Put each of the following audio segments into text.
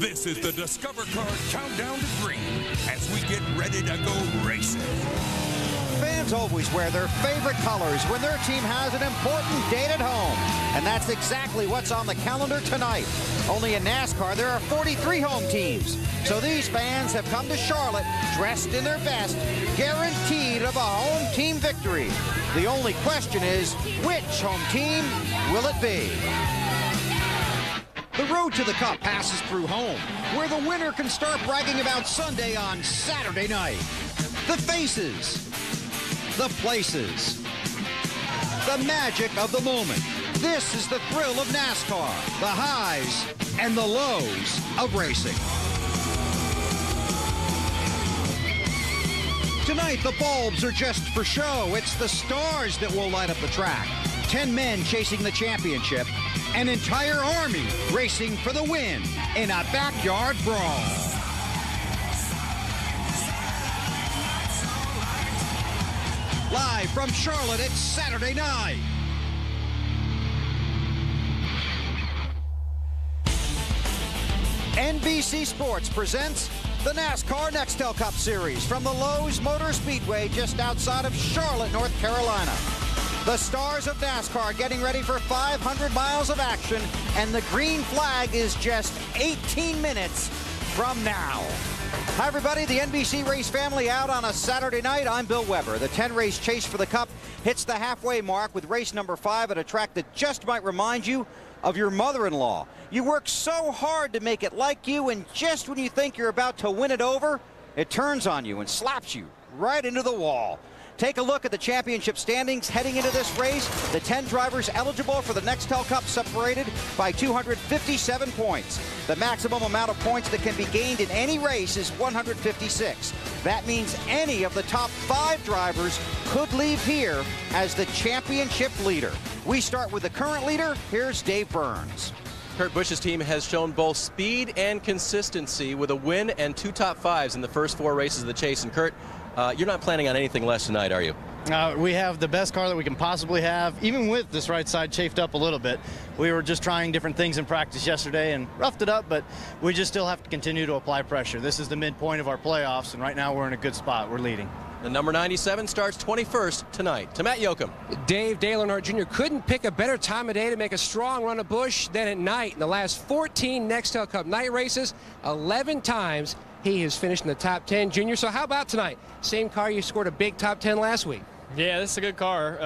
This is the Discover Card Countdown to Green as we get ready to go racing. Fans always wear their favorite colors when their team has an important date at home. And that's exactly what's on the calendar tonight. Only in NASCAR, there are 43 home teams. So these fans have come to Charlotte dressed in their best, guaranteed of a home team victory. The only question is, which home team will it be? The road to the Cup passes through home, where the winner can start bragging about Sunday on Saturday night. The faces, the places, the magic of the moment. This is the thrill of NASCAR, the highs and the lows of racing. Tonight, the bulbs are just for show. It's the stars that will light up the track. 10 men chasing the championship. An entire army racing for the win in a backyard brawl. Live from Charlotte, it's Saturday night. NBC Sports presents the NASCAR Nextel Cup Series from the Lowe's Motor Speedway just outside of Charlotte, North Carolina. The stars of NASCAR getting ready for 500 miles of action, and the green flag is just 18 minutes from now. Hi, everybody. The NBC Race family out on a Saturday night. I'm Bill Weber. The 10-race chase for the Cup hits the halfway mark with race number 5 at a track that just might remind you of your mother-in-law. You work so hard to make it like you, and just when you think you're about to win it over, it turns on you and slaps you right into the wall. Take a look at the championship standings heading into this race. The 10 drivers eligible for the Nextel Cup separated by 257 points. The maximum amount of points that can be gained in any race is 156. That means any of the top 5 drivers could leave here as the championship leader. We start with the current leader. Here's Dave Burns. Kurt Busch's team has shown both speed and consistency with a win and 2 top 5s in the first 4 races of the chase. And Kurt, you're not planning on anything less tonight, are you? We have the best car that we can possibly have, even with this right side chafed up a little bit. We were just trying different things in practice yesterday and roughed it up, but we just still have to continue to apply pressure. This is the midpoint of our playoffs, and right now we're in a good spot. We're leading. The number 97 starts 21st tonight. To Matt Yoakum. Dave Earnhardt Jr. couldn't pick a better time of day to make a strong run of Busch than at night. In the last 14 Nextel Cup night races, 11 times he has finished in the top 10. Junior, so how about tonight? Same car you scored a big top 10 last week. Yeah, this is a good car.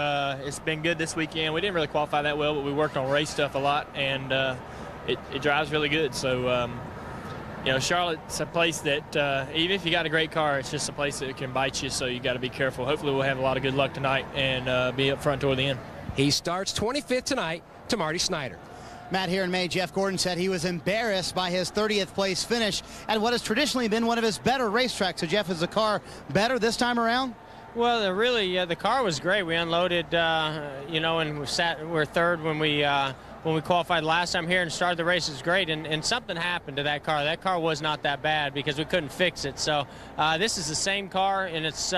It's been good this weekend. We didn't really qualify that well, but we worked on race stuff a lot, and it drives really good. So, you know, Charlotte's a place that even if you got a great car, it's just a place that can bite you, so you got to be careful. Hopefully we'll have a lot of good luck tonight and be up front toward the end. He starts 25th tonight to Marty Snyder. Matt, here in May, Jeff Gordon said he was embarrassed by his 30th place finish at what has traditionally been one of his better racetracks. So, Jeff, is the car better this time around? Well, the car was great. We unloaded, you know, and we're third when we qualified last time here and started the race. Is great, and something happened to that car. That car was not that bad because we couldn't fix it. So this is the same car, and it's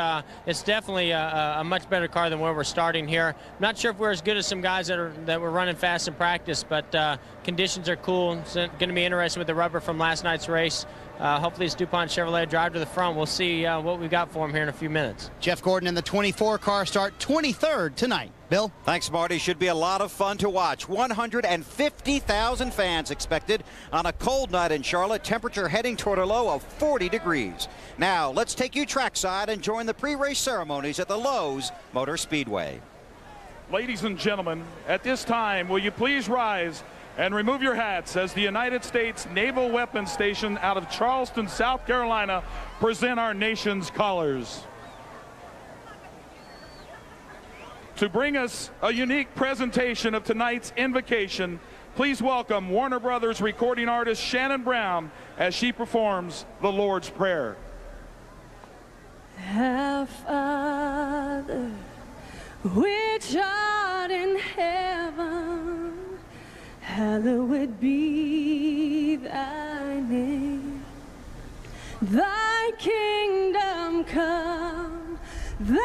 definitely a much better car than where we're starting here. I'm not sure if we're as good as some guys that were running fast in practice, but conditions are cool. It's going to be interesting with the rubber from last night's race. Hopefully it's DuPont Chevrolet drive to the front. We'll see what we've got for him here in a few minutes. Jeff Gordon in the 24 car start 23rd tonight. Bill? Thanks, Marty. Should be a lot of fun to watch. 150,000 fans expected on a cold night in Charlotte. Temperature heading toward a low of 40 degrees. Now, let's take you trackside and join the pre-race ceremonies at the Lowe's Motor Speedway. Ladies and gentlemen, at this time, will you please rise and remove your hats as the United States Naval Weapons Station out of Charleston, South Carolina, present our nation's colors. To bring us a unique presentation of tonight's invocation, please welcome Warner Brothers recording artist Shannon Brown as she performs the Lord's Prayer. Our Father, which art in heaven, hallowed be thy name. Thy kingdom come, thy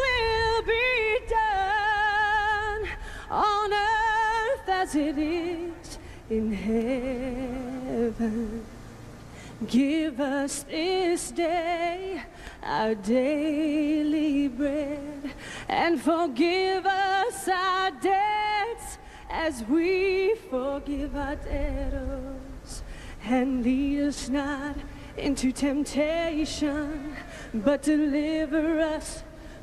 will be done on earth as it is in heaven. Give us this day our daily bread, and forgive us our debts as we forgive our debtors. And lead us not into temptation, but deliver us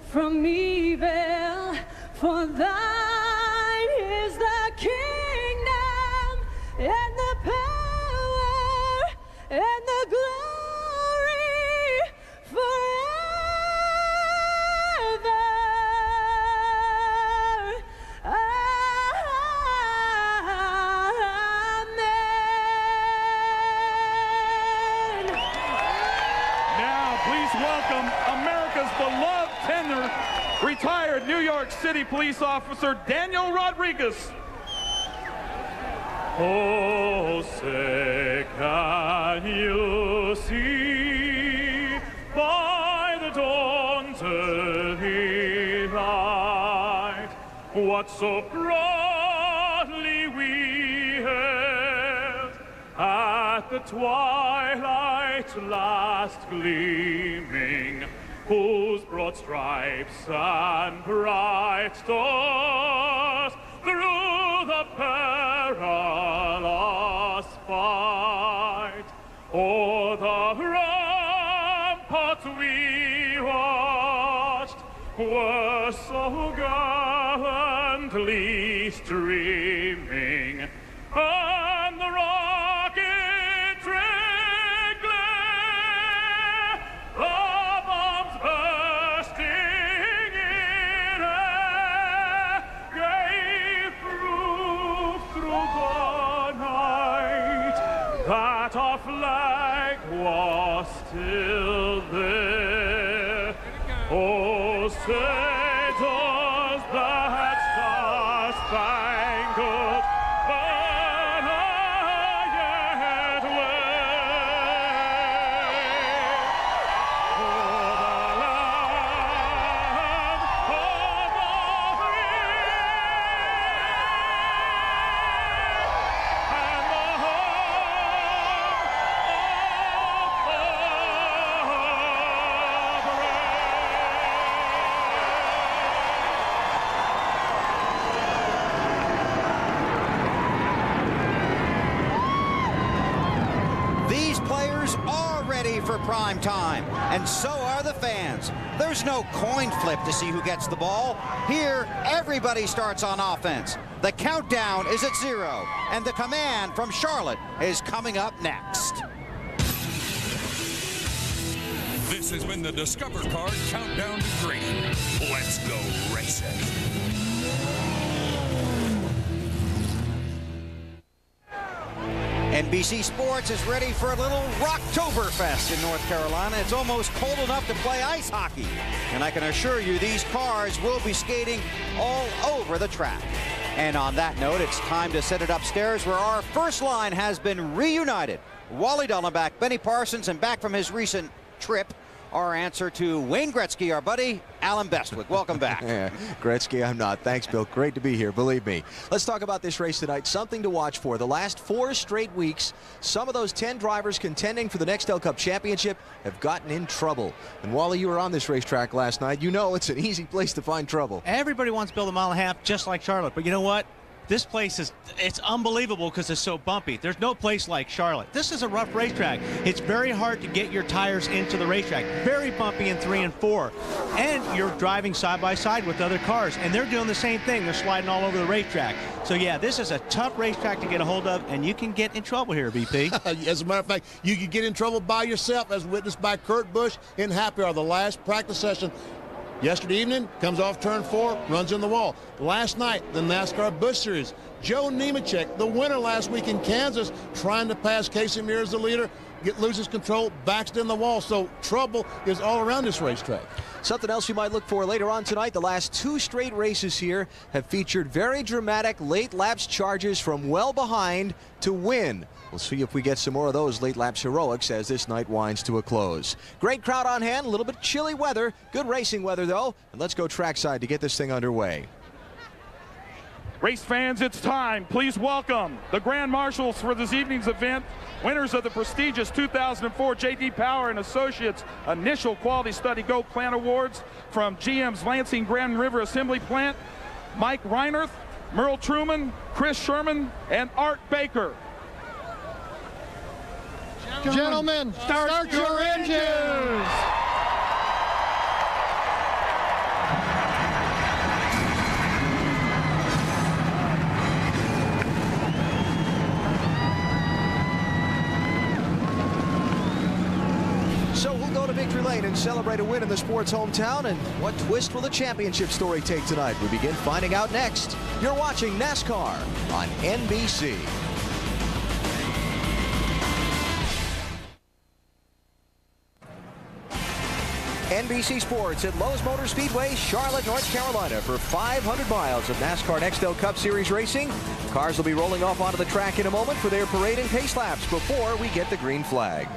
from evil. For thine is the kingdom and the power and the glory forever. Amen. Now, please welcome America's beloved tender, retired New York City police officer Daniel Rodriguez. Oh, say can you see by the dawn's early light what so broadly we hailed at the twilight's last gleaming, whose broad stripes and bright stars through the perilous fight o'er the ramparts we watched were so gallantly streaming, and the rocket's red glare, the bombs bursting in air, gave proof through the night that our flag was still there. Oh, say does that star-spangled banner yet wave o'er the land of the free and the home of the brave. These players are ready for prime time, and so are the fans. There's no coin flip to see who gets the ball. Here, everybody starts on offense. The countdown is at 0, and the command from Charlotte is coming up next. This has been the Discover Card Countdown to Green. Let's go racing. NBC Sports is ready for a little Rocktoberfest in North Carolina. It's almost cold enough to play ice hockey. And I can assure you these cars will be skating all over the track. And on that note, it's time to set it upstairs where our first line has been reunited. Wally Dellenbach, Benny Parsons, and back from his recent trip, our answer to Wayne Gretzky, our buddy, Alan Bestwick. Welcome back. Yeah, Gretzky, I'm not. Thanks, Bill. Great to be here, believe me. Let's talk about this race tonight. Something to watch for. The last 4 straight weeks, some of those 10 drivers contending for the Nextel Cup Championship have gotten in trouble. And Wally, you were on this racetrack last night. You know it's an easy place to find trouble. Everybody wants to build a mile and a half just like Charlotte, but you know what? This place it's unbelievable because it's so bumpy. There's no place like Charlotte. This is a rough racetrack. It's very hard to get your tires into the racetrack. Very bumpy in 3 and 4. And you're driving side by side with other cars, and they're doing the same thing. They're sliding all over the racetrack. So, yeah, this is a tough racetrack to get a hold of, and you can get in trouble here, BP. As a matter of fact, you can get in trouble by yourself, as witnessed by Kurt Busch in Happy Hour, the last practice session. Yesterday evening, comes off turn 4, runs in the wall. Last night, the NASCAR Busch Series, Joe Nemechek, the winner last week in Kansas, trying to pass Casey Mears, the leader, loses control, backs in the wall. So trouble is all around this racetrack. Something else you might look for later on tonight. The last 2 straight races here have featured very dramatic late lapse charges from well behind to win. We'll see if we get some more of those late lapse heroics as this night winds to a close. Great crowd on hand, a little bit chilly weather, good racing weather though, and let's go trackside to get this thing underway. Race fans, it's time. Please welcome the Grand Marshals for this evening's event, winners of the prestigious 2004 J.D. Power and Associates Initial Quality Study Gold Plant Awards from GM's Lansing Grand River Assembly Plant, Mike Reinerth, Merle Truman, Chris Sherman, and Art Baker. Gentlemen, start your engines! So we'll go to Victory Lane and celebrate a win in the sport's hometown. And what twist will the championship story take tonight? We begin finding out next. You're watching NASCAR on NBC. NBC Sports at Lowe's Motor Speedway, Charlotte, North Carolina for 500 miles of NASCAR Nextel Cup Series racing. Cars will be rolling off onto the track in a moment for their parade and pace laps before we get the green flag.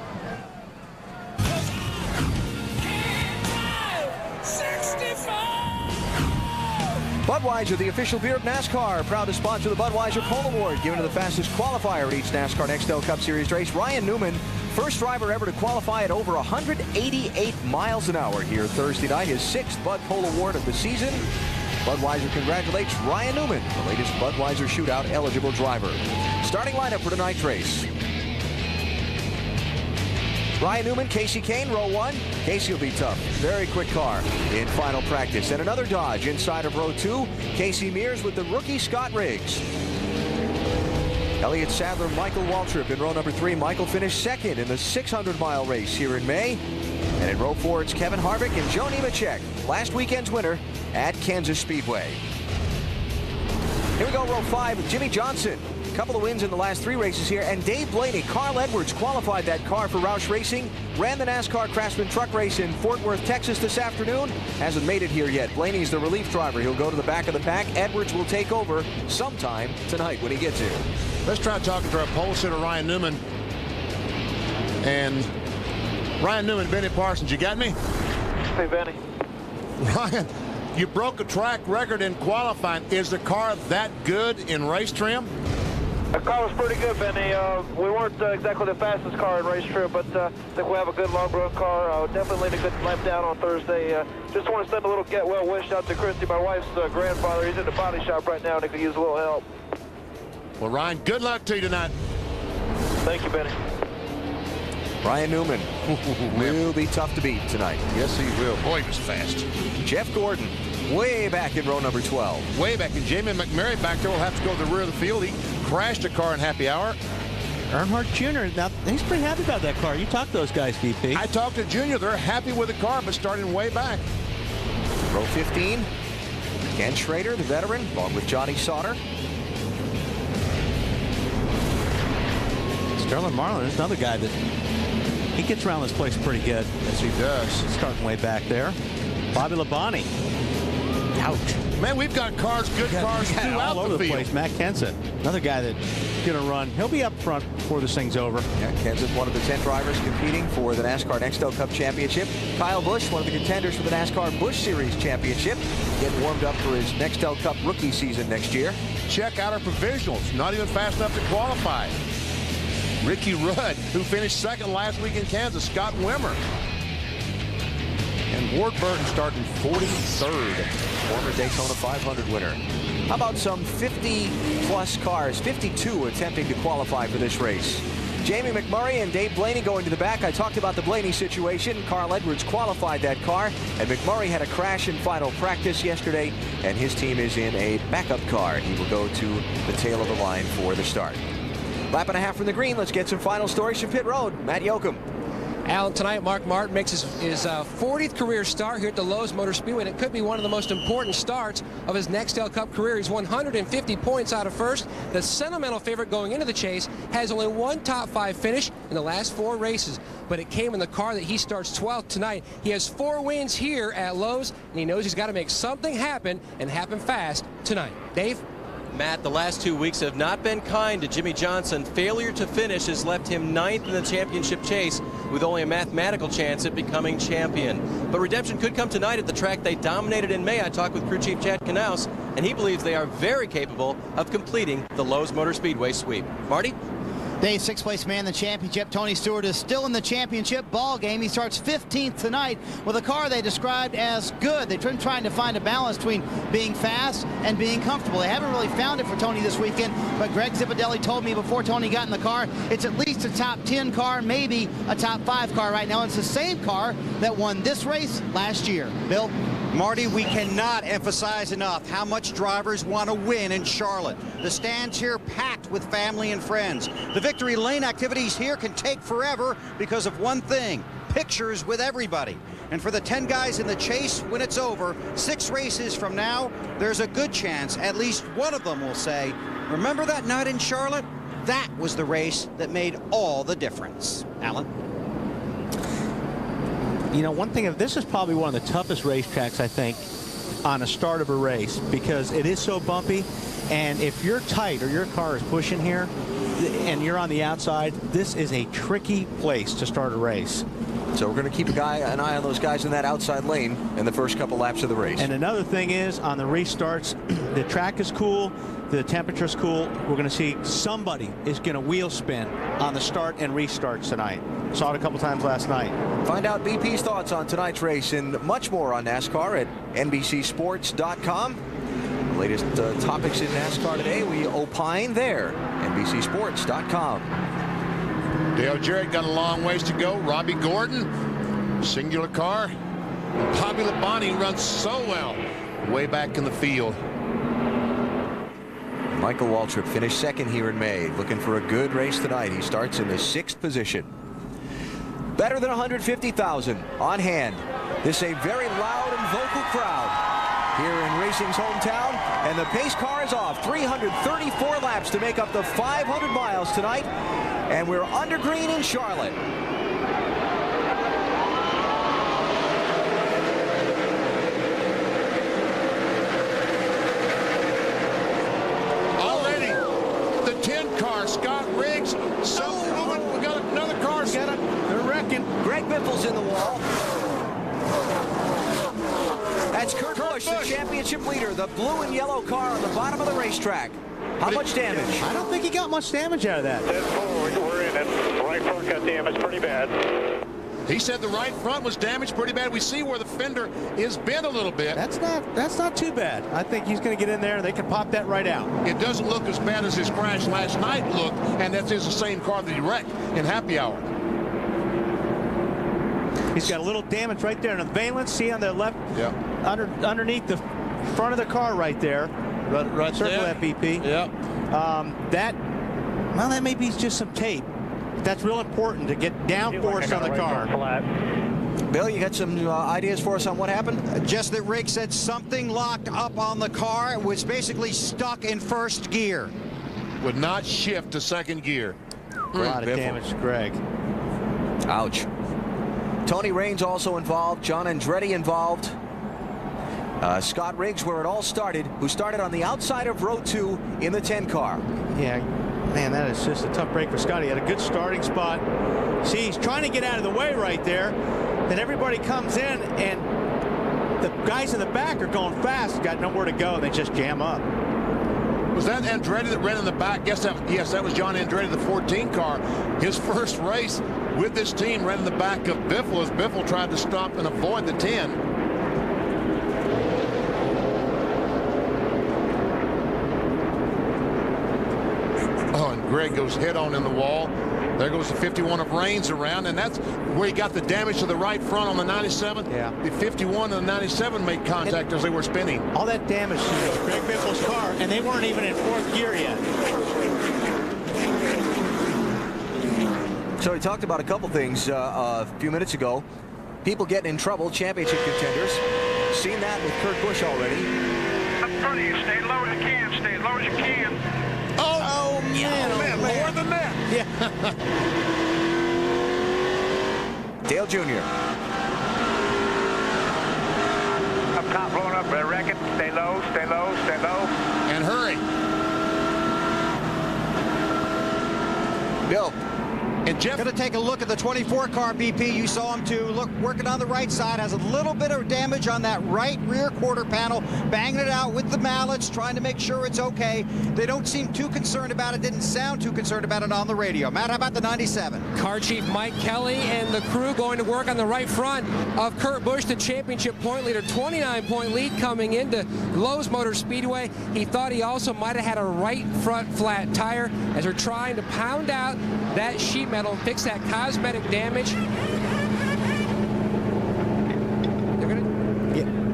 Budweiser, the official beer of NASCAR, proud to sponsor the Budweiser Pole Award, given to the fastest qualifier at each NASCAR Nextel Cup Series race. Ryan Newman, first driver ever to qualify at over 188 miles an hour here Thursday night, his 6th Bud Pole Award of the season. Budweiser congratulates Ryan Newman, the latest Budweiser Shootout eligible driver. Starting lineup for tonight's race. Ryan Newman, Kasey Kahne, row 1. Kasey will be tough. Very quick car in final practice. And another Dodge inside of row 2. Casey Mears with the rookie Scott Riggs. Elliott Sadler, Michael Waltrip in row number 3. Michael finished second in the 600-mile race here in May. And in row 4, it's Kevin Harvick and Joe Nemechek, last weekend's winner at Kansas Speedway. Here we go, row 5 with Jimmie Johnson. Couple of wins in the last 3 races here, and Dave Blaney. Carl Edwards qualified that car for Roush Racing, ran the NASCAR Craftsman truck race in Fort Worth, Texas this afternoon, hasn't made it here yet. Blaney's the relief driver. He'll go to the back of the pack. Edwards will take over sometime tonight when he gets here. Let's try talking to our pole sitter, Ryan Newman. And Ryan Newman, Benny Parsons, you got me? Hey, Benny. Ryan, you broke a track record in qualifying. Is the car that good in race trim? The car was pretty good, Benny. We weren't exactly the fastest car in race trim, but I think we have a good long-run car. Definitely laid a good lap down on Thursday. Just want to send a little get well wish out to Christy, my wife's grandfather. He's in the body shop right now, and he could use a little help. Well, Ryan, good luck to you tonight. Thank you, Benny. Ryan Newman will be tough to beat tonight. Yes, he will. Boy, he was fast. Jeff Gordon, way back in row number 12. Way back. And Jamie McMurray back there will have to go to the rear of the field. He crashed a car in happy hour. Earnhardt Jr., now he's pretty happy about that car. You talked to those guys, BP. I talked to Junior. They're happy with the car, but starting way back. Row 15, Ken Schrader, the veteran, along with Johnny Sauter. Sterling Marlin is another guy that he gets around this place pretty good. Yes, he does. Starting way back there. Bobby Labonte. Ouch. Man, we've got cars, good cars throughout all over the field. place. Matt Kenseth, another guy that's going to run. He'll be up front before this thing's over. Yeah, Kenseth, one of the 10 drivers competing for the NASCAR Nextel Cup Championship. Kyle Busch, one of the contenders for the NASCAR Busch Series Championship, getting warmed up for his Nextel Cup rookie season next year. Check out our provisionals. Not even fast enough to qualify. Ricky Rudd, who finished second last week in Kansas. Scott Wimmer. And Ward Burton starting 43rd. Former Daytona 500 winner. How about some 50-plus cars, 52 attempting to qualify for this race. Jamie McMurray and Dave Blaney going to the back. I talked about the Blaney situation. Carl Edwards qualified that car, and McMurray had a crash in final practice yesterday, and his team is in a backup car. He will go to the tail of the line for the start. Lap and a half from the green. Let's get some final stories from pit road. Matt Yoakum. Alan, tonight Mark Martin makes his 40th career start here at the Lowe's Motor Speedway, and it could be one of the most important starts of his Nextel Cup career. He's 150 points out of first. The sentimental favorite going into the chase has only one top 5 finish in the last 4 races, but it came in the car that he starts 12th tonight. He has 4 wins here at Lowe's, and he knows he's got to make something happen, and happen fast tonight. Dave? Matt, the last 2 weeks have not been kind to Jimmie Johnson. Failure to finish has left him 9th in the championship chase with only a mathematical chance at becoming champion. But redemption could come tonight at the track they dominated in May. I talked with crew chief Chad Knaus. and he believes they are very capable of completing the Lowe's Motor Speedway sweep. Marty? Day's sixth-place man in the championship, Tony Stewart, is still in the championship ball game. He starts 15th tonight with a car they described as good. They've been trying to find a balance between being fast and being comfortable. They haven't really found it for Tony this weekend, but Greg Zipadelli told me before Tony got in the car, it's at least a top 10 car, maybe a top 5 car right now. It's the same car that won this race last year. Bill? Marty, we cannot emphasize enough how much drivers want to win in Charlotte. The stands here packed with family and friends. The victory lane activities here can take forever because of one thing: pictures with everybody. And for the 10 guys in the chase, when it's over, 6 races from now, there's a good chance at least one of them will say, remember that night in Charlotte? That was the race that made all the difference. Alan? You know, one thing, this is probably one of the toughest racetracks, I think, on a start of a race, because it is so bumpy, and if you're tight or your car is pushing here and you're on the outside, this is a tricky place to start a race. So we're going to keep an eye on those guys in that outside lane in the first couple laps of the race. And another thing is, on the restarts, the track is cool, the temperature's cool. We're going to see somebody is going to wheel spin on the start and restarts tonight. Saw it a couple times last night. Find out BP's thoughts on tonight's race and much more on NASCAR at NBCSports.com. Latest topics in NASCAR today, we opine there. NBCSports.com. Dale Jarrett got a long ways to go. Robbie Gordon, singular car. Bobby Labonte runs so well way back in the field. Michael Waltrip finished second here in May, looking for a good race tonight. He starts in the 6th position. Better than 150,000 on hand. This is a very loud and vocal crowd here in racing's hometown, and the pace car is off. 334 laps to make up the 500 miles tonight, and we're under green in Charlotte. Already, the 10 car, Scott Riggs, we got another car. They're wrecking. Greg Biffle's in the wall. That's Kurt Busch, the championship leader, the blue and yellow car on the bottom of the racetrack. How much damage? I don't think he got much damage out of that. We're in it. Right front got damaged pretty bad. He said the right front was damaged pretty bad. We see where the fender is bent a little bit. That's not too bad. I think he's going to get in there and they can pop that right out. It doesn't look as bad as his crash last night looked, and that is the same car that he wrecked in happy hour. He's got a little damage right there in the valence. See on the left, yeah, underneath the front of the car right there. Right Circle there. that, BP. Yeah. That may be just some tape. That's real important to get downforce on the car. Bill, you got some ideas for us on what happened? Just that Riggs said something locked up on the car. It was basically stuck in first gear. Would not shift to second gear. A lot of damage to Greg. Ouch. Tony Raines also involved. John Andretti involved. Scott Riggs, where it all started, who started on the outside of row 2 in the 10 car. Yeah, man, that is just a tough break for Scott. He had a good starting spot. See, he's trying to get out of the way right there. Then everybody comes in, and the guys in the back are going fast, got nowhere to go, and they just jam up. Was that Andretti that ran in the back? Yes, that was John Andretti, the 14 car. His first race with this team ran in the back of Biffle as Biffle tried to stop and avoid the 10. Oh, and Greg goes head on in the wall. There goes the 51 of Raines around, and that's where he got the damage to the right front on the 97. Yeah. The 51 and the 97 made contact as they were spinning. All that damage to Greg Biffle's car, and they weren't even in fourth gear yet. So he talked about a couple things a few minutes ago. People getting in trouble, championship contenders. Seen that with Kurt Busch already. Up front of you, stay low as you can, stay as low as you can. Oh man, more than that. Yeah. Dale Jr. Up top, blowing up, wreck it. Stay low, stay low, stay low. And hurry. Bill. And Jeff, going to take a look at the 24 car, BP. You saw him too. Look, working on the right side, has a little bit of damage on that right rear quarter panel, banging it out with the mallets, trying to make sure it's okay. They don't seem too concerned about it, didn't sound too concerned about it on the radio. Matt, how about the 97? Car Chief Mike Kelly and the crew going to work on the right front of Kurt Busch, the championship point leader. 29-point lead coming into Lowe's Motor Speedway. He thought he also might have had a right front flat tire as they're trying to pound out that sheet metal, fix that cosmetic damage.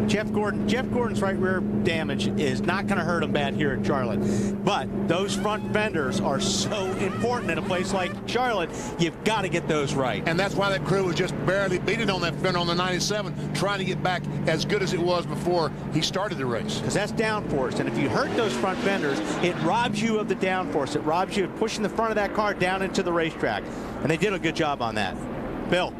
Jeff Gordon's right rear damage is not going to hurt him bad here at Charlotte. But those front fenders are so important in a place like Charlotte. You've got to get those right. And that's why that crew was just barely beating on that fender on the 97, trying to get back as good as it was before he started the race. Because that's downforce. And if you hurt those front fenders, it robs you of the downforce. It robs you of pushing the front of that car down into the racetrack. And they did a good job on that. Bill.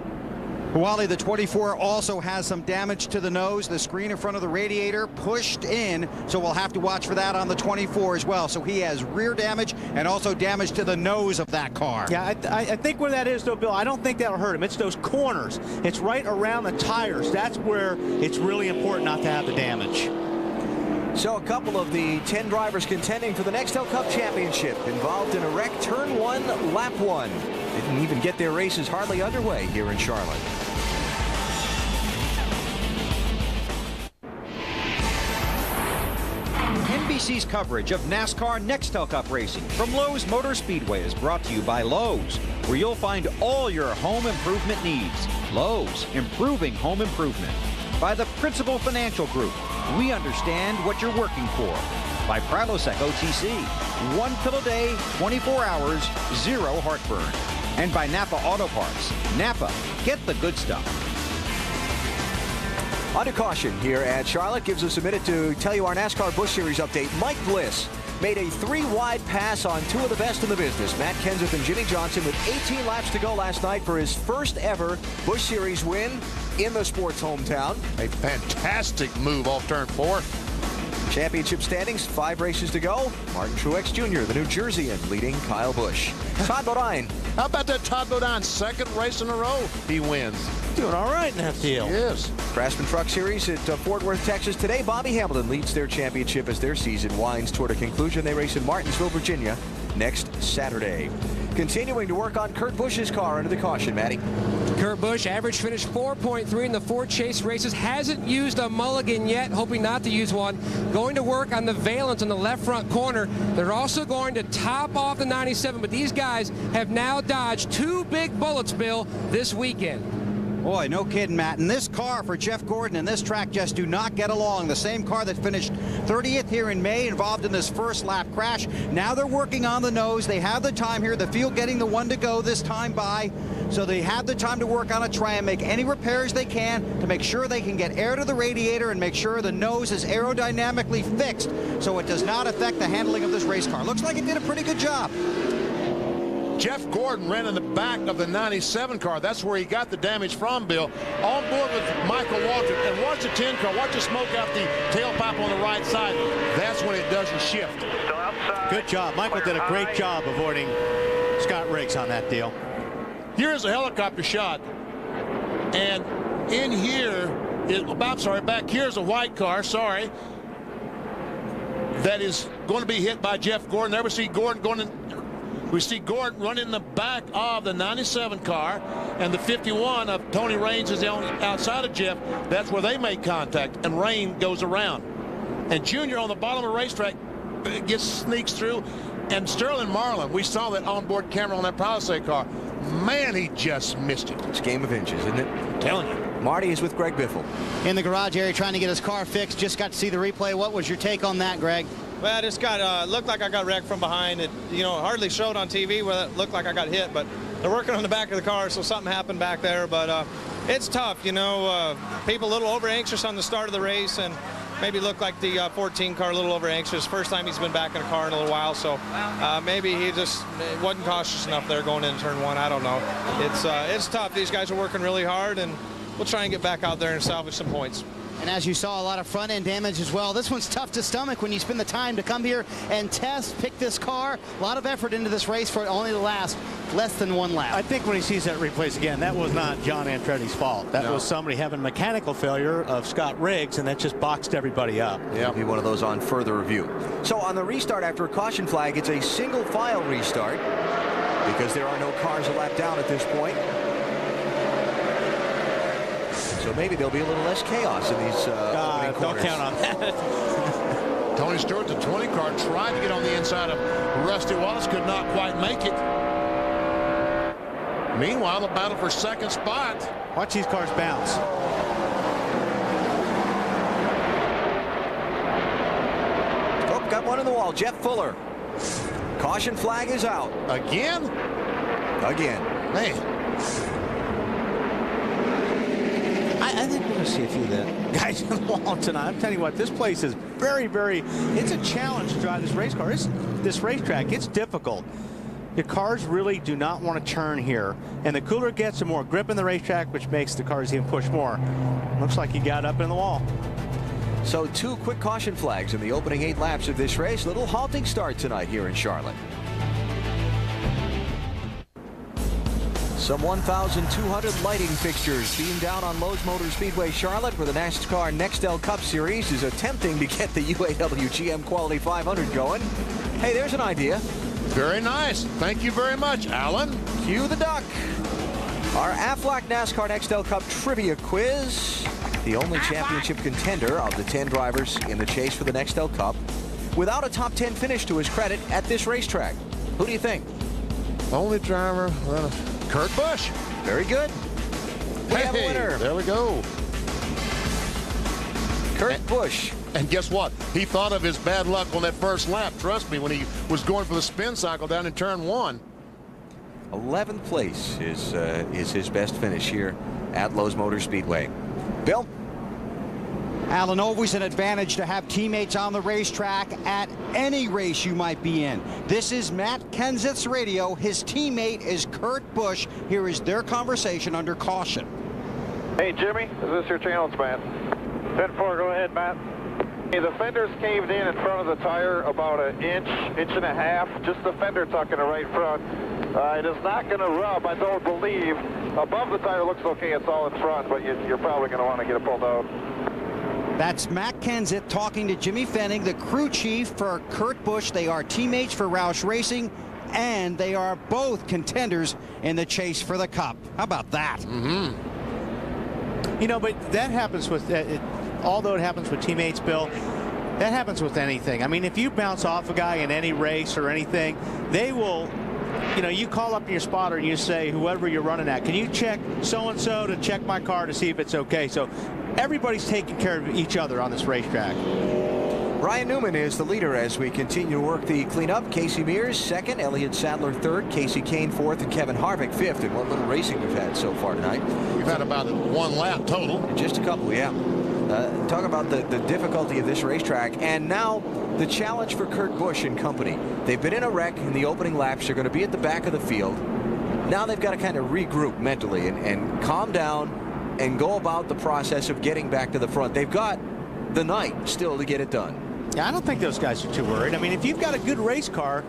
Wally, the 24 also has some damage to the nose. The screen in front of the radiator pushed in, so we'll have to watch for that on the 24 as well. So he has rear damage and also damage to the nose of that car. Yeah, I think where that is, though, Bill, I don't think that'll hurt him. It's those corners. It's right around the tires. That's where it's really important not to have the damage. So a couple of the 10 drivers contending for the Nextel Cup Championship involved in a wreck. Turn 1, lap 1. Didn't even get their races hardly underway here in Charlotte. NBC's coverage of NASCAR Nextel Cup racing from Lowe's Motor Speedway is brought to you by Lowe's, where you'll find all your home improvement needs. Lowe's, improving home improvement. By the Principal Financial Group, we understand what you're working for. By Prilosec OTC, 1 pill a day, 24 hours, 0 heartburn. And by Napa Auto Parts. Napa, get the good stuff. Under caution here at Charlotte. Gives us a minute to tell you our NASCAR Busch Series update. Mike Bliss made a 3-wide pass on 2 of the best in the business, Matt Kenseth and Jimmie Johnson, with 18 laps to go last night for his first ever Busch Series win in the sport's hometown. A fantastic move off turn 4. Championship standings, 5 races to go. Martin Truex Jr., the New Jerseyan, leading Kyle Busch. Todd Bodine. How about that Todd Bodine? 2nd race in a row, he wins. Doing all right in that deal. Yes. Craftsman Truck Series at Fort Worth, Texas today. Bobby Hamilton leads their championship as their season winds toward a conclusion. They race in Martinsville, Virginia next Saturday. Continuing to work on Kurt Busch's car under the caution, Matty. Kurt Busch, average finish 4.3 in the 4 chase races. Hasn't used a mulligan yet, hoping not to use one. Going to work on the valence on the left front corner. They're also going to top off the 97, but these guys have now dodged 2 big bullets, Bill, this weekend. Boy, no kidding, Matt. And this car for Jeff Gordon and this track just do not get along. The same car that finished 30th here in May, involved in this first lap crash. Now they're working on the nose. They have the time here. The field getting the 1 to go this time by. So they have the time to work on it, try and make any repairs they can to make sure they can get air to the radiator and make sure the nose is aerodynamically fixed so it does not affect the handling of this race car. Looks like it did a pretty good job. Jeff Gordon ran in the back of the 97 car. That's where he got the damage from, Bill. On board with Michael Waltrip. And watch the 10 car. Watch the smoke out the tailpipe on the right side. That's when it doesn't shift. Still outside. Good job. Michael did a great job avoiding Scott Riggs on that deal. Here's a helicopter shot. And in here, back here's a white car, sorry. That is going to be hit by Jeff Gordon. There we see Gordon going in. We see Gordon running in the back of the 97 car, and the 51 of Tony Raines is outside of Jeff. That's where they make contact, and Rain goes around. And Junior on the bottom of the racetrack sneaks through, and Sterling Marlin, we saw that onboard camera on that Palisade car. Man, he just missed it. It's a game of inches, isn't it? I'm telling you. Marty is with Greg Biffle. In the garage area trying to get his car fixed. Just got to see the replay. What was your take on that, Greg? Well, I just got looked like I got wrecked from behind. It hardly showed on TV where it looked like I got hit, but they're working on the back of the car, so something happened back there. But it's tough, people a little over anxious on the start of the race, and maybe looked like the 14 car a little over anxious. First time he's been back in a car in a little while, so maybe he just wasn't cautious enough there going into turn 1. I don't know. It's tough. These guys are working really hard, and we'll try and get back out there and salvage some points. And as you saw, a lot of front end damage as well. This one's tough to stomach when you spend the time to come here and test, pick this car. A lot of effort into this race for it only to last less than one lap. I think when he sees that replays again, that was not John Andretti's fault. That was somebody having mechanical failure of Scott Riggs, and that just boxed everybody up. Yeah, be one of those on further review. So on the restart after a caution flag, it's a single file restart because there are no cars a lap down at this point. So maybe there'll be a little less chaos in these opening corners. Don't count on that. Tony Stewart, the 20 car, tried to get on the inside of Rusty Wallace, could not quite make it. Meanwhile, the battle for second spot. Watch these cars bounce. Oh, got one in the wall. Jeff Fuller. Caution flag is out. Again? Again. Man. I think we're going to see a few of the guys in the wall tonight. I'm telling you what, this place is very, it's a challenge to drive this race car. This racetrack, it's difficult. The cars really do not want to turn here. And the cooler it gets, the more grip in the racetrack, which makes the cars even push more. Looks like he got up in the wall. So 2 quick caution flags in the opening 8 laps of this race. Little halting start tonight here in Charlotte. Some 1,200 lighting fixtures beamed down on Lowe's Motor Speedway Charlotte, where the NASCAR Nextel Cup Series is attempting to get the Uaw Gm Quality 500 going. Hey, there's an idea. Very nice. Thank you very much, Alan. Cue the duck. Our Aflac NASCAR Nextel Cup Trivia Quiz. The only championship contender of the 10 drivers in the chase for the Nextel Cup without a top 10 finish to his credit at this racetrack. Who do you think? Only driver, Kurt Busch. Very good. We have a winner. There we go. Kurt Busch. And guess what? He thought of his bad luck on that first lap. Trust me, when he was going for the spin cycle down in turn 1. 11th place is his best finish here at Lowe's Motor Speedway. Bill? Alan, always an advantage to have teammates on the racetrack at any race you might be in. This is Matt Kenseth's radio. His teammate is Kurt Busch. Here is their conversation under caution. Hey, Jimmy, is this your challenge, Matt? 10-4, go ahead, Matt. Hey, the fender's caved in front of the tire about an inch and a half. Just the fender tucking the right front. It is not going to rub, I don't believe. Above the tire looks okay, it's all in front, but you're probably going to want to get it pulled out. That's Matt Kenseth talking to Jimmy Fenning, the crew chief for Kurt Busch. They are teammates for Roush Racing, and they are both contenders in the chase for the Cup. How about that? Mm-hmm. You know, but that happens with, although it happens with teammates, Bill, that happens with anything. I mean, if you bounce off a guy in any race or anything, they will, you know, you call up your spotter and you say, whoever you're running at, can you check so-and-so to check my car to see if it's okay? So everybody's taking care of each other on this racetrack. Ryan Newman is the leader as we continue to work the cleanup. Casey Mears second, Elliott Sadler third, Kasey Kahne fourth, and Kevin Harvick fifth. And what little racing we've had so far tonight. We've had about 1 lap total. Just a couple, yeah. Talk about the difficulty of this racetrack, and now the challenge for Kurt Busch and company. They've been in a wreck in the opening laps. They're going to be at the back of the field. Now they've got to kind of regroup mentally and calm down and go about the process of getting back to the front. They've got the night still to get it done. Yeah, I don't think those guys are too worried. I mean, if you've got a good race car,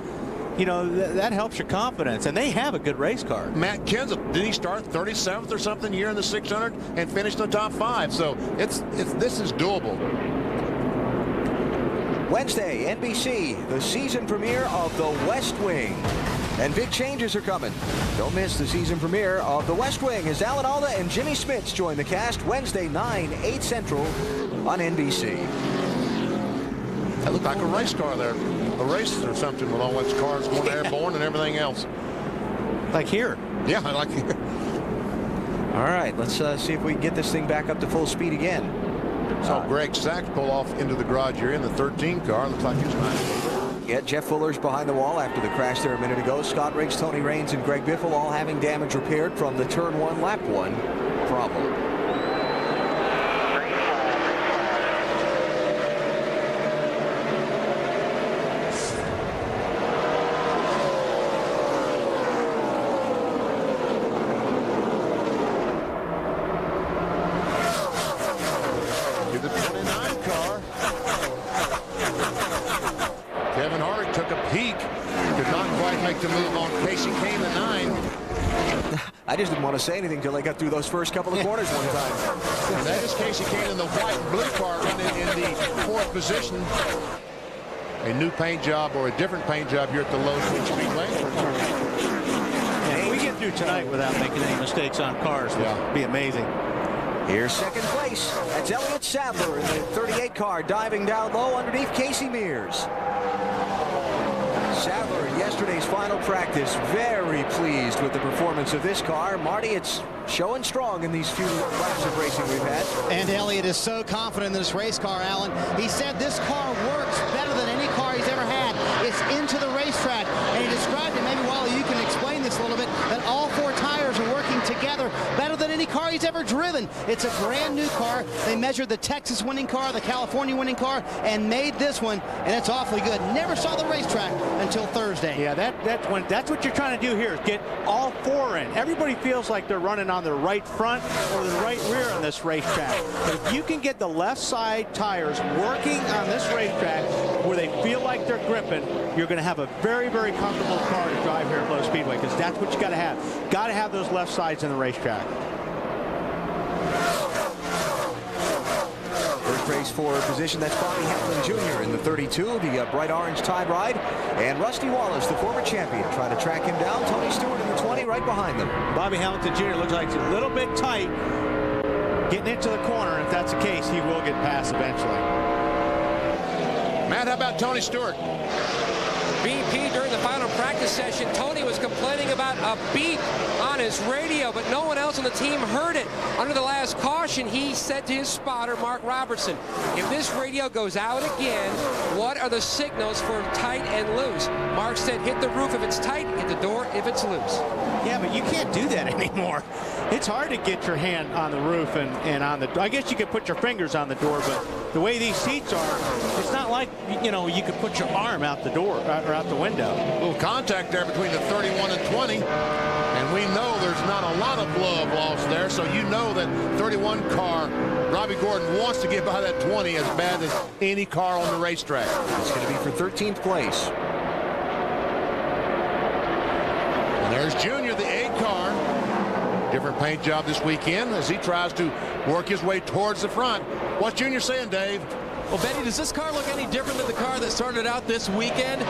you know, that helps your confidence, and they have a good race car. Matt Kenseth, did he start 37th or something here in the 600 and finish in the top 5? So this is doable. Wednesday, NBC, the season premiere of The West Wing. And big changes are coming. Don't miss the season premiere of The West Wing as Alan Alda and Jimmy Smits join the cast Wednesday, 9/8 Central on NBC. That looked like a race car there. A race or something with all those cars going airborne and everything else. Like here. Yeah, I like it. All right, let's see if we can get this thing back up to full speed again. So Greg Sachs pull off into the garage here in the 13 car. Looks like he's nice. Yeah, Jeff Fuller's behind the wall after the crash there a minute ago. Scott Riggs, Tony Raines, and Greg Biffle all having damage repaired from the turn 1, lap 1 problem. Kasey Kahne, the 9. I just didn't want to say anything until I got through those first couple of corners one time. And that is Kasey Kahne in the white and blue car running in the 4th position. A new paint job or a different paint job here at the Lowe's Speedway. And we get through tonight without making any mistakes on cars. It'd be amazing. Here's second place. That's Elliott Sadler in the 38 car, diving down low underneath Casey Mears. Sadler in yesterday's final practice, very pleased with the performance of this car. Marty, it's showing strong in these few laps of racing we've had. And Elliott is so confident in this race car, Alan. He said this car works better than any car he's ever had. It's into the racetrack. And he described it, maybe while you can explain this a little bit, that all 4 tires are working together better than any car he's ever driven. It's a brand new car. They measured the Texas winning car, the California winning car, and made this one, and it's awfully good. Never saw the racetrack until Thursday. Yeah, that's what you're trying to do here, is get all 4 in. Everybody feels like they're running on their right front or the right rear on this racetrack. But if you can get the left side tires working on this racetrack where they feel like they're gripping, you're going to have a very, very comfortable car to drive here at Lowe's Speedway, because that's what you got to have. Got to have those left sides in the racetrack. First race for position, that's Bobby Hefflin Jr. in the 32, the bright orange tie ride. And Rusty Wallace, the former champion, trying to track him down. Tony Stewart in the 20 right behind them. Bobby Hamilton Jr. looks like he's a little bit tight getting into the corner. If that's the case, he will get past eventually. Matt, how about Tony Stewart? BP during the final practice session, Tony was complaining about a beep on his radio, but no one else on the team heard it. Under the last caution, he said to his spotter, Mark Robertson, if this radio goes out again, what are the signals for tight and loose? Mark said, hit the roof if it's tight, hit the door if it's loose. Yeah, but you can't do that anymore. It's hard to get your hand on the roof and on the, I guess you could put your fingers on the door, but the way these seats are, it's not like, you know, you could put your arm out the door or out the window. A little contact there between the 31 and 20. And we know there's not a lot of love lost there, so you know that 31 car, Robbie Gordon wants to get by that 20 as bad as any car on the racetrack. It's going to be for 13th place. And there's Junior, the 8 car. Different paint job this weekend as he tries to work his way towards the front. What's Junior saying, Dave? Well, Benny, does this car look any different than the car that started out this weekend?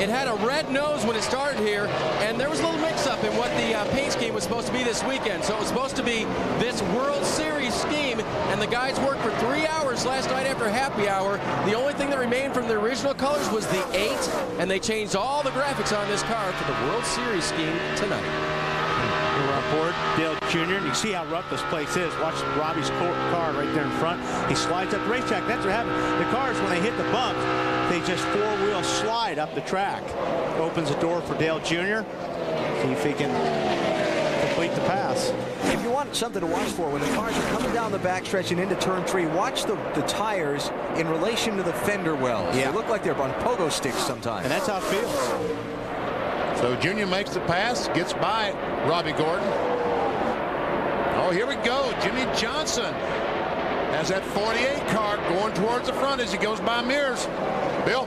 It had a red nose when it started here, and there was a little mix-up in what the paint scheme was supposed to be this weekend. So it was supposed to be this World Series scheme, and the guys worked for 3 hours last night after happy hour. The only thing that remained from the original colors was the 8, and they changed all the graphics on this car for the World Series scheme tonight. We're on board, Dale Jr., and you see how rough this place is. Watch Robbie's car right there in front. He slides up the racetrack. That's what happens. The cars, when they hit the bump, they just four-wheel slide up the track. Opens the door for Dale Jr. See if he can complete the pass. If you want something to watch for when the cars are coming down the backstretch and into turn 3, watch the tires in relation to the fender wells. Yeah. They look like they're on pogo sticks sometimes. And that's how it feels. So Junior makes the pass, gets by Robbie Gordon. Oh, here we go. Jimmie Johnson has that 48 car going towards the front as he goes by Mears. Bill?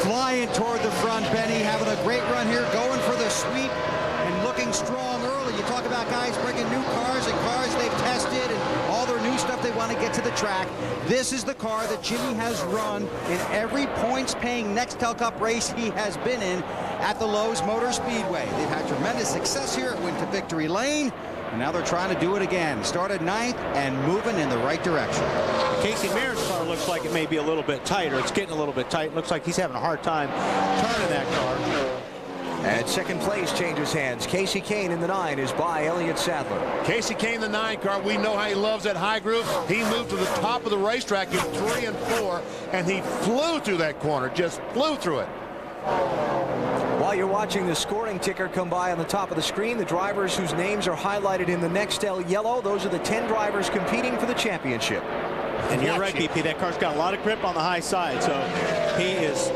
Flying toward the front, Benny, having a great run here, going for the sweep and looking strong early. You talk about guys bringing new cars and cars they've tested and all their new stuff they want to get to the track. This is the car that Jimmie has run in every points-paying Nextel Cup race he has been in at the Lowe's Motor Speedway. They've had tremendous success here. It went to victory lane, and now they're trying to do it again. Started 9th and moving in the right direction. Casey Mears' car looks like it may be a little bit tighter. It's getting a little bit tight. Looks like he's having a hard time turning that car. At second place changes hands. Kasey Kahne in the 9 is by Elliott Sadler. Kasey Kahne, the 9 car. We know how he loves that high groove. He moved to the top of the racetrack in 3 and 4, and he flew through that corner, just flew through it. While you're watching the scoring ticker come by on the top of the screen, the drivers whose names are highlighted in the Nextel yellow, those are the 10 drivers competing for the championship. And you're right, BP, that car's got a lot of grip on the high side, so he is,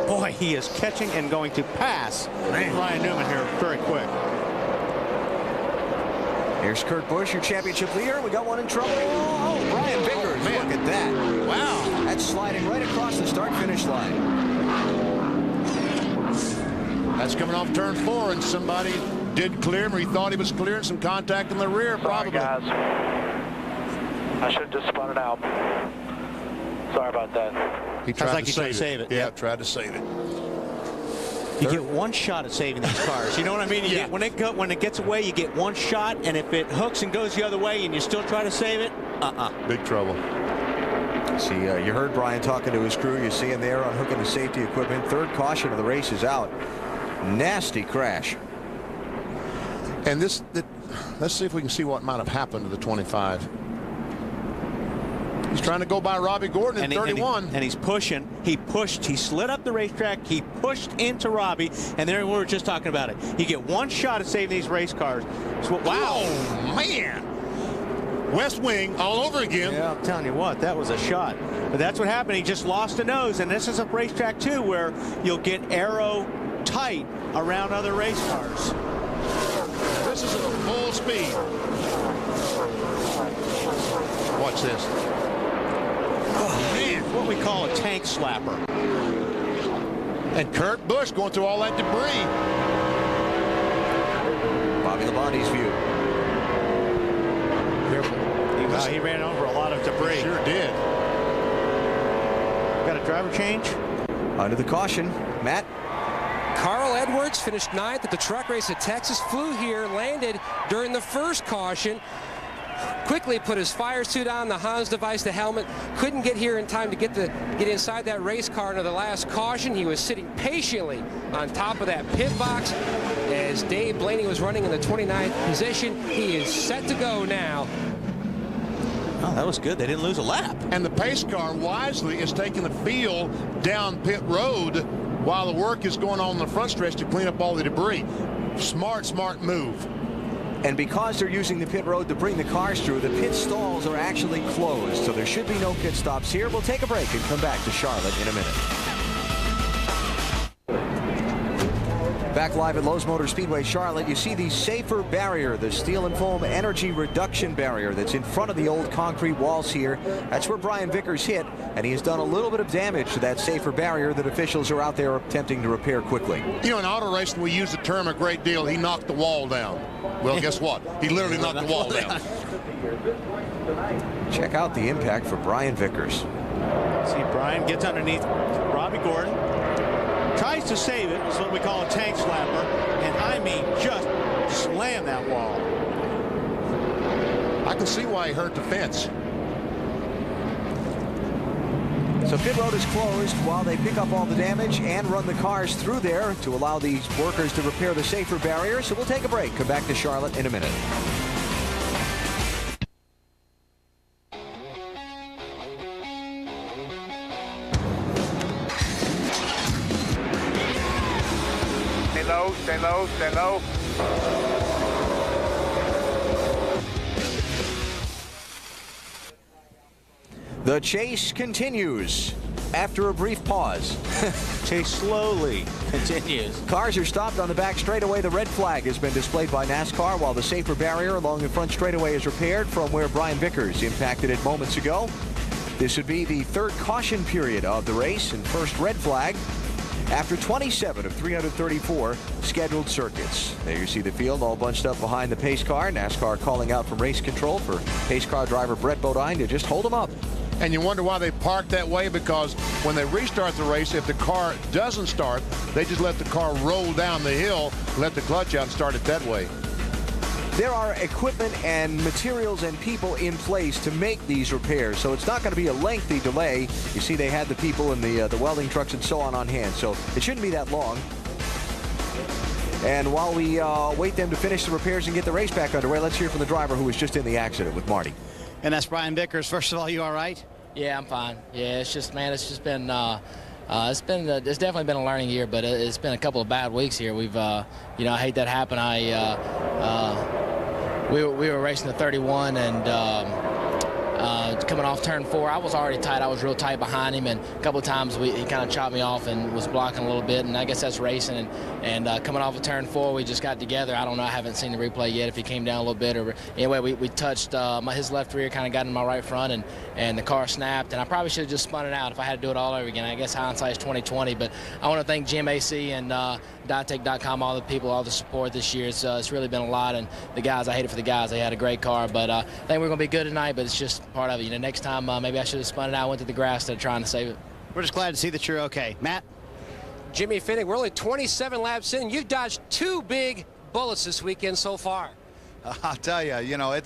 boy, he is catching and going to pass Ryan Newman here very quick. Here's Kurt Busch, your championship leader. We got one in trouble. Oh, Brian Vickers, look at that. Wow. That's sliding right across the start-finish line. That's coming off turn 4, and somebody did clear him, or he thought he was clearing some contact in the rear, probably. Sorry, guys. I should have just spun it out. Sorry about that. He tried to save it. Yeah, tried to save it. You get one shot at saving these cars. You know what I mean? Yeah. When it gets away, you get one shot, and if it hooks and goes the other way and you still try to save it, big trouble. See, you heard Brian talking to his crew. You see him there unhooking the safety equipment. Third caution of the race is out. Nasty crash. And let's see if we can see what might have happened to the 25. He's trying to go by Robbie Gordon in 31. And he's pushing. He pushed. He slid up the racetrack. He pushed into Robbie. And there we were just talking about it. You get one shot at saving these race cars. So, wow. Oh, man. West wing all over again. Yeah, I'm telling you what, that was a shot. But that's what happened. He just lost a nose. And this is a racetrack, too, where you'll get aero tight around other race cars. This is at full speed. Watch this. Oh, man. What we call a tank slapper. And Kurt Busch going through all that debris. Bobby Labonte's view. Careful. He ran over a lot of debris. He sure did. Got a driver change? Under the caution, Matt. Carl Edwards finished 9th at the truck race at Texas. Flew here, landed during the first caution. Quickly put his fire suit on, the Hans device, the helmet. Couldn't get here in time to get inside that race car into the last caution. He was sitting patiently on top of that pit box as Dave Blaney was running in the 29th position. He is set to go now. Oh, that was good. They didn't lose a lap. And the pace car wisely is taking the field down pit road while the work is going on the front stretch to clean up all the debris. Smart move. And because they're using the pit road to bring the cars through, the pit stalls are actually closed. So there should be no pit stops here. We'll take a break and come back to Charlotte in a minute. Back live at Lowe's Motor Speedway, Charlotte, you see the safer barrier, the steel and foam energy reduction barrier that's in front of the old concrete walls here. That's where Brian Vickers hit, and he has done a little bit of damage to that safer barrier that officials are out there attempting to repair quickly. You know, in auto racing, we use the term a great deal. He knocked the wall down. Well, guess what? He literally knocked the wall down. Check out the impact for Brian Vickers. See, Brian gets underneath Robbie Gordon. Tries to save it. It's what we call a tank slapper. And I mean, just slam that wall. I can see why he hurt the fence. So pit road is closed while they pick up all the damage and run the cars through there to allow these workers to repair the safer barrier. So we'll take a break. Come back to Charlotte in a minute. Stay low, stay low. The chase continues after a brief pause. Chase slowly continues. Cars are stopped on the back straightaway. The red flag has been displayed by NASCAR while the safer barrier along the front straightaway is repaired from where Brian Vickers impacted it moments ago. This would be the third caution period of the race and first red flag after 27 of 334 scheduled circuits. There you see the field all bunched up behind the pace car. NASCAR calling out from race control for pace car driver Brett Bodine to just hold them up. And you wonder why they park that way, because when they restart the race, if the car doesn't start, they just let the car roll down the hill, let the clutch out and start it that way. There are equipment and materials and people in place to make these repairs, so it's not going to be a lengthy delay. You see they had the people in the welding trucks and so on hand, so it shouldn't be that long. And while we wait them to finish the repairs and get the race back underway, let's hear from the driver who was just in the accident with Marty. And that's Brian Vickers. First of all, you all right? Yeah, I'm fine. Yeah, it's just, man, it's just been, it's definitely been a learning year, but it's been a couple of bad weeks here. We've, you know, I hate that happen. We were racing the 31 and coming off turn 4. I was already tight. I was real tight behind him, and a couple of times he kind of chopped me off and was blocking a little bit, and I guess that's racing. And coming off of turn 4, we just got together. I don't know. I haven't seen the replay yet if he came down a little bit. Or anyway, we touched his left rear, kind of got in my right front, and the car snapped. And I probably should have just spun it out if I had to do it all over again. I guess hindsight's 20/20. But I want to thank Jim AC and Diatech.com, all the people, all the support this year. It's really been a lot, and the guys, I hate it for the guys. They had a great car, but I think we're going to be good tonight, but it's just part of it. You know, next time maybe I should have spun it out, went to the grass instead of trying to save it. We're just glad to see that you're okay. Matt? Jimmy Finnick, we're only 27 laps in. You've dodged 2 big bullets this weekend so far. I'll tell you, you know,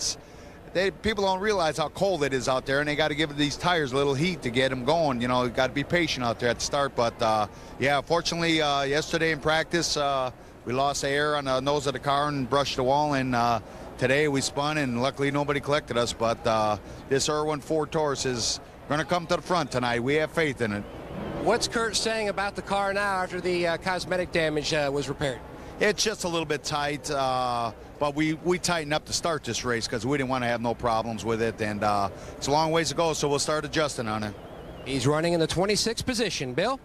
people don't realize how cold it is out there, and they got to give these tires a little heat to get them going. You know, got to be patient out there at the start. But yeah, fortunately, yesterday in practice, we lost air on the nose of the car and brushed the wall. And today we spun, and luckily nobody collected us. But this Irwin Ford Taurus is going to come to the front tonight. We have faith in it. What's Kurt saying about the car now after the cosmetic damage was repaired? It's just a little bit tight. But we tightened up to start this race because we didn't want to have no problems with it, and it's a long ways to go, so we'll start adjusting on it. He's running in the 26th position. Bill?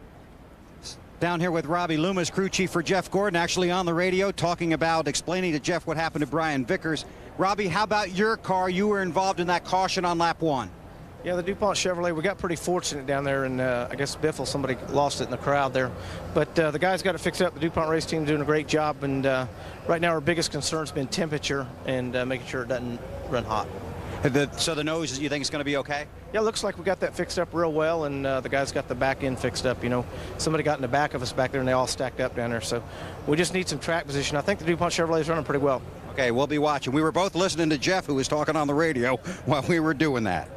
Down here with Robbie Loomis, crew chief for Jeff Gordon, actually on the radio talking about explaining to Jeff what happened to Brian Vickers. Robbie, how about your car? You were involved in that caution on lap 1. Yeah, the DuPont Chevrolet, we got pretty fortunate down there, and I guess Biffle, somebody lost it in the crowd there. But the guys got it fixed up. The DuPont race team doing a great job, and right now our biggest concern has been temperature and making sure it doesn't run hot. So the nose, you think it's going to be okay? Yeah, it looks like we got that fixed up real well, and the guys got the back end fixed up. You know, somebody got in the back of us back there, and they all stacked up down there. So we just need some track position. I think the DuPont Chevrolet is running pretty well. Okay, we'll be watching. We were both listening to Jeff, who was talking on the radio while we were doing that.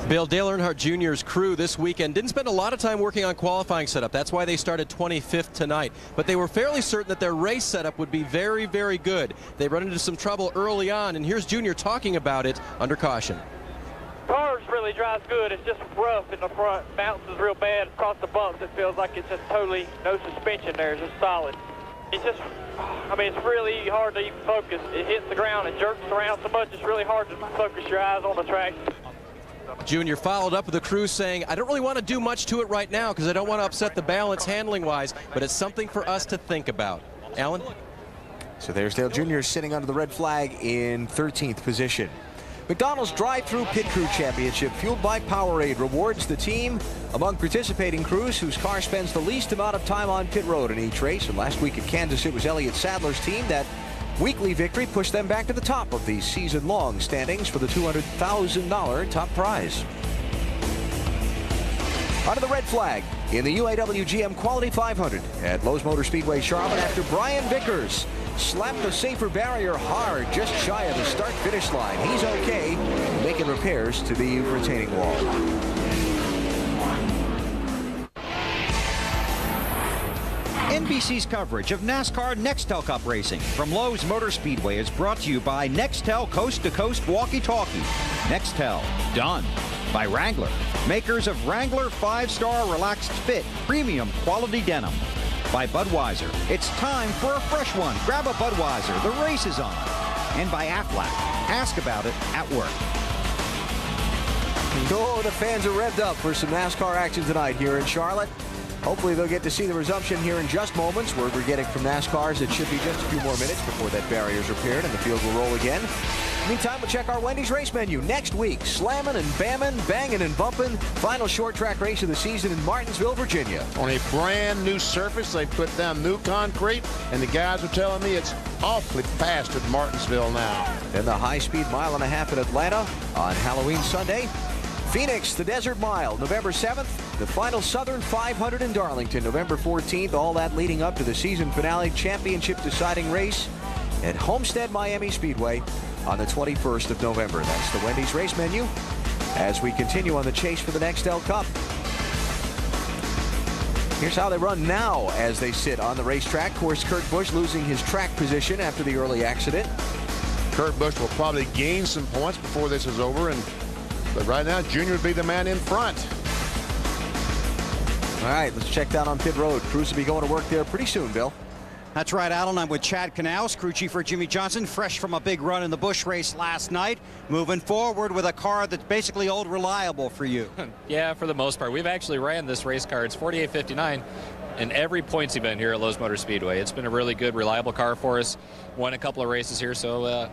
Bill, Dale Earnhardt Jr.'s crew this weekend didn't spend a lot of time working on qualifying setup. That's why they started 25th tonight. But they were fairly certain that their race setup would be very, very good. They run into some trouble early on, and here's Jr. talking about it under caution. Car really drives good. It's just rough in the front. Bounces real bad across the bumps. It feels like it's just totally no suspension there. It's just solid. It's just, I mean, it's really hard to even focus. It hits the ground and jerks around so much, it's really hard to focus your eyes on the track. Junior followed up with the crew saying, I don't really want to do much to it right now because I don't want to upset the balance handling-wise, but it's something for us to think about. Alan? So there's Dale Jr. sitting under the red flag in 13th position. McDonald's Drive-Thru Pit Crew Championship, fueled by Powerade, rewards the team among participating crews whose car spends the least amount of time on pit road in each race. And last week at Kansas, it was Elliott Sadler's team that weekly victory pushed them back to the top of the season-long standings for the $200,000 top prize. Under the red flag in the UAW GM Quality 500 at Lowe's Motor Speedway Charlotte after Brian Vickers slapped the safer barrier hard just shy of the start-finish line. He's okay, making repairs to the retaining wall. NBC's coverage of NASCAR Nextel Cup racing from Lowe's Motor Speedway is brought to you by Nextel Coast-to-Coast Walkie-Talkie. Nextel, done. By Wrangler, makers of Wrangler 5-Star Relaxed Fit Premium Quality Denim. By Budweiser, it's time for a fresh one. Grab a Budweiser, the race is on. And by Aflac, ask about it at work. Oh, the fans are revved up for some NASCAR action tonight here in Charlotte. Hopefully they'll get to see the resumption here in just moments. Word we're getting from NASCAR is it should be just a few more minutes before that barrier is repaired and the field will roll again. Meantime, we'll check our Wendy's race menu. Next week, slamming and bamming, banging and bumping. Final short track race of the season in Martinsville, Virginia. On a brand new surface, they put down new concrete, and the guys are telling me it's awfully fast at Martinsville now. Then the high-speed mile-and-a-half in Atlanta on Halloween Sunday. Phoenix, the Desert Mile, November 7th. The final Southern 500 in Darlington, November 14th. All that leading up to the season finale championship deciding race at Homestead Miami Speedway on the 21st of November. That's the Wendy's race menu as we continue on the chase for the Nextel Cup. Here's how they run now as they sit on the racetrack. Of course, Kurt Busch losing his track position after the early accident. Kurt Busch will probably gain some points before this is over, but right now, Junior would be the man in front. All right, let's check down on pit road. Crews will be going to work there pretty soon, Bill. That's right, Alan. I'm with Chad Knaus, crew chief for Jimmie Johnson, fresh from a big run in the Busch race last night. Moving forward with a car that's basically old reliable for you. Yeah, for the most part. We've actually ran this race car. It's 4859 in every points event here at Lowe's Motor Speedway. It's been a really good, reliable car for us. Won a couple of races here, so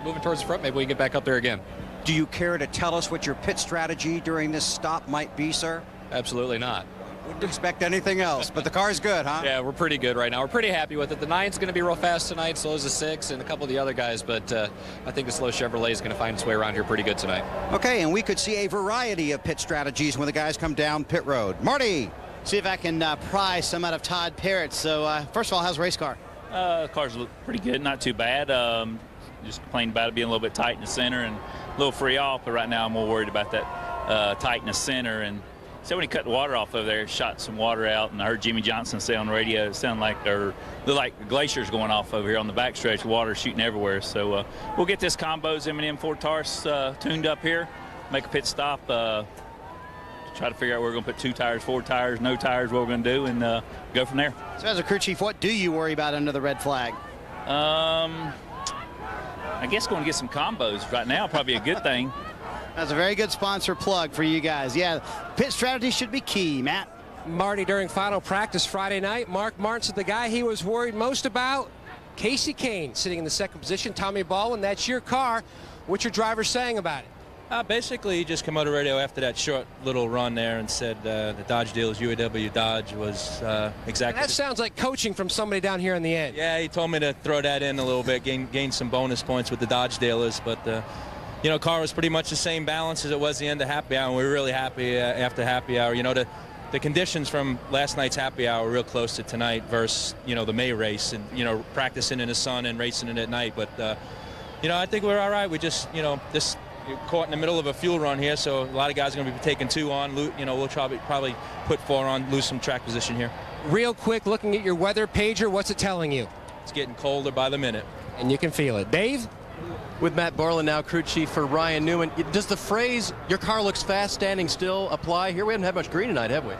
moving towards the front, maybe we can get back up there again. Do you care to tell us what your pit strategy during this stop might be, sir? Absolutely not. Wouldn't expect anything else, but the car's good, huh? Yeah, we're pretty good right now. We're pretty happy with it. The 9's going to be real fast tonight, so is the 6 and a couple of the other guys, but I think the slow Chevrolet is going to find its way around here pretty good tonight. Okay, and we could see a variety of pit strategies when the guys come down pit road. Marty! See if I can pry some out of Todd Parrott. So, first of all, how's the race car? The cars look pretty good, not too bad. Just complained about it being a little bit tight in the center and a little free off, but right now I'm more worried about that tight in the center. And so when he cut the water off over there, it shot some water out, and I heard Jimmie Johnson say on the radio, it sounded like looked like glaciers going off over here on the backstretch, water shooting everywhere. So we'll get this combos M&M Ford Taurus tuned up here, make a pit stop, try to figure out where we're going to put 2 tires, 4 tires, no tires, what we're going to do, and go from there. So as a crew chief, what do you worry about under the red flag? I guess going to get some combos right now, probably a good thing. That's a very good sponsor plug for you guys. Yeah, pit strategy should be key, Matt. Marty, during final practice Friday night, Mark Martin said the guy he was worried most about, Kasey Kahne, sitting in the 2nd position. Tommy Baldwin, that's your car. What's your driver saying about it? Basically, he just came out of radio after that short little run there and said the Dodge dealers, UAW Dodge, was exactly. And that sounds like coaching from somebody down here in the end. Yeah, he told me to throw that in a little bit, gain some bonus points with the Dodge dealers, but you know, car was pretty much the same balance as it was the end of happy hour, and we were really happy after happy hour. You know, the conditions from last night's happy hour were real close to tonight versus, you know, the May race and, you know, practicing in the sun and racing in at night. But, you know, I think we're all right. We just, you know, you're caught in the middle of a fuel run here, so a lot of guys are going to be taking 2 on. You know, we'll probably put 4 on, lose some track position here. Real quick, looking at your weather pager, what's it telling you? It's getting colder by the minute. And you can feel it. Dave? With Matt Borland now, crew chief for Ryan Newman. Does the phrase, your car looks fast standing still, apply here? We haven't had much green tonight, have we?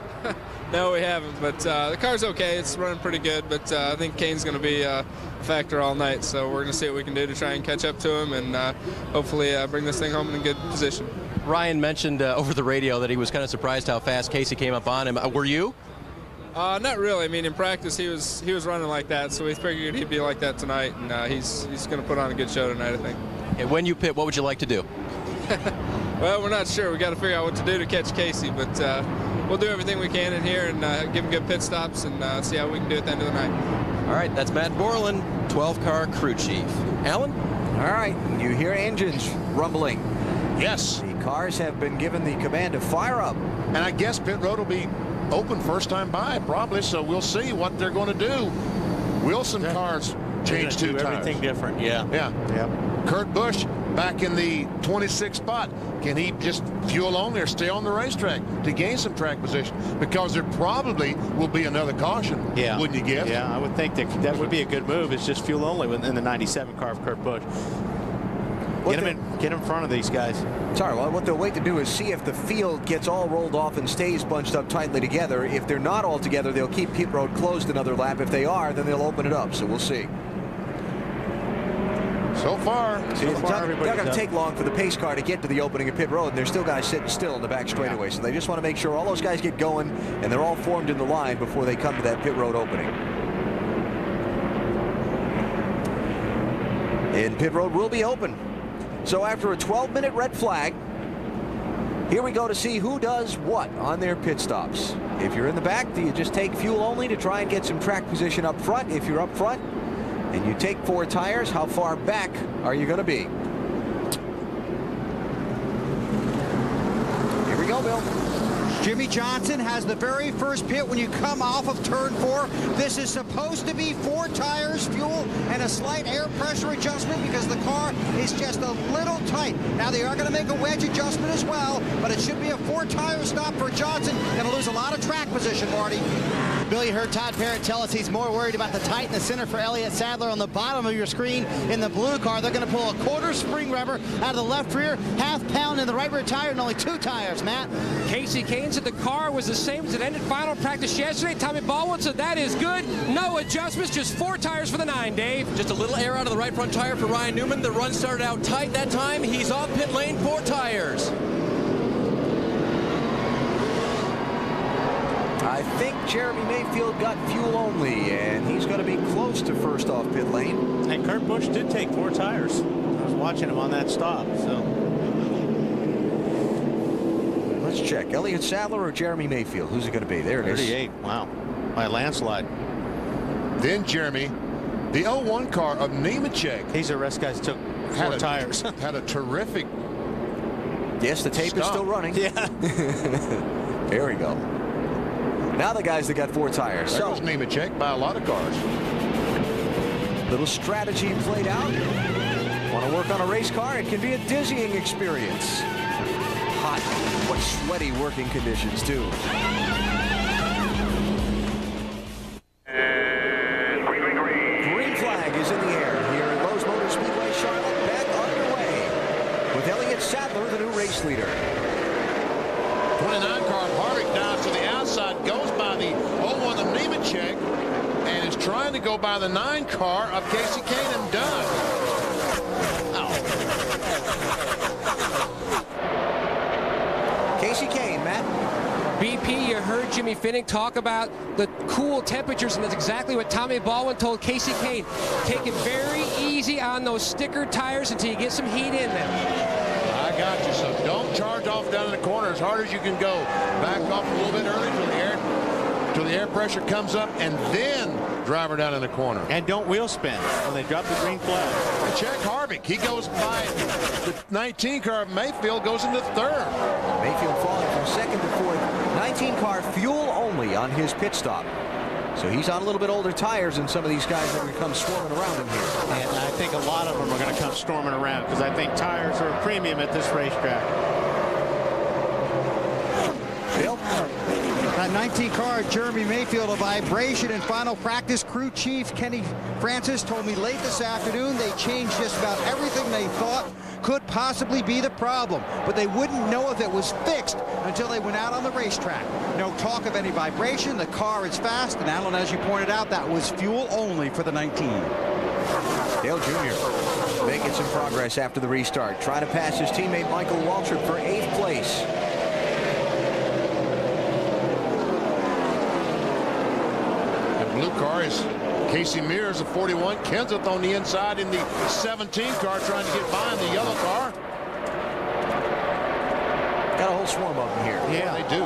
No, we haven't, but the car's okay. It's running pretty good, but I think Kane's going to be a factor all night, so we're going to see what we can do to try and catch up to him and hopefully bring this thing home in a good position. Ryan mentioned over the radio that he was kind of surprised how fast Kasey came up on him. Were you? Not really. I mean, in practice, he was running like that, so we figured he'd be like that tonight, and he's going to put on a good show tonight, I think. And when you pit, what would you like to do? Well, we're not sure. We got to figure out what to do to catch Kasey, but we'll do everything we can in here and give him good pit stops and see how we can do at the end of the night. All right, that's Matt Borland, 12-car crew chief. Alan? All right, you hear engines rumbling. Yes. The cars have been given the command to fire up. And I guess pit road will be open first time by probably, so we'll see what they're going to do. Wilson cars change 2 tires. Everything different, yeah. Kurt Busch back in the 26th spot. Can he just fuel only or stay on the racetrack to gain some track position? Because there probably will be another caution, wouldn't you guess? Yeah, I would think that would be a good move. It's just fuel only in the 97 car of Kurt Busch. Get him in front of these guys. Sorry, well, what they'll wait to do is see if the field gets all rolled off and stays bunched up tightly together. If they're not all together, they'll keep pit road closed another lap. If they are, then they'll open it up. So we'll see. So far, it's not going to take long for the pace car to get to the opening of pit road, and there's still guys sitting still in the back straightaway. So they just want to make sure all those guys get going and they're all formed in the line before they come to that pit road opening. And pit road will be open. So after a 12-minute red flag, here we go to see who does what on their pit stops. If you're in the back, do you just take fuel only to try and get some track position up front? If you're up front and you take 4 tires, how far back are you going to be? Here we go, Bill. Jimmie Johnson has the very first pit when you come off of turn 4. This is supposed to be 4 tires, fuel, and a slight air pressure adjustment because the car is just a little tight. Now they are going to make a wedge adjustment as well, but it should be a 4-tire stop for Johnson. Going to lose a lot of track position, Marty. Billy heard Todd Parrott tell us he's more worried about the tight in the center for Elliott Sadler on the bottom of your screen in the blue car. They're going to pull a 1/4 spring rubber out of the left rear, 1/2 pound in the right rear tire, and only 2 tires, Matt. Kasey Kahne said the car was the same as it ended final practice yesterday. Tommy Baldwin said that is good. No adjustments, just 4 tires for the 9, Dave. Just a little air out of the right front tire for Ryan Newman. The run started out tight that time. He's off pit lane, 4 tires. I think Jeremy Mayfield got fuel only, and he's going to be close to first off pit lane. And Kurt Busch did take 4 tires. I was watching him on that stop. So let's check. Elliott Sadler or Jeremy Mayfield? Who's it going to be? There it is. 38. Wow. By a landslide. Then Jeremy, the 01 car of Nemechek. These are rest guys took 4 tires. Had a terrific. Yes, the tape is still running. Yeah. There we go. Now the guys that got 4 tires. There goes Nemechek by a lot of cars. Little strategy played out. Want to work on a race car? It can be a dizzying experience. Hot, but sweaty working conditions too. Green flag is in the air here at Lowe's Motor Speedway, Charlotte. Back underway with Elliott Sadler, the new race leader. 29 car Harvick down to the outside, goes by the 01 of Nemechek, and is trying to go by the 9 car of Kasey Kahne and done. Kasey Kahne, Matt. BP, you heard Jimmy Finnick talk about the cool temperatures, and that's exactly what Tommy Baldwin told Kasey Kahne. Take it very easy on those sticker tires until you get some heat in them. I got you. So don't charge off down in the corner as hard as you can go. Back off a little bit early till the air pressure comes up, and then drive her down in the corner. And don't wheel spin when they drop the green flag. And check Harvick. He goes by the 19 car of Mayfield, goes into 3rd. Mayfield falling from 2nd to 4th. 19 car fuel only on his pit stop. So he's on a little bit older tires than some of these guys that are going to come swarming around him here. And I think a lot of them are going to come storming around because I think tires are a premium at this racetrack. Bill? That 19 car, Jeremy Mayfield, a vibration in final practice. Crew chief Kenny Francis told me late this afternoon they changed just about everything they thought could possibly be the problem, but they wouldn't know if it was fixed until they went out on the racetrack. No talk of any vibration. The car is fast, and Alan, as you pointed out, that was fuel only for the 19. Dale Jr. making some progress after the restart, trying to pass his teammate Michael Waltrip for 8th place. Blue car is Casey Mears of 41. Kenseth on the inside in the 17 car trying to get by in the yellow car. Got a whole swarm of them here. Yeah, they do.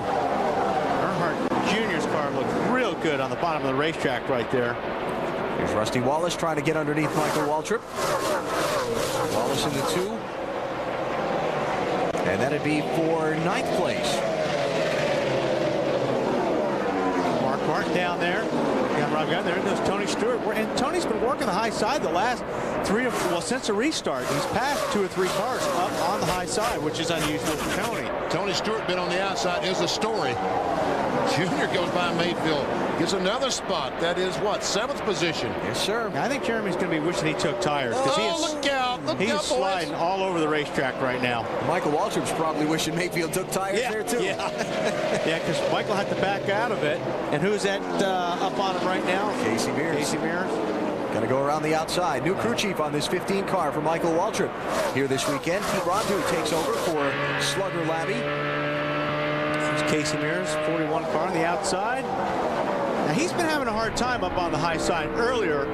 Earnhardt Jr.'s car looked real good on the bottom of the racetrack right there. Here's Rusty Wallace trying to get underneath Michael Waltrip. Wallace in the 2. And that'd be for 9th place. Mark Martin down there. There goes Tony Stewart, and Tony's been working the high side the last since the restart. He's passed 2 or 3 cars up on the high side, which is unusual for Tony. Tony Stewart been on the outside is a story. Junior goes by Mayfield, gets another spot. That is what, 7th position? Yes, sir. I think Jeremy's going to be wishing he took tires because look out! Look he's out, sliding all over the racetrack right now. Michael Waltrip's probably wishing Mayfield took tires there too. Yeah, yeah, because Michael had to back out of it. And who's that up on him right now? Casey Mears. Casey Mears. Going to go around the outside. New crew chief on this 15 car for Michael Waltrip here this weekend. Pete Rondu takes over for Slugger Labby. There's Casey Mears, 41 car on the outside. Now he's been having a hard time up on the high side. Earlier,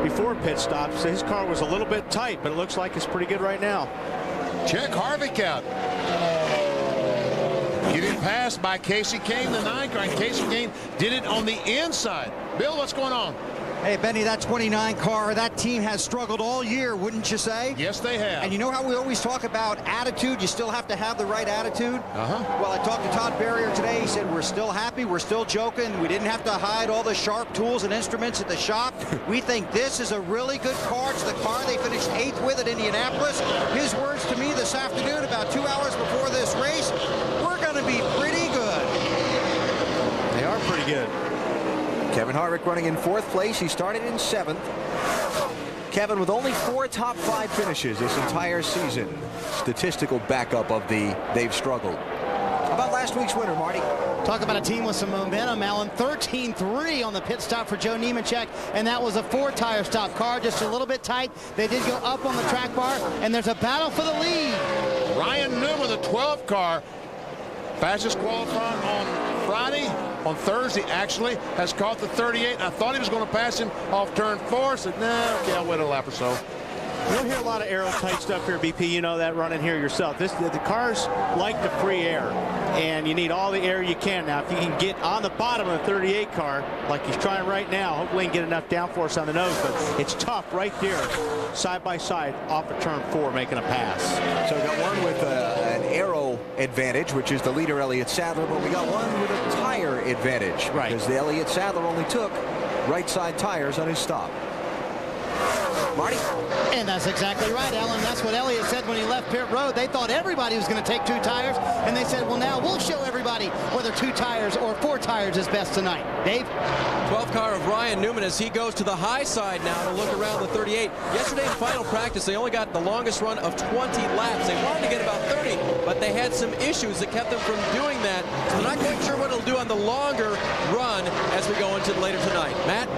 before pit stops, his car was a little bit tight, but it looks like it's pretty good right now. Check Harvick out. Getting passed by Kasey Kahne, the 9 car, and Kasey Kahne did it on the inside. Bill, what's going on? Hey, Benny, that 29 car, that team has struggled all year, wouldn't you say? Yes, they have. And you know how we always talk about attitude? You still have to have the right attitude? Well, I talked to Todd Berrier today. He said, we're still happy. We're still joking. We didn't have to hide all the sharp tools and instruments at the shop. We think this is a really good car. It's the car they finished 8th with at Indianapolis. His words to me this afternoon, about 2 hours before this race, we're going to be pretty good. They are pretty good. Kevin Harvick running in 4th place. He started in 7th. Kevin with only 4 top 5 finishes this entire season. Statistical backup of they've struggled. How about last week's winner, Marty? Talk about a team with some momentum, Alan. 13-3 on the pit stop for Joe Nemechek, and that was a 4-tire stop car, just a little bit tight. They did go up on the track bar, and there's a battle for the lead. Ryan Newman, the 12 car, fastest qualifier on Friday. On Thursday, actually, has caught the 38. I thought he was going to pass him off turn 4. Said, nah, okay, I'll wait a lap or so. You don't hear a lot of aerotight stuff here, BP. You know that running here yourself. The cars like the free air. and you need all the air you can. Now, if you can get on the bottom of the 38 car, like he's trying right now, hopefully he can get enough downforce on the nose, but it's tough right there, side by side, off of turn 4, making a pass. So we got one with an aero advantage, which is the leader, Elliott Sadler, but we got one with a tire advantage. Right. Because the Elliott Sadler only took right side tires on his stop. Marty? And that's exactly right, Alan. That's what Elliott said when he left pit road. They thought everybody was going to take 2 tires, and they said, well, now we'll show everybody whether 2 tires or 4 tires is best tonight. Dave? 12th car of Ryan Newman as he goes to the high side now to look around the 38. Yesterday in final practice, they only got the longest run of 20 laps. They wanted to get about 30, but they had some issues that kept them from doing that. So they're not quite sure what it'll do on the longer run as we go into later tonight. Matt?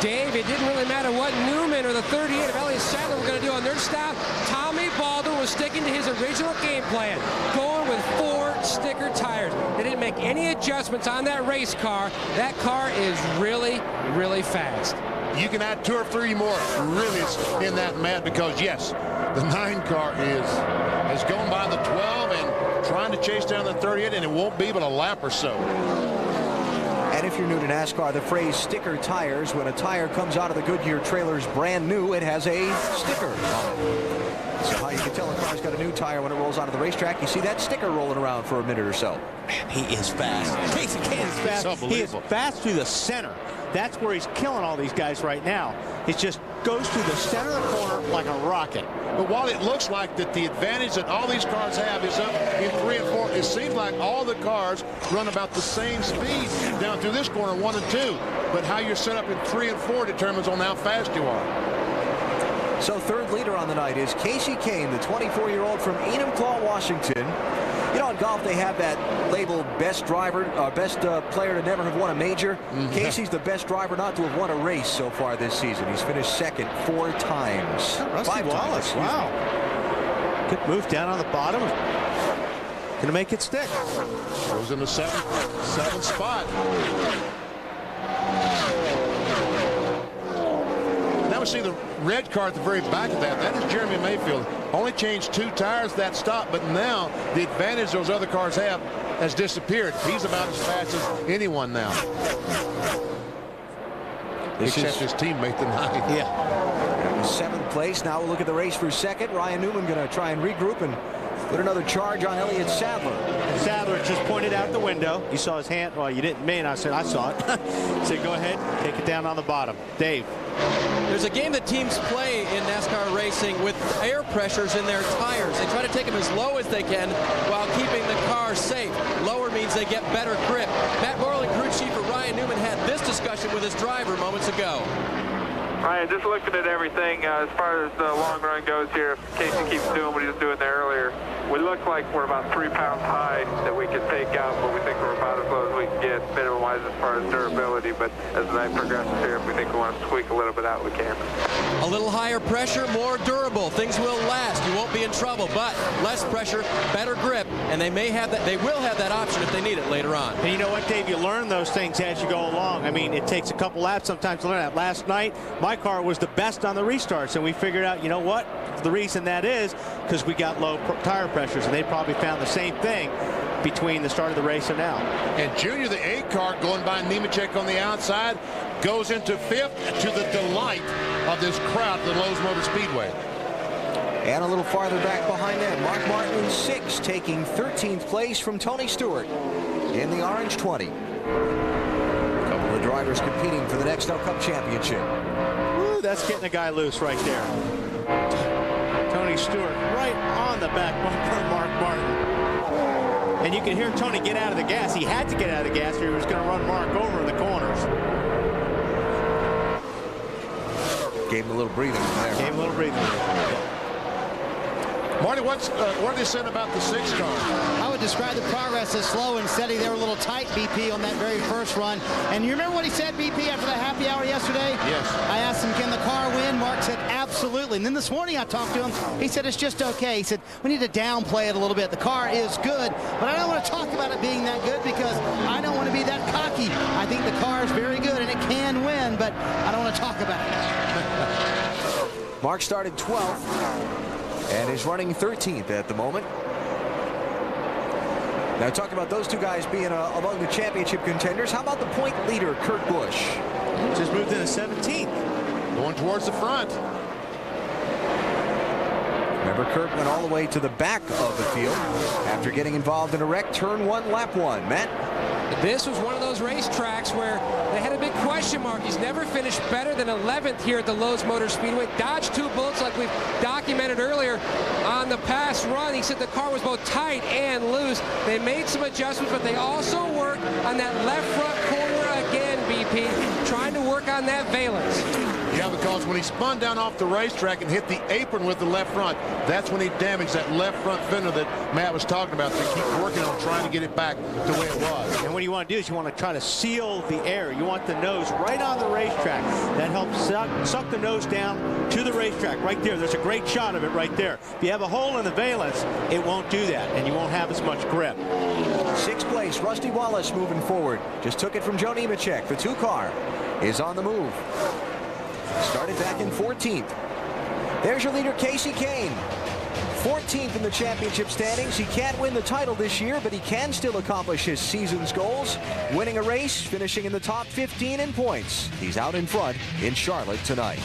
Dave, it didn't really matter what Newman or the 38 of Elliott Sadler were going to do on their stop. Tommy Baldwin was sticking to his original game plan, going with 4 sticker tires. They didn't make any adjustments on that race car. That car is really, really fast. You can add 2 or 3 more really in that, Matt, because yes, the 9 car has gone by the 12 and trying to chase down the 38, and it won't be but a lap or so. And if you're new to NASCAR, the phrase sticker tires, when a tire comes out of the Goodyear trailers brand new, it has a sticker on it. So how you can tell a car's got a new tire when it rolls onto the racetrack, you see that sticker rolling around for a minute or so. Man, he is fast. Kasey Kahne is fast. He is fast through the center. That's where he's killing all these guys right now. It just goes through the center of the corner like a rocket. But while it looks like that the advantage that all these cars have is up in 3 and 4, it seems like all the cars run about the same speed down through this corner, 1 and 2. But how you're set up in 3 and 4 determines on how fast you are. So third leader on the night is Kasey Kahne, the 24-year-old from Enumclaw, Washington. You know, in golf, they have that label best driver, best player to never have won a major. Kasey's the best driver not to have won a race so far this season. He's finished second 4 times. Rusty 5 Wallace, times. wow. Good move down on the bottom. Gonna make it stick. Goes in the 7th spot. Now we see the red car at the very back of that. That is Jeremy Mayfield. Only changed 2 tires that stop, but now the advantage those other cars have has disappeared. He's about as fast as anyone now. Except his teammate tonight. Yeah. 7th place. Now we'll look at the race for second. Ryan Newman going to try and regroup and put another charge on Elliott Sadler. Sadler just pointed out the window. You saw his hand. Well, you didn't mean. I said I saw it. Said go ahead, take it down on the bottom. Dave. There's a game that teams play in NASCAR racing with air pressures in their tires. They try to take them as low as they can while keeping the car safe. Lower means they get better grip. Matt Borland, crew chief for Ryan Newman, had this discussion with his driver moments ago. Ryan, just looking at everything as far as the long run goes here, if Kasey keeps doing what he was doing there earlier, we look like we're about 3 pounds high that we can take out, but we think we're about as low as we can get minimum-wise as far as durability. But as the night progresses here, if we think we want to squeak a little bit out, we can. A little higher pressure, more durable. Things will last. You won't be in trouble, but less pressure, better grip, and they may have that. They will have that option if they need it later on. And you know what, Dave? You learn those things as you go along. I mean, it takes a couple laps sometimes to learn that. Last night, my car was the best on the restarts, and we figured out, you know what? The reason that is because we got low tire pressures, and they probably found the same thing between the start of the race and now. And Junior, the 8 car, going by Nemechek on the outside, goes into 5th to the delight of this crowd at the Lowe's Motor Speedway. And a little farther back behind them, Mark Martin in 6, taking 13th place from Tony Stewart in the orange 20. A couple of drivers competing for the Nextel Cup Championship. Woo, that's getting a guy loose right there. Tony Stewart right on the back bumper of Mark Martin. And you can hear Tony get out of the gas. He had to get out of the gas or he was going to run Mark over in the corners. Gave him a little breathing there. Gave him a little breathing. Marty, what are they saying about the 6 car? I would describe the progress as slow and steady. They were a little tight, BP, on that very first run. And you remember what he said, BP, after the happy hour yesterday? Yes. I asked him, can the car win? Mark said, absolutely. And then this morning I talked to him. He said, it's just okay. He said, we need to downplay it a little bit. The car is good, but I don't want to talk about it being that good because I don't want to be that cocky. I think the car is very good and it can win, but I don't want to talk about it. Mark started 12th. And is running 13th at the moment. Now, talking about those two guys being among the championship contenders, how about the point leader, Kurt Busch? Just moved into 17th. Going towards the front. Remember, Kurt went all the way to the back of the field after getting involved in a wreck, turn 1, lap 1. Matt? This was one of those racetracks where they had a big question mark. He's never finished better than 11th here at the Lowe's Motor Speedway. Dodged 2 bullets like we've documented earlier on the past run. He said the car was both tight and loose. They made some adjustments, but they also worked on that left front corner again, BP, trying to work on that valence. Yeah, because when he spun down off the racetrack and hit the apron with the left front, that's when he damaged that left front fender that Matt was talking about. They keep working on trying to get it back the way it was. And what you want to do is you want to try to seal the air. You want the nose right on the racetrack. That helps suck the nose down to the racetrack right there. There's a great shot of it right there. If you have a hole in the valence, it won't do that, and you won't have as much grip. 6th place, Rusty Wallace moving forward. Just took it from Joe Nemechek. The 2 car is on the move. Started back in 14th. There's your leader, Kasey Kahne. 14th in the championship standings. He can't win the title this year, but he can still accomplish his season's goals. Winning a race, finishing in the top 15 in points. He's out in front in Charlotte tonight.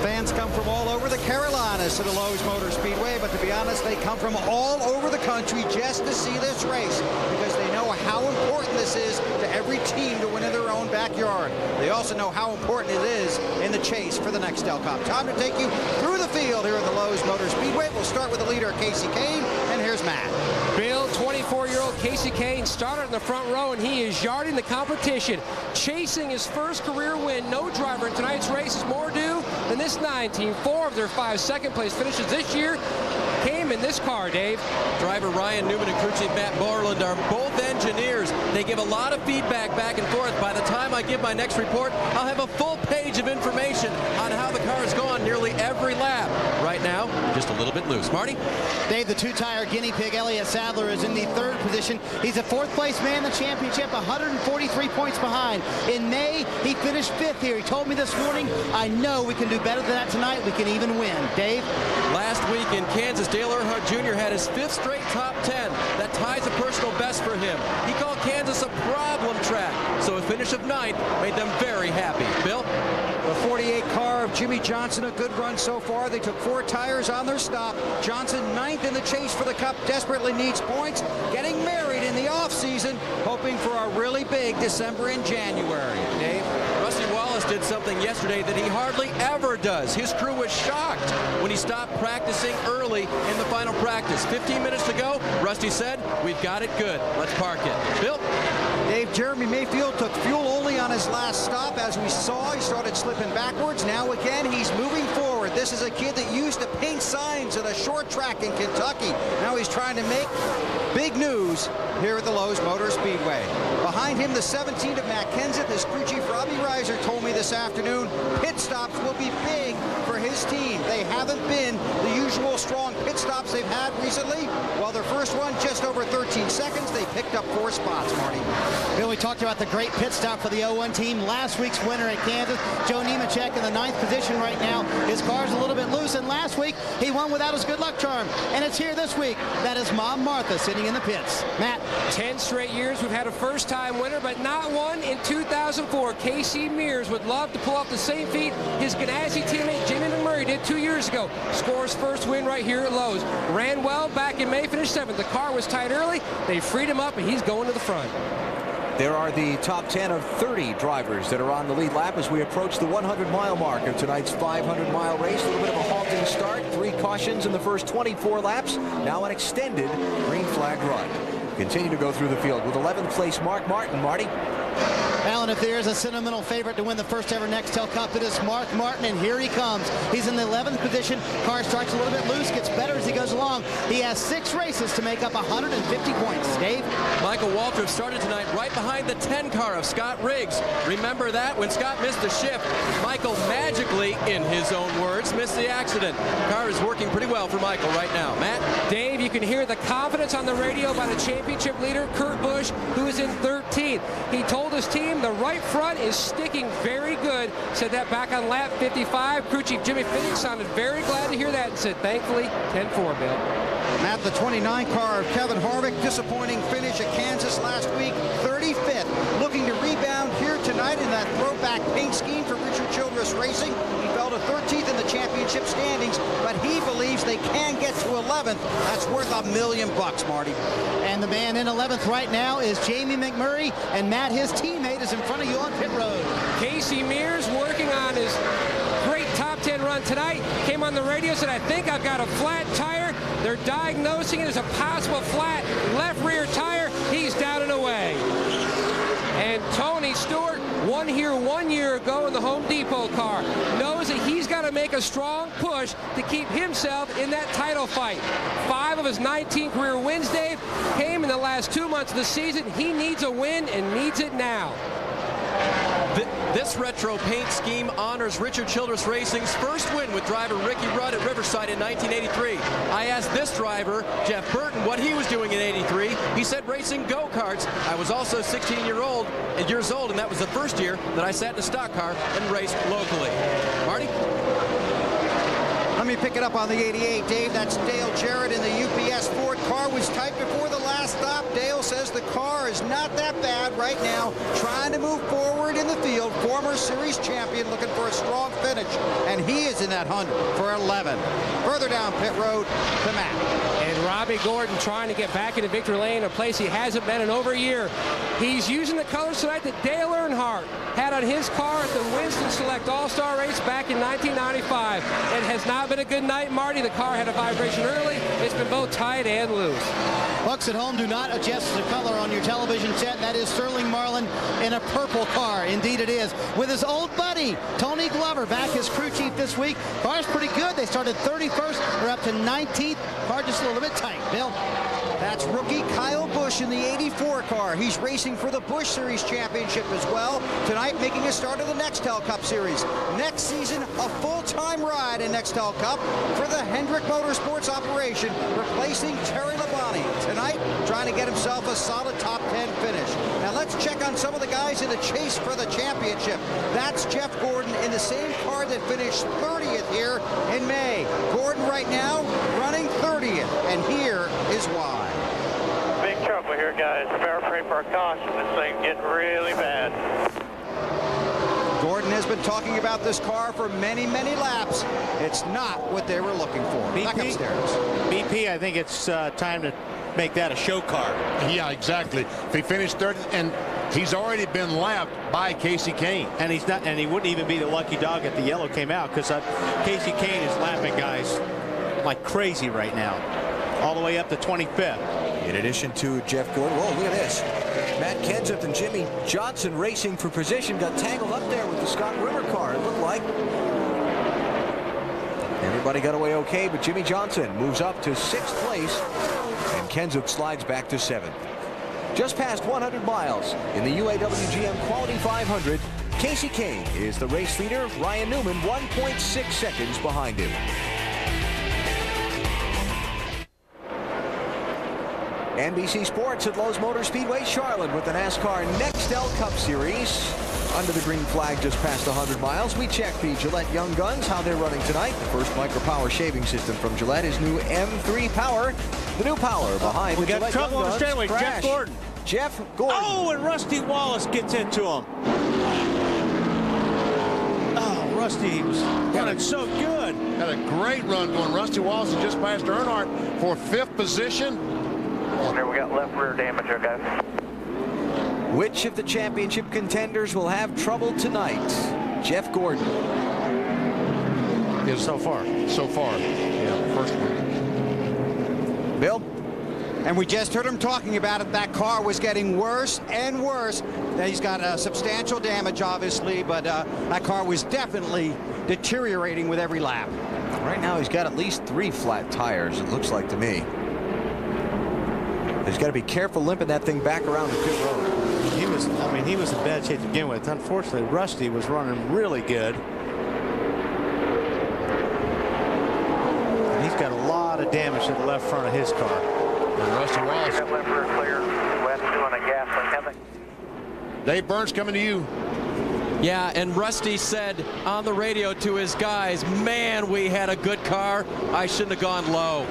Fans come from all over the Carolinas to the Lowe's Motor Speedway, but to be honest, they come from all over the country just to see this race because they know how important this is to every team to win in their own backyard. They also know how important it is in the chase for the Nextel Cup. Time to take you through the field here at the Lowe's Motor Speedway. We'll start with the leader, Kasey Kahne, and here's Matt. Bill, 24-year-old Kasey Kahne started in the front row, and he is yarding the competition, chasing his first career win. No driver in tonight's race is more due than this 9 team. 4 of their 5 second-place finishes this year came in this car, Dave. Driver Ryan Newman and crew chief Matt Borland are both engineers. They give a lot of feedback back and forth. By the time I give my next report, I'll have a full page of information on how the car has gone nearly every lap. Right now, just a little bit loose. Marty? Dave, the 2-tire guinea pig, Elliott Sadler, is in the 3rd position. He's a 4th-place man in the championship, 143 points behind. In May, he finished 5th here. He told me this morning, I know we can do better than that tonight. We can even win. Dave? Last week in Kansas, Dale Earnhardt Jr. had his 5th straight top 10. That ties a personal best for him. He called Kansas a problem track, so a finish of 9th made them very happy. Bill? The 48 car of Jimmie Johnson, a good run so far. They took 4 tires on their stop. Johnson 9th in the chase for the Cup, desperately needs points. Getting married in the offseason, hoping for a really big December and January. Dave? Rusty Wallace did something yesterday that he hardly ever does. His crew was shocked when he stopped practicing early in the final practice. 15 minutes to go, Rusty said, we've got it good. Let's park it. Bill? Dave, Jeremy Mayfield took fuel only on his last stop. As we saw, he started slipping backwards. Now again, he's moving forward. This is a kid that used to paint signs at a short track in Kentucky. Now he's trying to make big news here at the Lowe's Motor Speedway. Behind him, the 17 of Matt Kenseth. His crew chief Robbie Reiser told me this afternoon pit stops will be big for his team. They haven't been the usual strong pit stops they've had recently. Well, their first one, just over 13 seconds. They picked up 4 spots, Marty. Bill, we talked about the great pit stop for the 0-1 team. Last week's winner at Kansas, Joe Nemechek in the 9th position right now. His car's a little bit loose, and last week he won without his good luck charm. And it's here this week. That is Mom Martha sitting in the pits. Matt? 10 straight years we've had a first-time winner, but not one in 2004. Casey Mears would love to pull off the same feat his Ganassi teammate Jimmy Mcmurray did 2 years ago. Scores first win right here at Lowe's. Ran well back in May, finished 7th. The car was tight early. They freed him up, and he's going to the front. There are the top 10 of 30 drivers that are on the lead lap as we approach the 100-mile mark of tonight's 500-mile race. A little bit of a halting start. 3 cautions in the first 24 laps. Now an extended green flag run. Continue to go through the field with 11th place Mark Martin. Marty? Alan, if there's a sentimental favorite to win the first ever Nextel Cup, it is Mark Martin, and here he comes. He's in the 11th position. Car starts a little bit loose, gets better as he goes along. He has 6 races to make up 150 points. Dave? Michael Waltrip started tonight right behind the 10 car of Scott Riggs. Remember that? When Scott missed the shift, Michael magically, in his own words, missed the accident. The car is working pretty well for Michael right now. Matt? Dave, you can hear the confidence on the radio by the championship leader, Kurt Busch, who is in 13th. He told his team the right front is sticking very good. Said that back on lap 55. Crew chief Jimmy Finnick sounded very glad to hear that and said, thankfully, 10-4, Bill. Matt, the 29 car of Kevin Harvick, disappointing finish at Kansas last week, 35th. Looking to rebound here tonight in that throwback paint scheme for Richard Childress Racing. He fell to 13th in the championship standings, but he believes they can get to 11th. That's worth $1 million, Marty. And the man in 11th right now is Jamie Mcmurray, and Matt, his teammate, is in front of you on pit road. Casey Mears working on his great top 10 run tonight. Came on the radio, said, I think I've got a flat tire. They're diagnosing it as a possible flat left rear tire. He's down and away. And Tony Stewart won here 1 year ago in the Home Depot car. Knows that he's got to make a strong push to keep himself in that title fight. 5 of his 19 career wins, Dave, came in the last 2 months of the season. He needs a win and needs it now. This retro paint scheme honors Richard Childress Racing's first win with driver Ricky Rudd at Riverside in 1983. I asked this driver, Jeff Burton, what he was doing in '83. He said racing go-karts. I was also 16 years old, and that was the first year that I sat in a stock car and raced locally. Marty? Let me pick it up on the 88, Dave. That's Dale Jarrett in the UPS Ford car. Was tight before the last stop. Dale says the car is not that bad right now. Trying to move forward in the field. Former series champion looking for a strong finish. And he is in that hunt for 11. Further down pit road to Matt. And Robbie Gordon trying to get back into victory lane, a place he hasn't been in over a year. He's using the colors tonight that Dale Earnhardt had on his car at the Winston Select All-Star race back in 1995. It has not been a good night, Marty. The car had a vibration early. It's been both tight and loose. Bucks at home, do not adjust the color on your television set. That is Sterling Marlin in a purple car. Indeed it is. With his old buddy, Tony Glover, back as crew chief this week. Car's pretty good. They started 31st. They're up to 19th. Car just a little bit tight. Bill? That's rookie Kyle Busch in the 84 car. He's racing for the Busch Series Championship as well. Tonight making a start of the Nextel Cup Series. Next season, a full-time ride in Nextel Cup for the Hendrick Motorsports operation, replacing Terry Labonte. Tonight, trying to get himself a solid top 10 finish. Now let's check on some of the guys in the chase for the championship. That's Jeff Gordon in the same car that finished 30th here in May. Gordon right now running 30th, and here is why. Big trouble here, guys. Bear pray for a caution. This thing's getting really bad. Gordon has been talking about this car for many, many laps. It's not what they were looking for. Back upstairs. BP, I think it's time to make that a show car. Yeah, exactly. If he finished third, and he's already been lapped by Kasey Kahne. And he's not, and he wouldn't even be the lucky dog if the yellow came out, because Kasey Kahne is lapping guys like crazy right now, all the way up to 25th. In addition to Jeff Gordon, whoa, look at this. Matt Kenseth and Jimmie Johnson racing for position got tangled up there with the Scott River car, it looked like. Everybody got away okay, but Jimmie Johnson moves up to 6th place, and Kenseth slides back to 7th. Just past 100 miles in the Uaw Gm Quality 500, Kasey Kahne is the race leader. Ryan Newman 1.6 seconds behind him. NBC Sports at Lowe's Motor Speedway, Charlotte, with the NASCAR Nextel Cup Series. Under the green flag just past 100 miles, we check the Gillette Young Guns, how they're running tonight. The first micro power shaving system from Gillette is new M3 Power. The new power behind the Gillette Young Guns. We got trouble on the straightaway. Jeff Gordon. Jeff Gordon. Oh, and Rusty Wallace gets into him. Oh, Rusty was running so good. Had a great run going. Rusty Wallace just passed Earnhardt for 5th position. Here we got left rear damage here, guys. Which of the championship contenders will have trouble tonight? Jeff Gordon. Yeah, so far. Yeah, first one. Bill? And we just heard him talking about it. That car was getting worse and worse. Now he's got substantial damage, obviously, but that car was definitely deteriorating with every lap. Right now he's got at least 3 flat tires, it looks like to me. He's got to be careful limping that thing back around the pit road. He was in bad shape to begin with. Unfortunately, Rusty was running really good. And he's got a lot of damage to the left front of his car. And Rusty Wallace. Left rear clear. West doing a gas leak. Dave Burns coming to you. Yeah, and Rusty said on the radio to his guys, man, we had a good car. I shouldn't have gone low.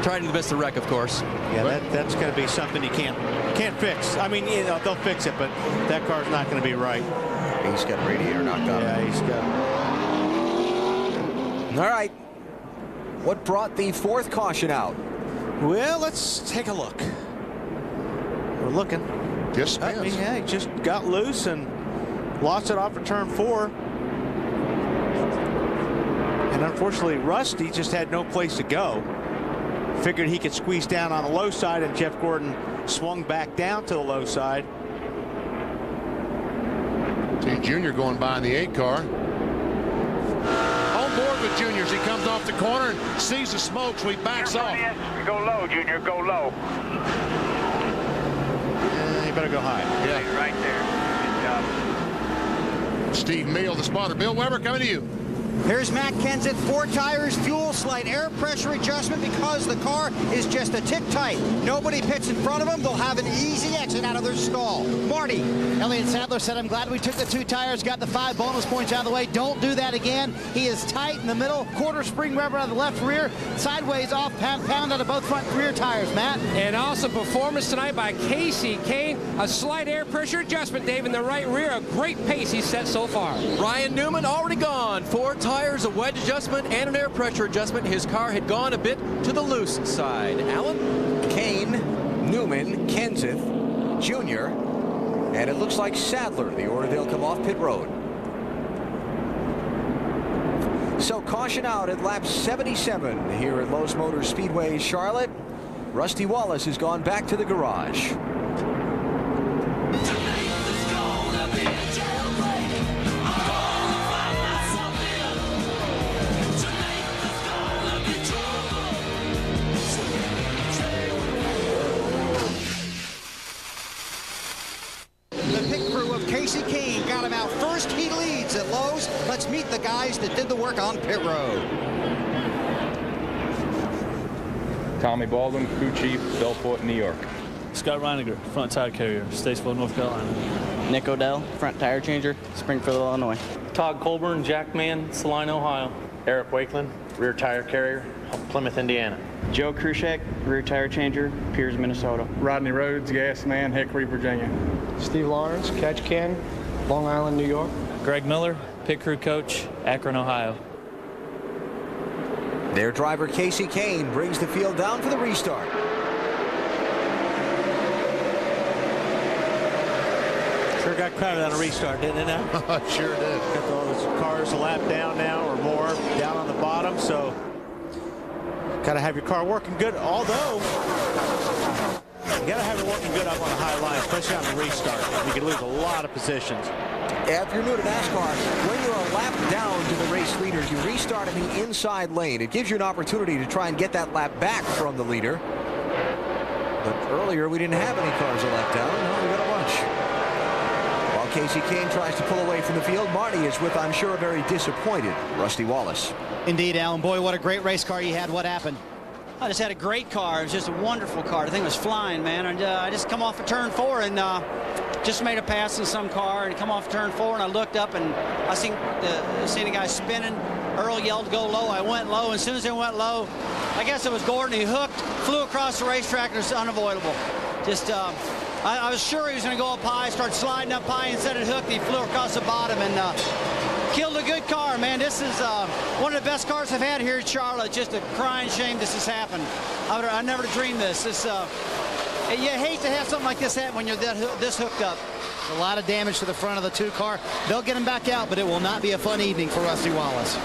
Tried to miss the wreck, of course. Yeah, that's going to be something you can't fix. I mean, you know, they'll fix it, but that car's not going to be right. He's got a radiator knocked out. Yeah, he's got. All right. What brought the fourth caution out? Well, let's take a look. We're looking. Just yeah, he just got loose and lost it off of turn 4. And unfortunately, Rusty just had no place to go. Figured he could squeeze down on the low side, and Chap Gordon swung back down to the low side. See Junior going by in the 8 car. On board with Junior as he comes off the corner and sees the smoke, so he backs off. Go low, Junior, go low. You better go high. Yeah. Right there. Good job. Steve Meal, the spotter. Bill Weber, coming to you. Here's Matt Kenseth, 4 tires, fuel, slight air pressure adjustment because the car is just a tick tight. Nobody pits in front of them. They'll have an easy exit out of their stall. Marty. Elliott Sadler said, I'm glad we took the 2 tires, got the 5 bonus points out of the way. Don't do that again. He is tight in the middle, quarter spring rubber out of the left rear, sideways off, pound out of both front rear tires, Matt. And awesome performance tonight by Kasey Kahne. A slight air pressure adjustment, Dave, in the right rear. A great pace he's set so far. Ryan Newman already gone. 4 tires, a wedge adjustment, and an air pressure adjustment. His car had gone a bit to the loose side. Alan? Kahne, Newman, Kenseth, Junior, and it looks like Sadler, the order they'll come off pit road. So caution out at lap 77 here at Lowe's Motor Speedway, Charlotte. Rusty Wallace has gone back to the garage. Kasey Kahne got him out first. He leads at Lowe's. Let's meet the guys that did the work on pit road. Tommy Baldwin, crew chief, Bellport, New York. Scott Reiniger, front tire carrier, Statesville, North Carolina. Nick Odell, front tire changer, Springfield, Illinois. Todd Colburn, Jackman, Saline, Ohio. Eric Wakeland, rear tire carrier, Plymouth, Indiana. Joe Krushek, rear tire changer, Piers, Minnesota. Rodney Rhodes, gas man, Hickory, Virginia. Steve Lawrence, catch can, Long Island, New York. Greg Miller, pit crew coach, Akron, Ohio. Their driver Kasey Kahne brings the field down for the restart. Sure got crowded on a restart, didn't it now? Sure did. Got all those cars a lap down now or more down on the bottom, so got to have your car working good, although you got to have it working good up on the high line, especially on the restart. You can lose a lot of positions. If you're new to NASCAR, when you're a lap down to the race leader, you restart in the inside lane. It gives you an opportunity to try and get that lap back from the leader. But earlier, we didn't have any cars a lap down. No, we got a bunch. While Kasey Kahne tries to pull away from the field, Marty is with, I'm sure, a very disappointed Rusty Wallace. Indeed, Alan. Boy, what a great race car you had. What happened? I just had a great car. It was just a wonderful car. The thing was flying, man. And I just come off of turn 4 and just made a pass in some car and come off turn 4, and I looked up and I seen the guy spinning. Earl yelled, "Go low." I went low, and as soon as I went low, I guess it was Gordon. He hooked, flew across the racetrack, and it was unavoidable. Just I was sure he was going to go up high, start sliding up high. Instead of hooked, he flew across the bottom and killed a good car, man. This is one of the best cars I've had here at Charlotte. Just a crying shame this has happened. I never dreamed this. You hate to have something like this happen when you're this hooked up. A lot of damage to the front of the 2 car. They'll get him back out, but it will not be a fun evening for Rusty Wallace.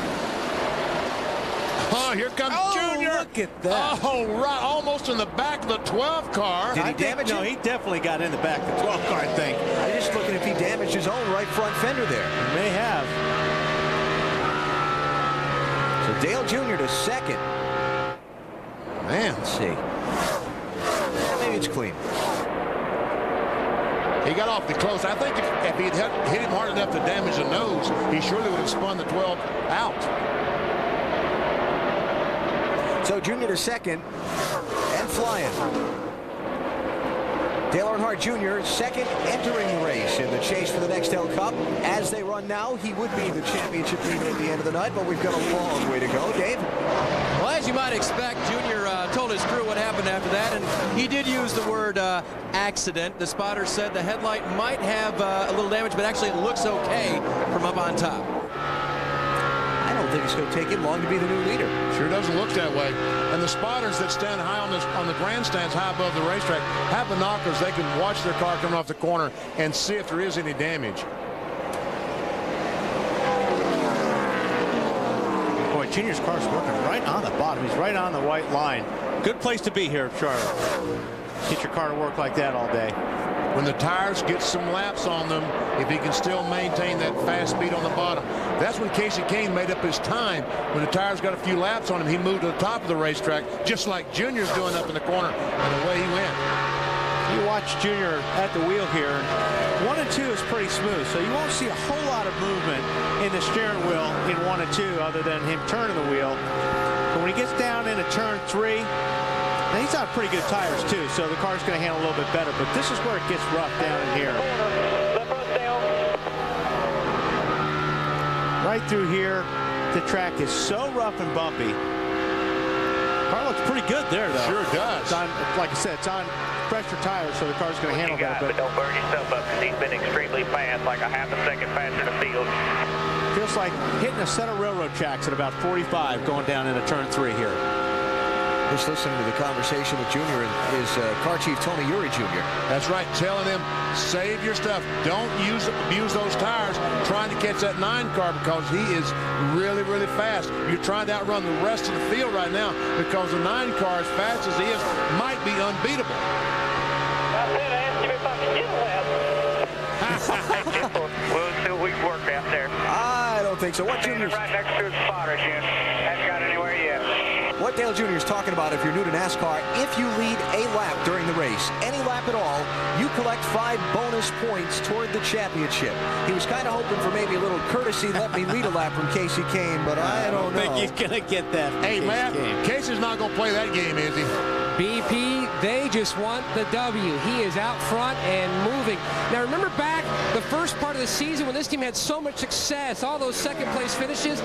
Oh, here comes Junior. Look at that. Oh, right. Almost in the back of the 12 car. Did he damage it? No, he definitely got in the back of the 12 car, I think. I'm just looking if he damaged his own right front fender there. He may have. So Dale Jr. to second. Man, let's see. Maybe it's clean. He got awfully close. I think if he had hit him hard enough to damage the nose, he surely would have spun the 12 out. So Junior to second and flying. Dale Earnhardt Jr. second, entering the race in the chase for the Nextel Cup. As they run now, he would be the championship leader at the end of the night, but we've got a long way to go. Dave? Well, as you might expect, Junior told told his crew what happened after that, and he did use the word accident. The spotter said the headlight might have a little damage, but actually it looks okay from up on top. I don't think it's going to take him long to be the new leader. Sure doesn't look that way. And the spotters that stand high on the grandstands high above the racetrack have binoculars. They can watch their car coming off the corner and see if there is any damage. Boy, Junior's car's working right on the bottom. He's right on the white line. Good place to be here at Charlotte. Get your car to work like that all day. When the tires get some laps on them, if he can still maintain that fast speed on the bottom. That's when Kasey Kahne made up his time. When the tires got a few laps on him, he moved to the top of the racetrack, just like Junior's doing up in the corner, and away he went. You watch Junior at the wheel here. 1 and 2 is pretty smooth, so you won't see a whole lot of movement in the steering wheel in 1 and 2 other than him turning the wheel. But when he gets down into turn 3, now he's on pretty good tires too, so the car's going to handle a little bit better, but this is where it gets rough down in here. Right through here, the track is so rough and bumpy. Car looks pretty good there, though. Sure does. It's on, like I said, it's on fresher tires, so the car's going to handle that. But don't burn yourself up, because he's been extremely fast, like a half a second faster than the field. Feels like hitting a set of railroad tracks at about 45 going down into turn 3 here. Just listening to the conversation with Junior and his car chief, Tony Uri Jr. That's right, telling him, save your stuff. Don't abuse those tires trying to catch that 9 car because he is really, really fast. You're trying to outrun the rest of the field right now because the 9 car, as fast as he is, might be unbeatable. I said, I asked you if I could get a lap. We'll see what we can work out there. I don't think so. What Junior's right next to his spotter, Jim. Hasn't got anywhere yet. What Dale Jr. is talking about, if you're new to NASCAR, if you lead a lap during the race, any lap at all, you collect 5 bonus points toward the championship. He was kind of hoping for maybe a little courtesy, let me lead a lap from Kasey Kahne, but I don't know. I think he's going to get that. Hey, Matt, Kasey's not going to play that game, is he? BP, they just want the W. He is out front and moving. Now, remember back the first part of the season when this team had so much success, all those second-place finishes,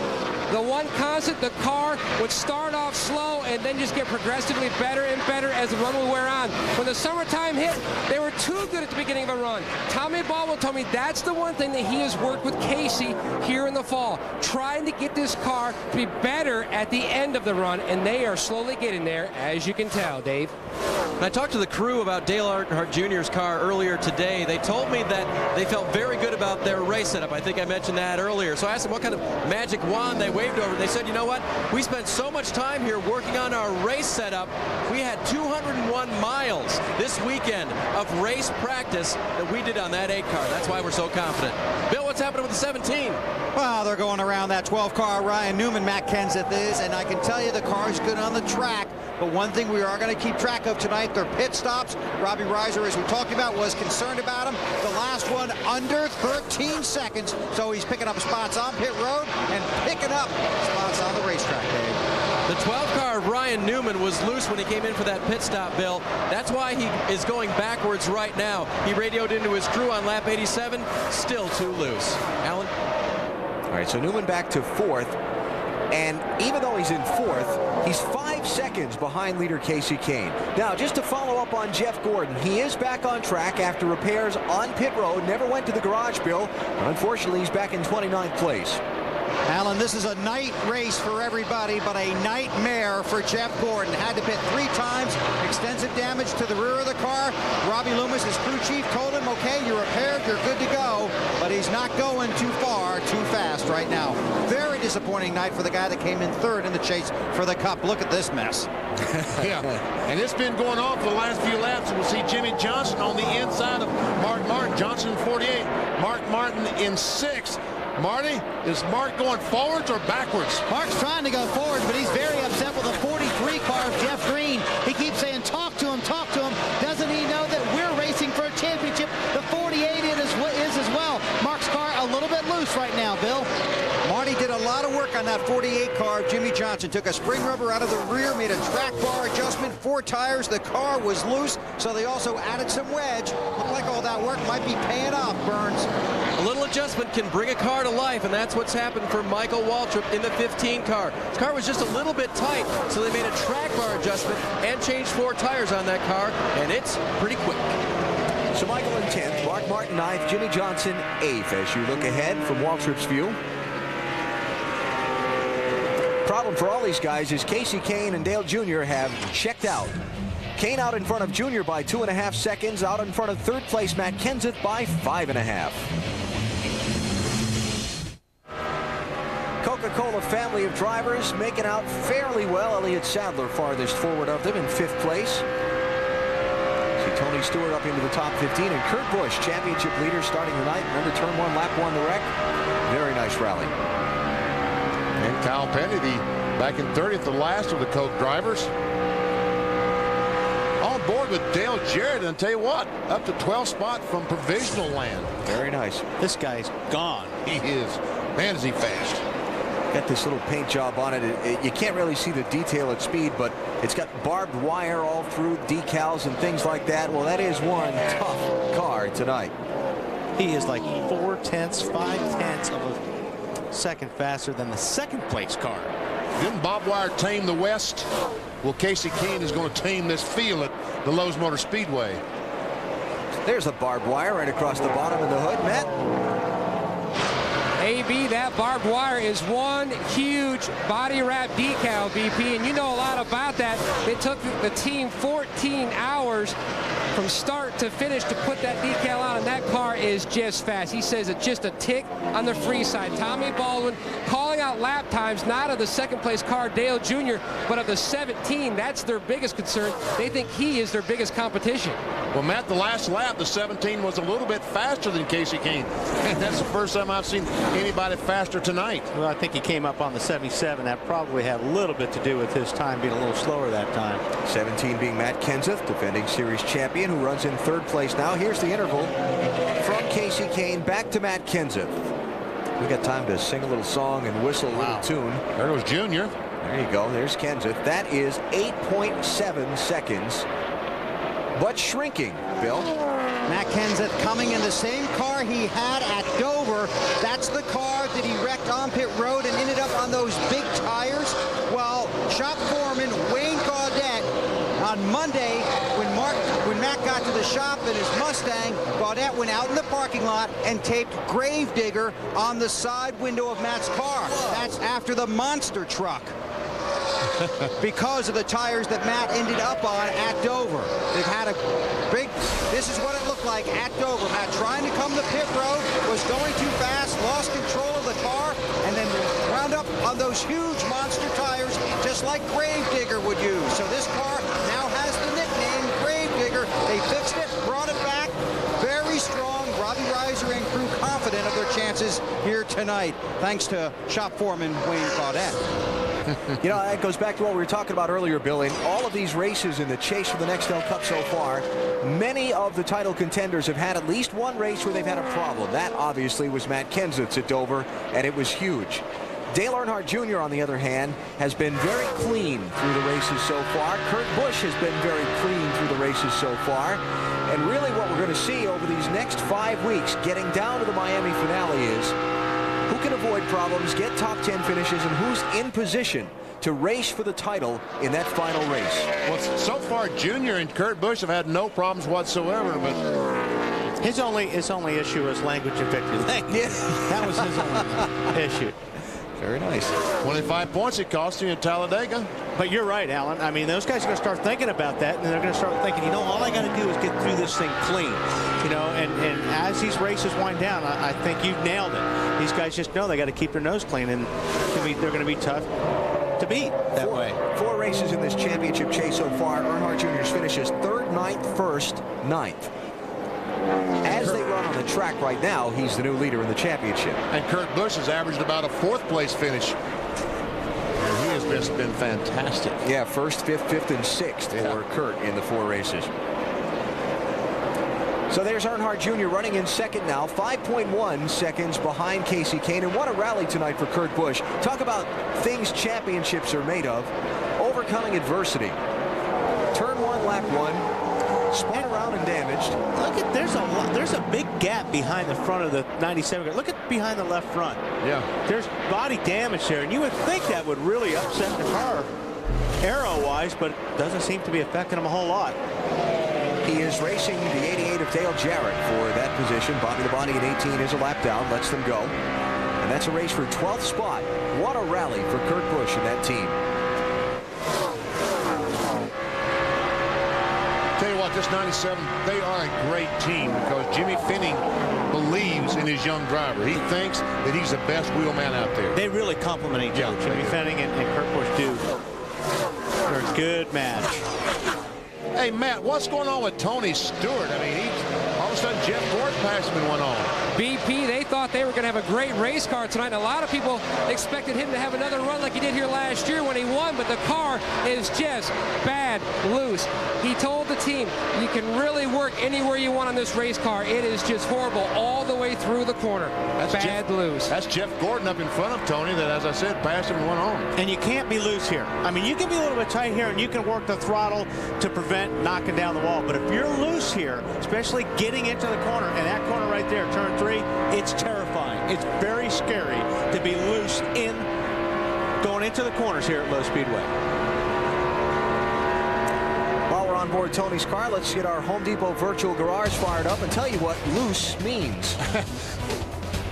the one constant, the car would start off slow and then just get progressively better and better as the run would wear on. When the summertime hit, they were too good at the beginning of a run. Tommy Baldwin told me that's the one thing that he has worked with Kasey here in the fall, trying to get this car to be better at the end of the run, and they are slowly getting there, as you can tell, Dave. When I talked to the crew about Dale Earnhardt Jr.'s car earlier today, they told me that they felt very good about their race setup. I think I mentioned that earlier. So I asked them what kind of magic wand they waved over. They said, you know what? We spent so much time here working on our race setup. We had 201 miles this weekend of race practice that we did on that 8 car. That's why we're so confident. Bill, what's happening with the 17? Well, they're going around that 12 car. Ryan Newman, Matt Kenseth is, and I can tell you the car's good on the track. But one thing we are going to keep track of tonight, their pit stops. Robbie Reiser, as we talked about, was concerned about him. The last one under 13 seconds. So he's picking up spots on pit road and picking up spots on the racetrack, Dave. The 12 car of Ryan Newman was loose when he came in for that pit stop, Bill. That's why he is going backwards right now. He radioed into his crew on lap 87, still too loose. Alan? All right, so Newman back to 4th. And even though he's in 4th, he's 5 seconds behind leader Kasey Kahne. Now, just to follow up on Jeff Gordon, he is back on track after repairs on pit road. Never went to the garage, Bill. Unfortunately, he's back in 29th place. Alan, this is a night race for everybody, but a nightmare for Jeff Gordon. Had to pit 3 times, extensive damage to the rear of the car. Robbie Loomis, his crew chief, told him, okay, you're repaired, you're good to go, but he's not going too far, too fast right now. Very disappointing night for the guy that came in 3rd in the chase for the Cup. Look at this mess. Yeah, and it's been going on for the last few laps. We'll see Jimmie Johnson on the inside of Mark Martin. Johnson in 48, Mark Martin in 6th. Marty, is Mark going forwards or backwards? Mark's trying to go forward, but he's very upset with the 43 car of Jeff Green. He keeps saying, talk to him, talk to him. Doesn't he know that we're racing for a championship? The 48 is as well. Mark's car a little bit loose right now, Bill. Marty did a lot of work work on that 48 car. Jimmie Johnson took a spring rubber out of the rear, made a track bar adjustment, 4 tires. The car was loose, so they also added some wedge. Looked like all that work might be paying off, Burns. A little adjustment can bring a car to life, and that's what's happened for Michael Waltrip in the 15 car. His car was just a little bit tight, so they made a track bar adjustment and changed 4 tires on that car, and it's pretty quick. So Michael in 10th, Mark Martin 9th, Jimmie Johnson 8th. As you look ahead from Waltrip's view, problem for all these guys is Kasey Kahne and Dale Jr. have checked out. Kahne out in front of Jr. by 2.5 seconds, out in front of 3rd place Matt Kenseth by 5.5. Coca-Cola family of drivers making out fairly well. Elliott Sadler farthest forward of them in 5th place. See Tony Stewart up into the top 15, and Kurt Busch, championship leader, starting the night. Remember, turn 1, lap 1, the wreck. Very nice rally. And Kyle Petty, back in 30th, the last of the Coke drivers. On board with Dale Jarrett, and tell you what, up to 12th spot from provisional land. Very nice. This guy's gone. He is. Man, is he fast. Got this little paint job on it. You can't really see the detail at speed, but it's got barbed wire all through, decals and things like that. Well, that is one tough car tonight. He is like 4/10, 5/10 of a second faster than the 2nd place car. Didn't barbed wire tame the West? Well, Kasey Kahne is going to tame this field at the Lowe's Motor Speedway. There's a barbed wire right across the bottom of the hood, Matt. AB, that barbed wire is one huge body wrap decal, BP, and you know a lot about that. It took the team 14 hours from start to finish to put that decal on, and that car is just fast. He says it's just a tick on the free side. Tommy Baldwin calling out lap times, not of the 2nd place car, Dale Jr., but of the 17. That's their biggest concern. They think he is their biggest competition. Well, Matt, the last lap, the 17 was a little bit faster than Kasey Kahne. And that's the first time I've seen anybody faster tonight. Well, I think he came up on the 77. That probably had a little bit to do with his time being a little slower that time. 17 being Matt Kenseth, defending series champion, who runs in 3rd place now. Here's the interval from Kasey Kahne back to Matt Kenseth. We got time to sing a little song and whistle a little tune. There goes Junior. There you go. There's Kenseth. That is 8.7 seconds, but shrinking, Bill. Matt Kenseth coming in the same car he had at Dover. That's the car that he wrecked on pit road and ended up on those big tires. Well, shop foreman Wayne Gaudette on Monday, when Matt got to the shop in his Mustang, Gaudette went out in the parking lot and taped Gravedigger on the side window of Matt's car. That's after the monster truck. Because of the tires that Matt ended up on at Dover. They've had a big, this is what it looked like at Dover. Matt trying to come to pit road, was going too fast, lost control of the car, and then wound up on those huge monster tires, just like Gravedigger would use. So this car now has the nickname Gravedigger. They fixed it, brought it back, very strong. Robbie Reiser and crew confident of their chances here tonight, thanks to shop foreman Wayne Gaudette. You know, that goes back to what we were talking about earlier, Bill. In all of these races in the chase for the Nextel Cup so far, many of the title contenders have had at least one race where they've had a problem. That obviously was Matt Kenseth's at Dover, and it was huge. Dale Earnhardt Jr., on the other hand, has been very clean through the races so far. Kurt Busch has been very clean through the races so far. And really what we're going to see over these next 5 weeks, getting down to the Miami finale, is who can avoid problems, get top 10 finishes, and who's in position to race for the title in that final race. Well, so far, Junior and Kurt Busch have had no problems whatsoever, but his only issue is language and victory. Yeah. That was his only issue. Very nice. 25 points it cost you in Talladega. But you're right, Alan. I mean, those guys are going to start thinking about that, and they're going to start thinking, you know, all I got to do is get through this thing clean. You know, and as these races wind down, I think you've nailed it. These guys just know they got to keep their nose clean, and they're going to be tough to beat that way. 4 races in this championship chase so far. Earnhardt Jr.'s finishes 3rd, 9th, 1st, 9th. As they run on the track right now, he's the new leader in the championship. And Kurt Busch has averaged about a 4th place finish. And he has just been fantastic. Yeah, 1st, 5th, 5th, and 6th for Kurt in the 4 races. So there's Earnhardt Jr. running in second now, 5.1 seconds behind Kasey Kahne. And what a rally tonight for Kurt Busch. Talk about things championships are made of. Overcoming adversity. Turn 1, lap 1. Spun around and damaged. Look at, there's a big gap behind the front of the 97 car. Look at behind the left front. Yeah. There's body damage there, and you would think that would really upset the car aero-wise, but it doesn't seem to be affecting him a whole lot. He is racing the 88 of Dale Jarrett for that position. Bobby Labonte in 18 is a lap down, lets them go. And that's a race for 12th spot. What a rally for Kurt Busch and that team. Tell you what, this 97, they are a great team because Jimmy Finning believes in his young driver. He thinks that he's the best wheelman out there. They really complement each other. Jimmy Finning and Kurt Busch do. They're a good match. Hey, Matt, what's going on with Tony Stewart? I mean, all of a sudden, Jeff Gordon passed him in one on. BP, they thought they were going to have a great race car tonight. A lot of people expected him to have another run like he did here last year when he won, but the car is just bad loose. He told the team, you can really work anywhere you want on this race car. It is just horrible all the way through the corner. That's bad loose. That's Jeff Gordon up in front of Tony that, as I said, passed him in one on. And you can't be loose here. I mean, you can be a little bit tight here, and you can work the throttle to prevent knocking down the wall. But if you're loose here, especially getting into the corner, and that corner right there, turn 3, it's terrifying. It's very scary to be loose going into the corners here at Low Speedway. While we're on board Tony's car, let's get our Home Depot virtual garage fired up and tell you what loose means.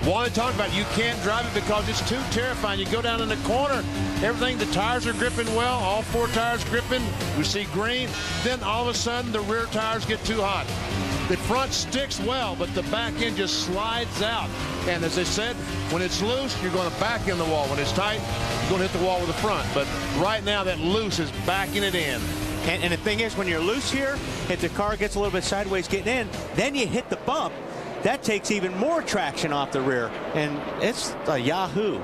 Want to talk about, you can't drive it because it's too terrifying. You go down in the corner, everything, the tires are gripping well, all 4 tires gripping, we see green, then all of a sudden the rear tires get too hot. The front sticks well, but the back end just slides out. And as I said, when it's loose, you're going to back in the wall. When it's tight, you're going to hit the wall with the front. But right now, that loose is backing it in. And the thing is, when you're loose here, if the car gets a little bit sideways getting in, then you hit the bump. That takes even more traction off the rear, and it's a yahoo.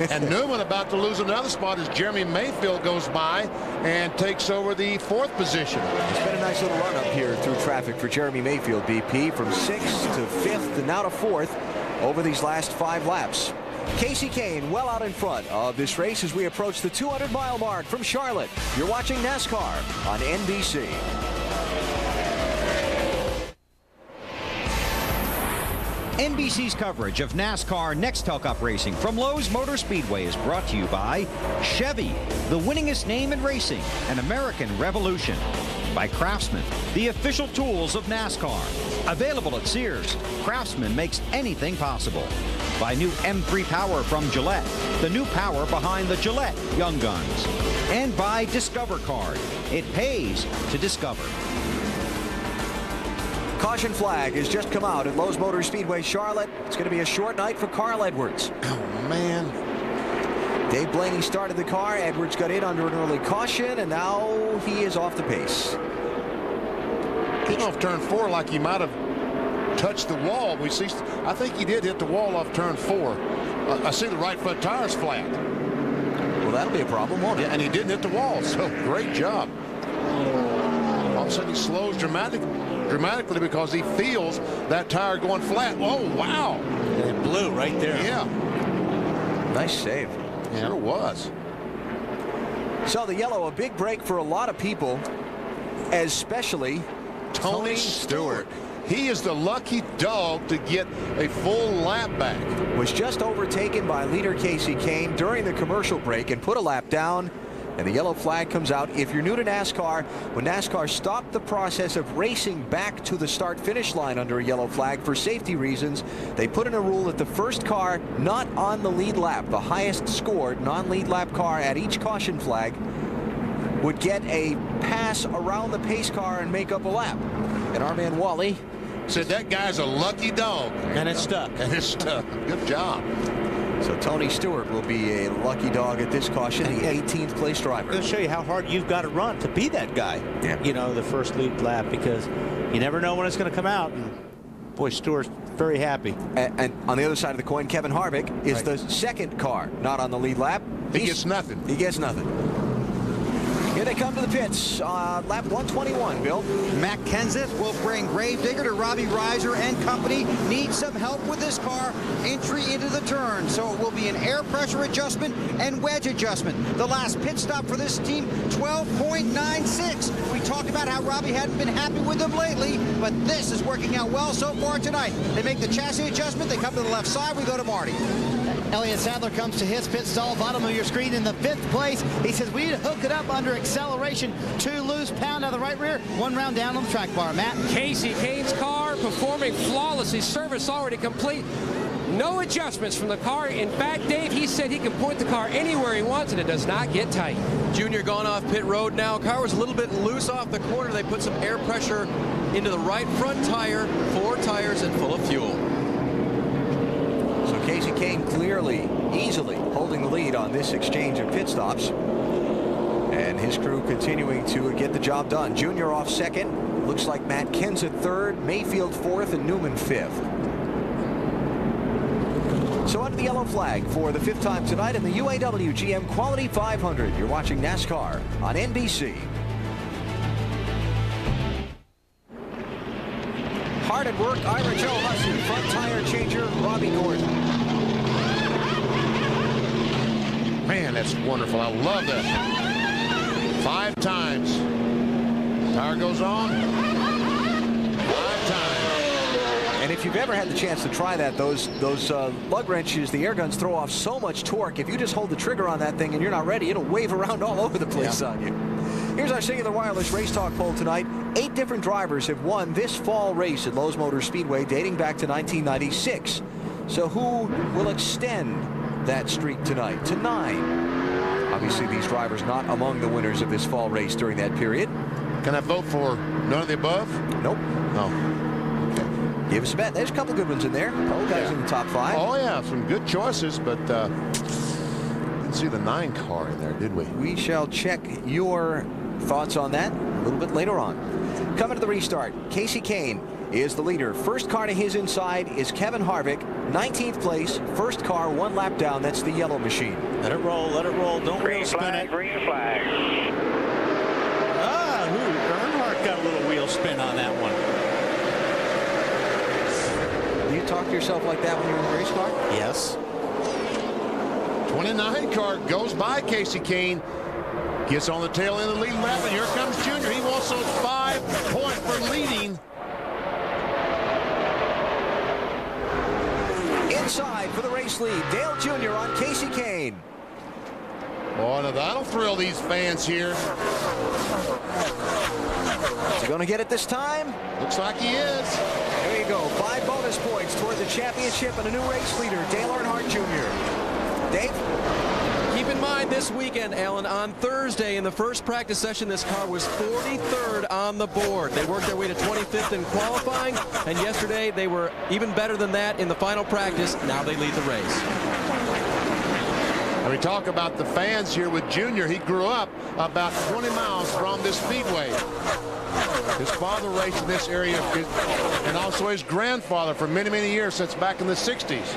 And Newman about to lose another spot as Jeremy Mayfield goes by and takes over the 4th position. It's been a nice little run up here through traffic for Jeremy Mayfield, BP, from 6th to 5th and now to 4th over these last 5 laps. Kasey Kahne well out in front of this race as we approach the 200-mile mark from Charlotte. You're watching NASCAR on NBC. NBC's coverage of NASCAR Nextel Cup racing from Lowe's Motor Speedway is brought to you by Chevy, the winningest name in racing, an American revolution. By Craftsman, the official tools of NASCAR. Available at Sears, Craftsman makes anything possible. By new M3 Power from Gillette, the new power behind the Gillette Young Guns. And by Discover Card. It pays to discover. Caution flag has just come out at Lowe's Motor Speedway, Charlotte. It's going to be a short night for Carl Edwards. Oh, man. Dave Blaney started the car. Edwards got in under an early caution, and now he is off the pace. Getting off turn 4 like he might have touched the wall. We see, I think he did hit the wall off turn 4. I see the right front tire's flat. Well, that'll be a problem, won't it? Yeah, and he didn't hit the wall, so great job. All of a sudden he slows dramatically because he feels that tire going flat. Oh, wow. It blew right there. Yeah. Nice save. Sure was. So the yellow, a big break for a lot of people, especially Tony Stewart. He is the lucky dog to get a full lap back. Was just overtaken by leader Kasey Kahne during the commercial break and put a lap down. And the yellow flag comes out. If you're new to NASCAR, when NASCAR stopped the process of racing back to the start-finish line under a yellow flag for safety reasons, they put in a rule that the first car not on the lead lap, the highest scored non-lead lap car at each caution flag, would get a pass around the pace car and make up a lap. And our man Wally said that guy's a lucky dog. And it's stuck. And it's stuck. Good job. So Tony Stewart will be a lucky dog at this caution, the 18th place driver. It'll show you how hard you've got to run to be that guy. Yeah. You know, the first lead lap, because you never know when it's going to come out. And boy, Stewart's very happy. And on the other side of the coin, Kevin Harvick is the second car not on the lead lap. He gets nothing. He gets nothing. Here they come to the pits. Lap 121, Bill. Matt Kenseth will bring Gravedigger to Robbie Reiser and company. Needs some help with this car. Entry into the turn. So it will be an air pressure adjustment and wedge adjustment. The last pit stop for this team, 12.96. We talked about how Robbie hadn't been happy with them lately, but this is working out well so far tonight. They make the chassis adjustment. They come to the left side. We go to Marty. Elliott Sadler comes to his pit stall, bottom of your screen in the 5th place. He says we need to hook it up under acceleration. 2 loose, pound out of the right rear, 1 round down on the track bar. Matt? Kasey Kahne's car performing flawlessly. Service already complete. No adjustments from the car. In fact, Dave, he said he can point the car anywhere he wants and it does not get tight. Junior gone off pit road now. Car was a little bit loose off the corner. They put some air pressure into the right front tire. 4 tires and full of fuel. So Kasey Kahne clearly, easily holding the lead on this exchange of pit stops. And his crew continuing to get the job done. Junior off 2nd. Looks like Matt Kenseth 3rd, Mayfield 4th, and Newman 5th. So under the yellow flag for the 5th time tonight in the UAW GM Quality 500. You're watching NASCAR on NBC. Hard at work, Ira Joe Hussey, front tire changer, Robbie Gordon. Man, that's wonderful. I love that. 5 times. Tire goes on. 5 times. And if you've ever had the chance to try that, those lug wrenches, the air guns throw off so much torque. If you just hold the trigger on that thing and you're not ready, it'll wave around all over the place on you. Here's our Singular Wireless Race Talk poll tonight. 8 different drivers have won this fall race at Lowe's Motor Speedway dating back to 1996. So who will extend that streak tonight to 9? Obviously, these drivers not among the winners of this fall race during that period. Can I vote for none of the above? Nope. No. Give us a bet. There's a couple good ones in there. Couple guys in the top 5. Oh, yeah, some good choices, but didn't see the 9 car in there, did we? We shall check your thoughts on that a little bit later on. Coming to the restart, Kasey Kahne is the leader. First car to his inside is Kevin Harvick. 19th place, first car, 1 lap down. That's the yellow machine. Let it roll, let it roll. Don't Green wheel spin flag, it. green flag. Earnhardt got a little wheel spin on that one. Do you talk to yourself like that when you're in the race car? Yes. 29 car goes by Kasey Kahne. Gets on the tail end of the leading lap, and here comes Junior. He wants those 5 points for leading. Inside for the race lead, Dale Jr. on Kasey Kahne. Boy, now that'll thrill these fans here. Is he going to get it this time? Looks like he is. There you go. 5 bonus points toward the championship and a new race leader, Dale Earnhardt Jr. Dave? Keep in mind this weekend, Alan, on Thursday in the first practice session, this car was 43rd on the board. They worked their way to 25th in qualifying, and yesterday they were even better than that in the final practice. Now they lead the race. And we talk about the fans here with Junior. He grew up about 20 miles from this speedway. His father raced in this area, and also his grandfather for many, many years, since back in the 60s.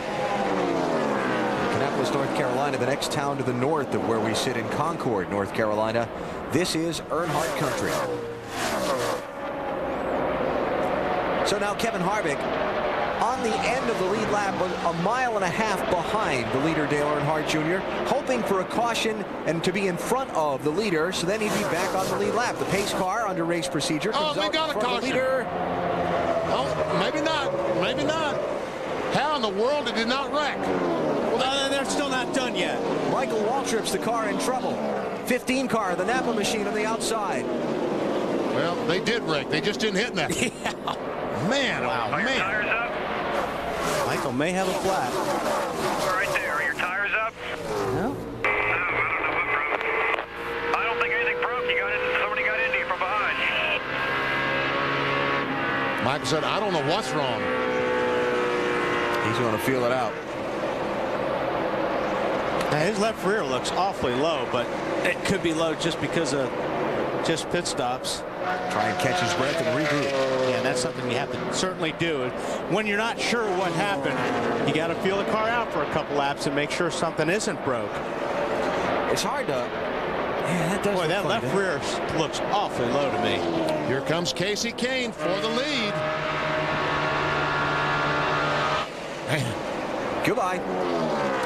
North Carolina, the next town to the north of where we sit in Concord, North Carolina. This is Earnhardt country. So now Kevin Harvick on the end of the lead lap, a mile and a half behind the leader Dale Earnhardt Jr., hoping for a caution and to be in front of the leader, so then he'd be back on the lead lap. The pace car under race procedure comes we got a caution. Leader. Oh, maybe not. Maybe not. How in the world did it not wreck? They're still not done yet. Michael Waltrip's the car in trouble. 15 car, the Napa machine on the outside. Well, they did wreck. They just didn't hit that. Yeah. Man, wow, man. Tires up. Michael may have a flat. Right there. Are your tires up? No. I don't think anything broke. Somebody got into you from behind. Michael said, I don't know what's wrong. He's going to feel it out. Now, his left rear looks awfully low, but it could be low just because of just pit stops. Try and catch his breath and regroup. Yeah, and that's something you have to certainly do. When you're not sure what happened, you got to feel the car out for a couple laps and make sure something isn't broke. It's hard to Boy, that left rear looks awfully low to me. Here comes Kasey Kahne for the lead. Man. Goodbye.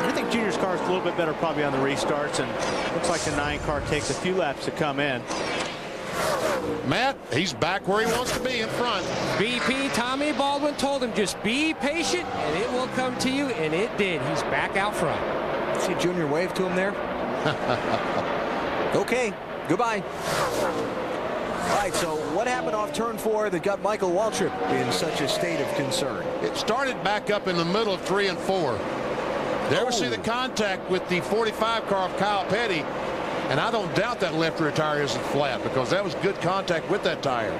I think Junior's car is a little bit better probably on the restarts, and looks like the 9 car takes a few laps to come in. Matt, he's back where he wants to be in front. BP Tommy Baldwin told him just be patient and it will come to you, and it did. He's back out front. See Junior wave to him there? Okay, goodbye. All right, so what happened off turn 4 that got Michael Waltrip in such a state of concern? It started back up in the middle of 3 and 4. There we see the contact with the 45 car of Kyle Petty. And I don't doubt that left rear tire isn't flat, because that was good contact with that tire.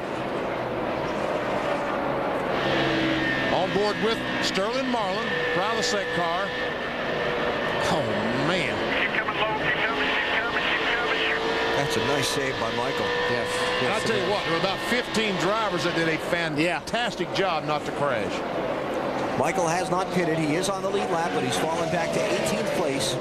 On board with Sterling Marlin, Prilosec car. Oh, man. That's a nice save by Michael. Yes. And I'll tell you what, there were about 15 drivers that did a fantastic job not to crash. Michael has not pitted. He is on the lead lap, but he's fallen back to 18th place.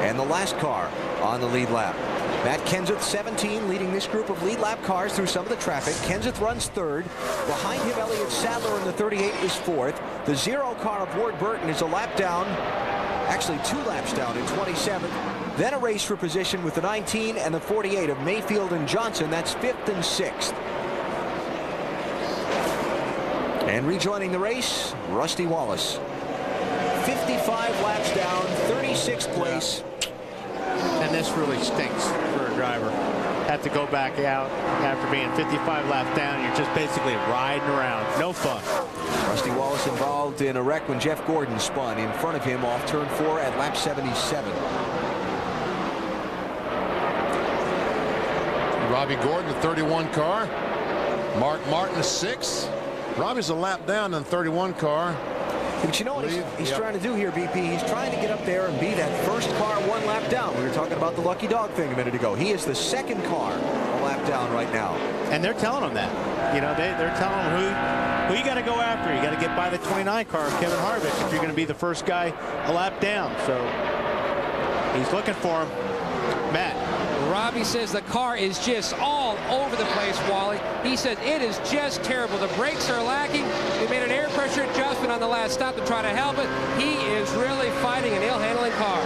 And the last car on the lead lap. Matt Kenseth, 17, leading this group of lead lap cars through some of the traffic. Kenseth runs 3rd. Behind him, Elliott Sadler in the 38 is 4th. The 0 car of Ward Burton is a lap down, actually 2 laps down in 27th. Then a race for position with the 19 and the 48 of Mayfield and Johnson. That's 5th and 6th. And rejoining the race, Rusty Wallace. 55 laps down, 36th place. And this really stinks for a driver. Have to go back out after being 55 laps down. You're just basically riding around. No fun. Rusty Wallace involved in a wreck when Jeff Gordon spun in front of him off turn 4 at lap 77. Robbie Gordon, the 31 car. Mark Martin, the 6th. Robbie's a lap down in the 31 car. But you know what he's trying to do here, BP? He's trying to get up there and be that first car 1 lap down. We were talking about the lucky dog thing a minute ago. He is the 2nd car a lap down right now. And they're telling him that. You know, they're telling him who you got to go after. You got to get by the 29 car of Kevin Harvick if you're going to be the first guy a lap down. So he's looking for him. Matt. Robbie says the car is just all over the place, Wally. He says it is just terrible. The brakes are lacking. They made an air pressure adjustment on the last stop to try to help it. He is really fighting an ill-handling car.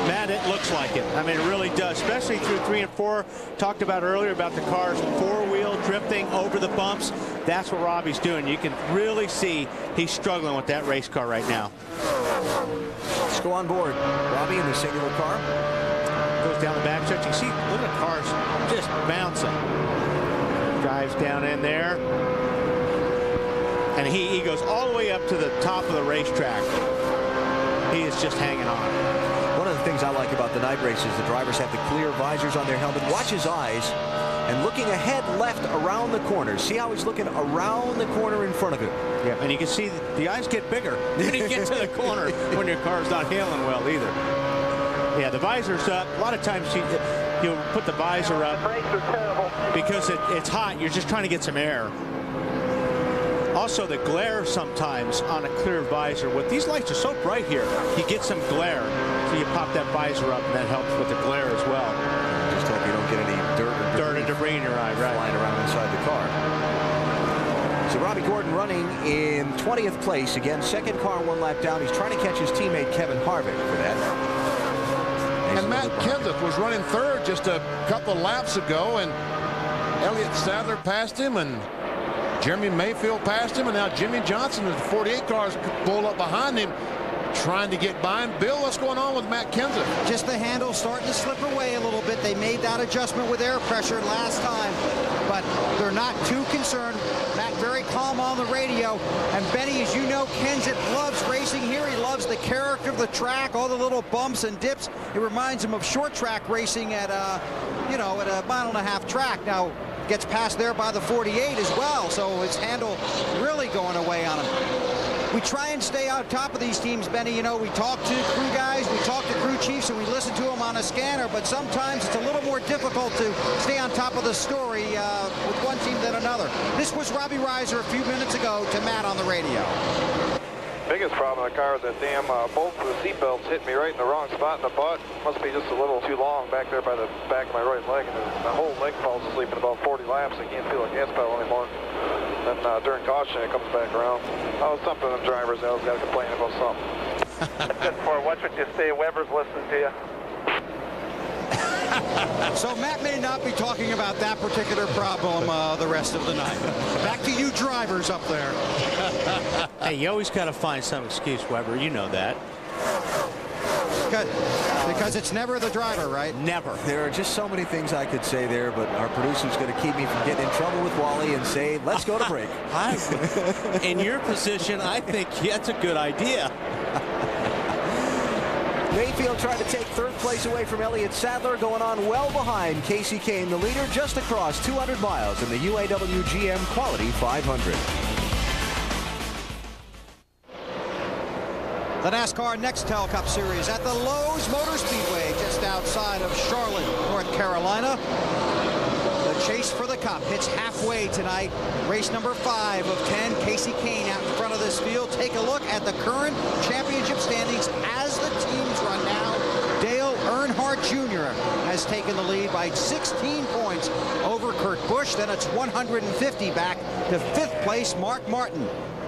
Matt, it looks like it. I mean, it really does, especially through 3 and 4. Talked about earlier about the car's 4-wheel drifting over the bumps. That's what Robbie's doing. You can really see he's struggling with that race car right now. Let's go on board. Robbie in the singular car. Goes down the back stretch. You see, look at the cars just bouncing. Drives down in there. And he goes all the way up to the top of the racetrack. He is just hanging on. One of the things I like about the night races, the drivers have the clear visors on their helmet. Watch his eyes. And looking ahead left around the corner. See how he's looking around the corner in front of him. Yeah, and you can see the eyes get bigger when you get to the corner when your car's not handling well either. Yeah, the visor's up. A lot of times you'll put the visor up because it's hot. You're just trying to get some air. Also, the glare sometimes on a clear visor. With these lights are so bright here, you get some glare. So you pop that visor up, and that helps with the glare as well. Just hope you don't get any dirt or debris in your eye, right? Flying around inside the car. So Robbie Gordon running in 20th place. Again, 2nd car 1 lap down. He's trying to catch his teammate Kevin Harvick for that. And Matt Kenseth was running 3rd just a couple laps ago, and Elliott Sadler passed him, and Jeremy Mayfield passed him, and now Jimmie Johnson and the 48 cars pulled up behind him, trying to get by him. Bill, what's going on with Matt Kenseth? Just the handle starting to slip away a little bit. They made that adjustment with air pressure last time, but they're not too concerned. Matt very calm on the radio. And Benny, as you know, Kenseth loves racing here. He loves the character of the track, all the little bumps and dips. It reminds him of short track racing at at a 1.5-mile track. Now gets passed there by the 48 as well, so his handle really going away on him. We try and stay on top of these teams, Benny. You know, we talk to crew guys, we talk to crew chiefs, and we listen to them on a scanner, but sometimes it's a little more difficult to stay on top of the story with one team than another. This was Robbie Reiser a few minutes ago to Matt on the radio. Biggest problem in the car is that damn both of the seat belts hit me right in the wrong spot in the butt. Must be just a little too long back there by the back of my right leg, and my whole leg falls asleep in about 40 laps. I can't feel a gas pedal anymore. Then during caution, it comes back around. Oh, something the drivers always got to complain about something. That's for watch what you say. Weber's listening to you. So Matt may not be talking about that particular problem the rest of the night. Back to you drivers up there. Hey, you always got to find some excuse, Weber. You know that. Because it's never the driver, right? Never. There are just so many things I could say there, but our producer's going to keep me from getting in trouble with Wally and say, let's go to break. In your position, I think that's a good idea. Mayfield trying to take third place away from Elliott Sadler, going on well behind Kasey Kahne, the leader, just across 200 miles in the Uaw Gm Quality 500. The NASCAR Nextel Cup Series at the Lowe's Motor Speedway just outside of Charlotte, North Carolina. The chase for the Cup hits halfway tonight. Race number 5 of 10. Kasey Kahne out in front of this field. Take a look at the current championship standings as the teams run now. Dale Earnhardt Jr. has taken the lead by 16 points over Kurt Busch. Then it's 150 back to 5th place Mark Martin.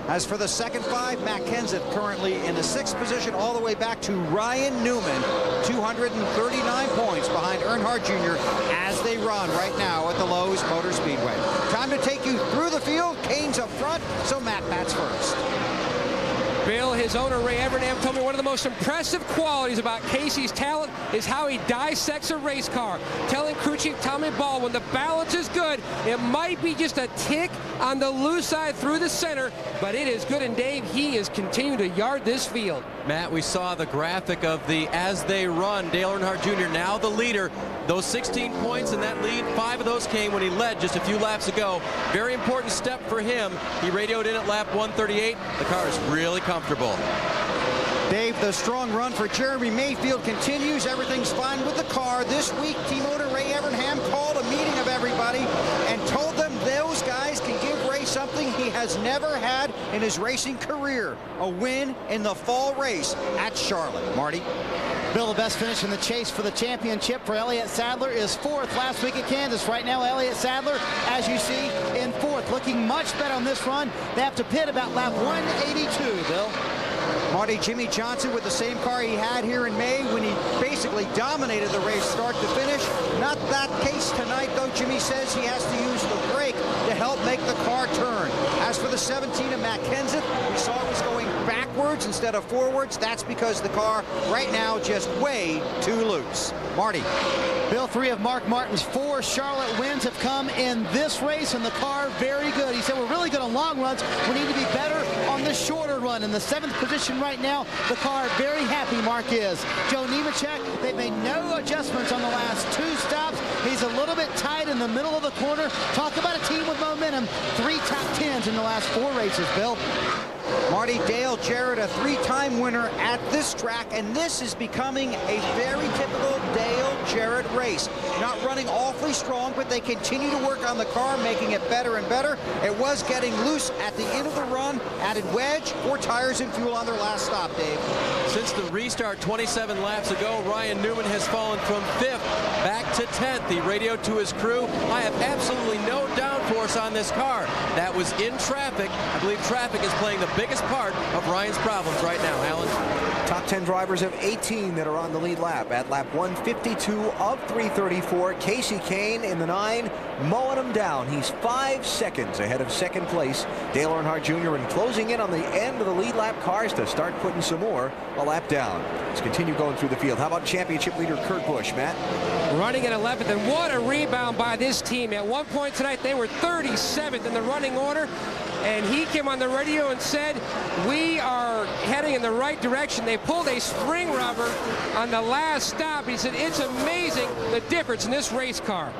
As for the second 5, Matt Kenseth currently in the 6th position, all the way back to Ryan Newman, 239 points behind Earnhardt Jr. as they run right now at the Lowe's Motor Speedway. Time to take you through the field. Kahne's up front, so Matt bats first. Bill, his owner, Ray Evernham, told me one of the most impressive qualities about Kasey's talent is how he dissects a race car. Telling crew chief Tommy Ball, when the balance is good, it might be just a tick on the loose side through the center, but it is good. And Dave, he is continuing to yard this field. Matt, we saw the graphic of the as they run. Dale Earnhardt Jr. now the leader. Those 16 points in that lead, 5 of those came when he led just a few laps ago. Very important step for him. He radioed in at lap 138. The car is really comfortable. Dave, the strong run for Jeremy Mayfield continues. Everything's fine with the car. This week, team owner Ray Evernham called a meeting of everybody and told them those guys can give Ray something he has never had in his racing career, a win in the fall race at Charlotte. Marty? Bill, the best finish in the chase for the championship for Elliott Sadler is 4th last week at Kansas. Right now, Elliott Sadler, as you see, in 4th, looking much better on this run. They have to pit about lap 182, Bill. Marty, Jimmie Johnson with the same car he had here in May when he basically dominated the race start to finish. Not that case tonight, though. Jimmie says he has to use the brake to help make the car turn. As for the 17 of Matt Kenseth, we saw it was going backwards instead of forwards. That's because the car right now just way too loose. Marty. Bill, 3 of Mark Martin's 4 Charlotte wins have come in this race, and the car very good. He said, we're really good on long runs. We need to be better on the shorter run. In the 7th position right now, the car very happy Mark is. Joe Nemechek, they've made no adjustments on the last 2 stops. He's a little bit tight in the middle of the corner. Talk about a team with momentum. 3 top 10s in the last 4 races, Bill. Marty, Dale Jarrett, a 3-time winner at this track, and this is becoming a very typical Dale Jarrett race. Not running awfully strong, but they continue to work on the car, making it better and better. It was getting loose at the end of the run. Added wedge, 4 tires and fuel on their last stop, Dave. Since the restart 27 laps ago, Ryan Newman has fallen from 5th back to 10th. He radioed to his crew, I have absolutely no downforce on this car. That was in traffic. I believe traffic is playing the biggest part of Ryan's problems right now, Alan. Top 10 drivers have 18 that are on the lead lap. At lap 152 of 334, Kasey Kahne in the 9, mowing him down. He's 5 seconds ahead of 2nd place Dale Earnhardt Jr. and closing in on the end of the lead lap cars to start putting some more a lap down. Let's continue going through the field. How about championship leader Kurt Busch, Matt? Running at 11th, and what a rebound by this team. At one point tonight, they were 37th in the running order, and he came on the radio and said, we are heading in the right direction. They pulled a spring rubber on the last stop. He said, it's amazing the difference in this race car.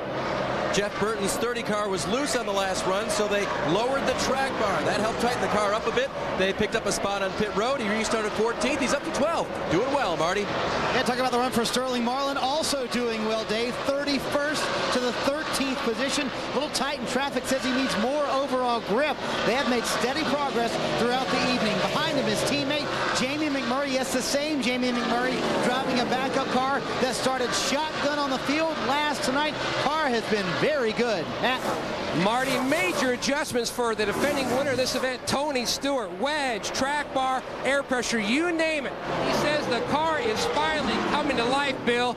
Jeff Burton's 30 car was loose on the last run, so they lowered the track bar. That helped tighten the car up a bit. They picked up a spot on pit road. He restarted 14th. He's up to 12th. Doing well, Marty. Yeah, talk about the run for Sterling Marlin. Also doing well, Dave. 31st to the 13th position. A little tight in traffic. Says he needs more overall grip. They have made steady progress throughout the evening. Behind him, his teammate, Jamie Mcmurray. Yes, the same Jamie Mcmurray, driving a backup car that started shotgun on the field last tonight. Car has been very good. Matt. Marty, major adjustments for the defending winner of this event, Tony Stewart. Wedge, track bar, air pressure, you name it. He says the car is finally coming to life, Bill.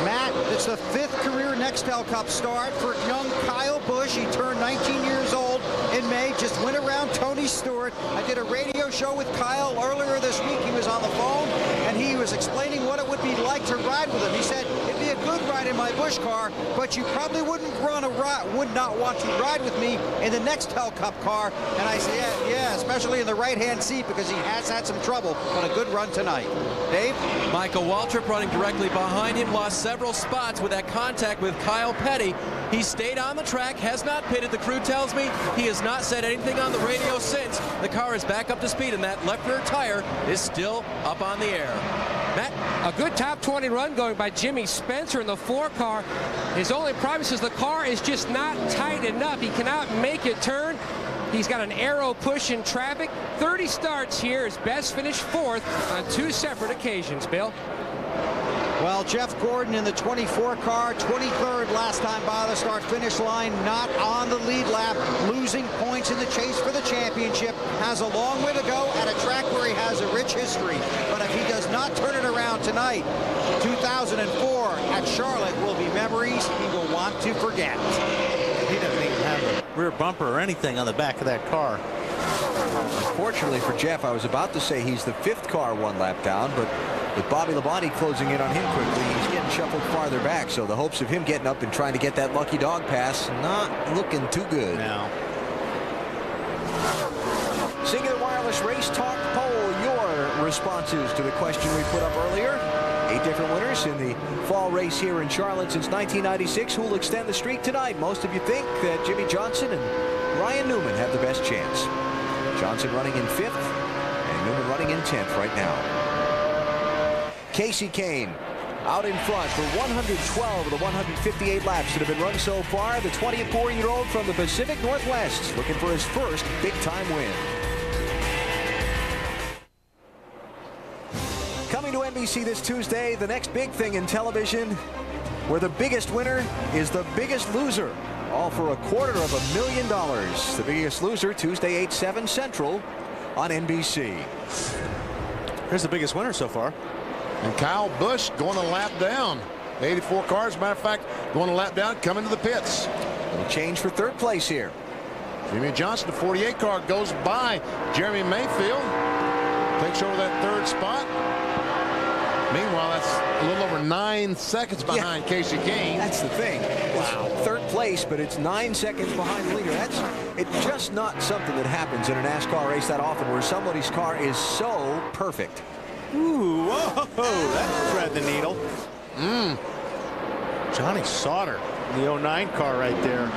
Matt, it's the 5th career Nextel Cup start for young Kyle Busch. He turned 19 years old in May, just went around Tony Stewart. I did a radio show with Kyle earlier this week. He was on the phone, and he was explaining what it would be like to ride with him. He said, it'd be a good ride in my Busch car, but you probably would not want to ride with me in the Nextel Cup car. And I said, yeah, especially in the right-hand seat, because he has had some trouble, but a good run tonight. Dave? Michael Waltrip running directly behind him, lost several spots with that contact with Kyle Petty. He stayed on the track, has not pitted. The crew tells me he has not said anything on the radio since. The car is back up to speed, and that left rear tire is still up on the air. Matt? A good top 20 run going by Jimmy Spencer in the 4 car. His only problem is the car is just not tight enough. He cannot make it turn. He's got an arrow push in traffic. 30 starts here. His best finish 4th on 2 separate occasions, Bill. Well, Jeff Gordon in the 24 car, 23rd last time by the start-finish line, not on the lead lap, losing points in the chase for the championship. Has a long way to go at a track where he has a rich history. But if he does not turn it around tonight, 2004 at Charlotte will be memories he will want to forget. He doesn't even have a rear bumper or anything on the back of that car. Unfortunately for Jeff, I was about to say he's the 5th car 1 lap down, but with Bobby Labonte closing in on him quickly, he's getting shuffled farther back. So the hopes of him getting up and trying to get that lucky dog pass, not looking too good. Now, Singular Wireless Race Talk poll, your responses to the question we put up earlier. 8 different winners in the fall race here in Charlotte since 1996. Who will extend the streak tonight? Most of you think that Jimmie Johnson and Ryan Newman have the best chance. Johnson running in 5th and Newman running in 10th right now. Kasey Kahne out in front for 112 of the 158 laps that have been run so far. The 24-year-old from the Pacific Northwest looking for his first big-time win. Coming to NBC this Tuesday, the next big thing in television, where the biggest winner is the biggest loser. All for $250,000. The Biggest Loser, Tuesday, 8/7 Central on NBC. Here's the biggest winner so far. And Kyle Busch going a lap down. 84 cars, as a matter of fact, going a lap down, coming to the pits. Little change for 3rd place here. Jimmie Johnson, the 48 car, goes by Jeremy Mayfield. Takes over that 3rd spot. Meanwhile, that's a little over 9 seconds behind Kasey Kahne. That's the thing. Wow. It's 3rd place, but it's 9 seconds behind the leader. It's just not something that happens in a NASCAR race that often, where somebody's car is so perfect. Ooh, whoa, that thread the needle. Johnny Sauter, the 09 car right there.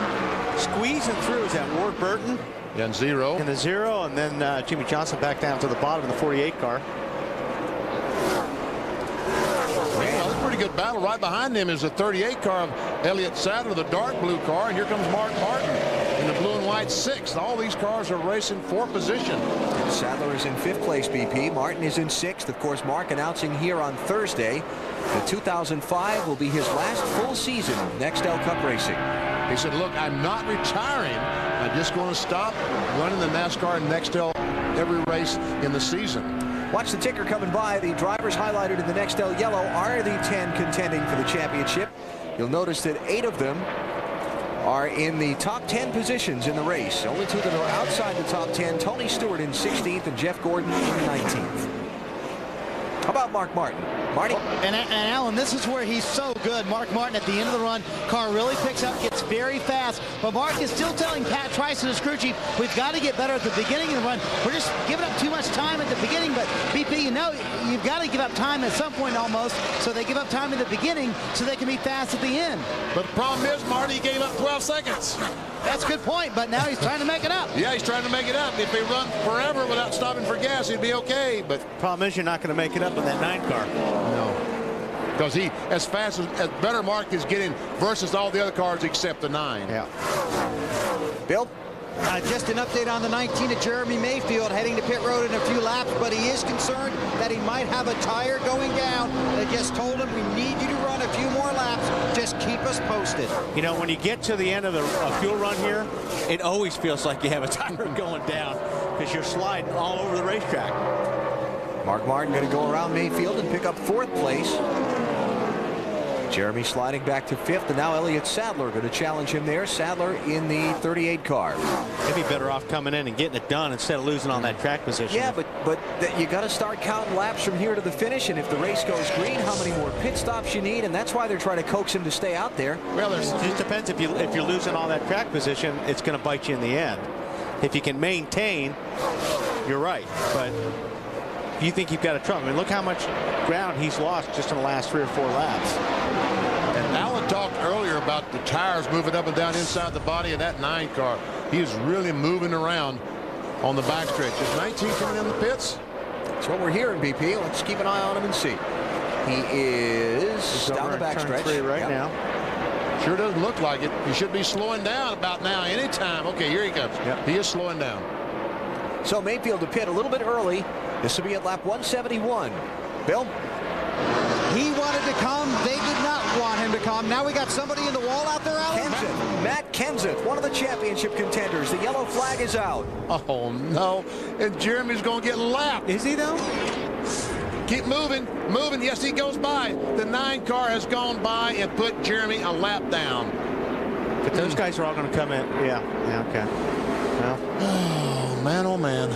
Squeezing through. Is that Ward Burton? And 0. In the 0, and then Jimmie Johnson back down to the bottom of the 48 car. Well, that's a pretty good battle. Right behind him is the 38 car of Elliott Sadler, the dark blue car. And here comes Mark Martin in the blue and white 6th. All these cars are racing for position. Sadler is in 5th place, BP. Martin is in 6th. Of course, Mark announcing here on Thursday that 2005 will be his last full season of Nextel Cup racing. He said, look, I'm not retiring. I'm just going to stop running the NASCAR and Nextel every race in the season. Watch the ticker coming by. The drivers highlighted in the Nextel yellow are the 10 contending for the championship. You'll notice that 8 of them are in the top 10 positions in the race. Only 2 that are outside the top 10. Tony Stewart in 16th and Jeff Gordon in 19th. How about Mark Martin? Marty? And Alan, this is where he's so good. Mark Martin at the end of the run, car really picks up, gets very fast. But Mark is still telling Pat Trice and his crew chief, we've got to get better at the beginning of the run. We're just giving up too much time at the beginning. but BP, you know, you've got to give up time at some point almost, so they give up time in the beginning so they can be fast at the end. But the problem is, Marty, he gave up 12 seconds. That's a good point, but now he's trying to make it up. Yeah, he's trying to make it up. If they run forever without stopping for gas, he'd be okay. But problem is, you're not going to make it up in that 9 car. No, because he, as fast as better Mark is getting versus all the other cars except the 9. Yeah. Bill? Just an update on the 19 of Jeremy Mayfield heading to pit road in a few laps, but he is concerned that he might have a tire going down. They just told him, we need you to run a few more laps. Just keep us posted. You know, when you get to the end of a fuel run here, it always feels like you have a tire going down because you're sliding all over the racetrack. Mark Martin going to go around Mayfield and pick up 4th place. Jeremy sliding back to 5th, and now Elliott Sadler going to challenge him there. Sadler in the 38 car. They'd be better off coming in and getting it done instead of losing on that track position. Yeah, but you got to start counting laps from here to the finish, and if the race goes green, how many more pit stops you need, and that's why they're trying to coax him to stay out there. Well, it just depends. If you're losing all that track position, it's going to bite you in the end. If you can maintain, you're right, but if you think you've got a trouble, I mean, look how much ground he's lost just in the last 3 or 4 laps. And Alan talked earlier about the tires moving up and down inside the body of that 9 car. He is really moving around on the backstretch. Is 19 coming in the pits? That's what we're hearing, BP. Let's keep an eye on him and see. He is down the backstretch right now. Sure doesn't look like it. He should be slowing down about now anytime. Okay, here he comes. Yep. He is slowing down. So Mayfield to pit a little bit early. This will be at lap 171. Bill? He wanted to come. They did not want him to come. Now we got somebody in the wall out there, Alan? Matt Kenseth, one of the championship contenders. The yellow flag is out. Oh, no. And Jeremy's going to get lapped. Is he, though? Keep moving. Moving. Yes, he goes by. The 9 car has gone by and put Jeremy a lap down. But those guys are all going to come in. Yeah, okay. Well. Oh, man, oh, man.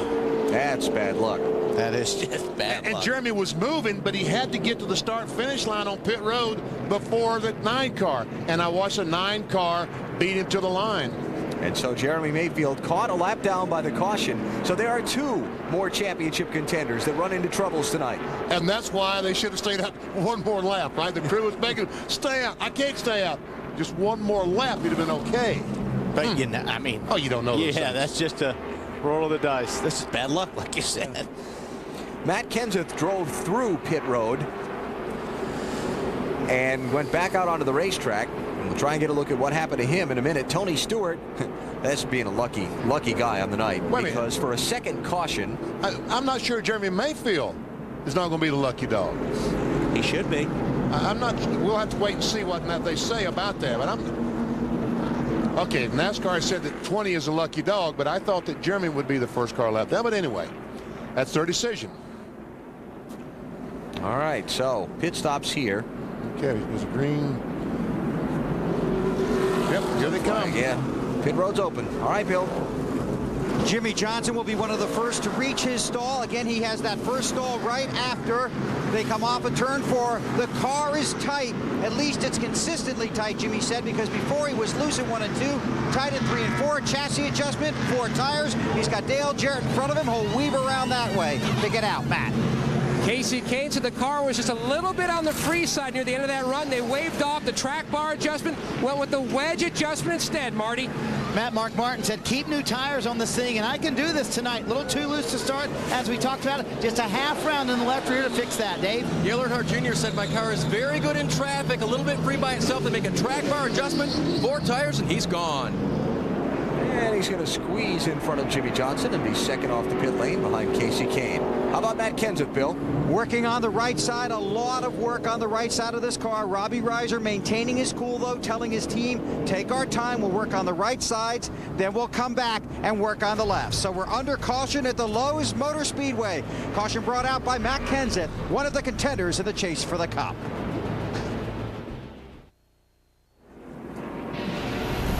That's bad luck. That is just bad luck. And Jeremy was moving, but he had to get to the start-finish line on pit road before the 9 car. And I watched the 9 car beat him to the line. And so Jeremy Mayfield caught a lap down by the caution. So there are 2 more championship contenders that run into troubles tonight. And that's why they should have stayed out one more lap, right? The crew was begging, stay out. I can't stay out. Just one more lap, you'd have been okay. But you know, I mean, oh, you don't know. Yeah, that's just a roll of the dice. This is bad luck, like you said. Matt Kenseth drove through pit road and went back out onto the racetrack. We'll try and get a look at what happened to him in a minute. Tony Stewart, that's being a lucky guy on the night. Because for a second caution. I'm not sure Jeremy Mayfield is not going to be the lucky dog. He should be. I'm not. We'll have to wait and see what they say about that. But okay, NASCAR said that 20 is a lucky dog, but I thought that Jeremy would be the first car lap there. But anyway, that's their decision. All right, so pit stops here. Okay, there's a green. Yep, here they come. Yeah, pit road's open. All right, Bill. Jimmie Johnson will be one of the first to reach his stall. Again, he has that first stall right after they come off of turn 4. The car is tight. At least it's consistently tight, Jimmy said, because before he was loose in 1 and 2, tight in 3 and 4. Chassis adjustment, 4 tires. He's got Dale Jarrett in front of him. He'll weave around that way to get out. Matt. Kasey Kahne said the car was just a little bit on the free side near the end of that run. They waved off the track bar adjustment, went with the wedge adjustment instead, Marty. Mark Martin said, keep new tires on this thing, and I can do this tonight. A little too loose to start, as we talked about it. Just a half round in the left rear to fix that, Dave. Dale Earnhardt Jr. said, my car is very good in traffic, a little bit free by itself. They make a track bar adjustment, 4 tires, and he's gone. And he's going to squeeze in front of Jimmie Johnson and be second off the pit lane behind Kasey Kahne. How about Matt Kenseth, Bill? Working on the right side, a lot of work on the right side of this car. Robbie Reiser maintaining his cool, though, telling his team, take our time, we'll work on the right sides, then we'll come back and work on the left. So we're under caution at the Lowe's Motor Speedway. Caution brought out by Matt Kenseth, one of the contenders in the chase for the Cup.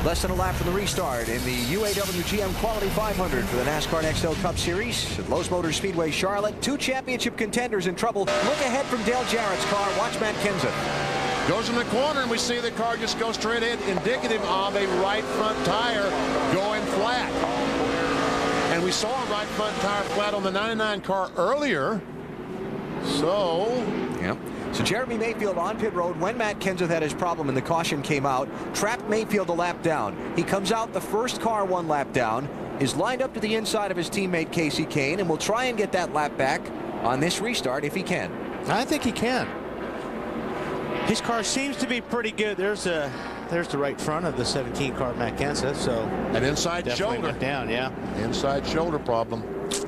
Less than a lap from the restart in the Uaw Gm Quality 500 for the NASCAR Nextel Cup Series at Lowe's Motor Speedway, Charlotte. 2 championship contenders in trouble. Look ahead from Dale Jarrett's car. Watch Matt Kenseth. Goes in the corner, and we see the car just go straight in, indicative of a right front tire going flat. And we We saw a right front tire flat on the 99 car earlier. So, yeah. So Jeremy Mayfield on pit road when Matt Kenseth had his problem and the caution came out. Trapped Mayfield a lap down. He comes out the first car 1 lap down, is lined up to the inside of his teammate Kasey Kahne, and will try and get that lap back on this restart if he can. I think he can. His car seems to be pretty good. There's the right front of the 17 car Matt Kenseth. So an inside shoulder went down, yeah. Inside shoulder problem.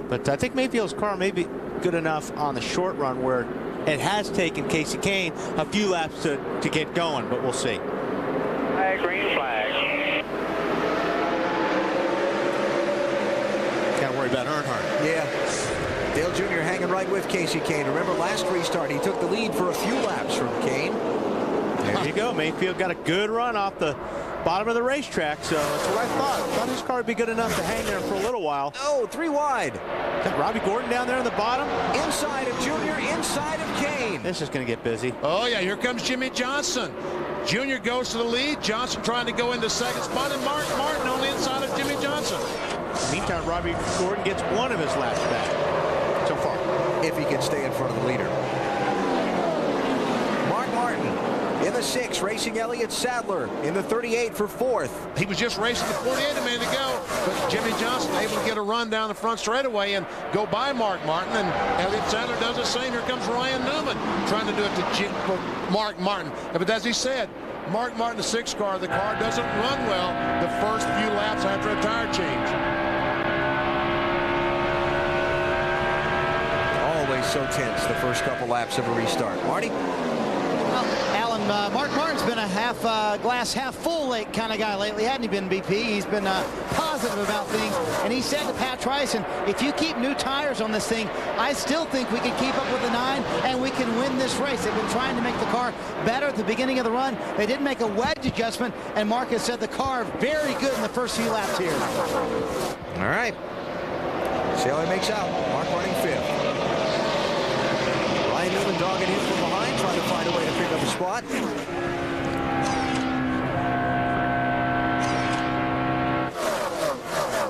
But I think Mayfield's car may be good enough on the short run where it has taken Kasey Kahne a few laps to get going, but we'll see. Green flag. Got to worry about Earnhardt. Yeah. Dale Jr. hanging right with Kasey Kahne. Remember last restart, he took the lead for a few laps from Kahne. There you go. Mayfield got a good run off the bottom of the racetrack, so that's what I thought. Thought his car would be good enough to hang there for a little while. Oh, 3 wide. Got Robbie Gordon down there on the bottom. Inside of Junior, inside of Kahne. This is going to get busy. Oh, yeah, here comes Jimmie Johnson. Junior goes to the lead. Johnson trying to go into second spot, and Mark Martin on the inside of Jimmie Johnson. Meantime, Robbie Gordon gets one of his laps back so far. If he can stay in front of the leader. Mark Martin in the 6, racing Elliott Sadler in the 38 for 4th. He was just racing the 48 a minute ago, but Jimmie Johnson able to get a run down the front straightaway and go by Mark Martin, and Elliott Sadler does the same. Here comes Ryan Newman trying to do it to Mark Martin. But as he said, Mark Martin, the 6 car, the car doesn't run well the first few laps after a tire change. Always so tense the first couple laps of a restart. Marty? Well, Alan, Mark Martin's been a glass half full kind of guy lately, hadn't he been, BP? He's been positive about things, and he said to Pat Tryson, if you keep new tires on this thing, I still think we can keep up with the 9 and we can win this race. They've been trying to make the car better at the beginning of the run. They did make a wedge adjustment, and Mark has said the car very good in the first few laps here. All right. See how he makes out. Mark Martin 5th. Ryan Newman dogging in from behind, trying to find a way to pick up a spot.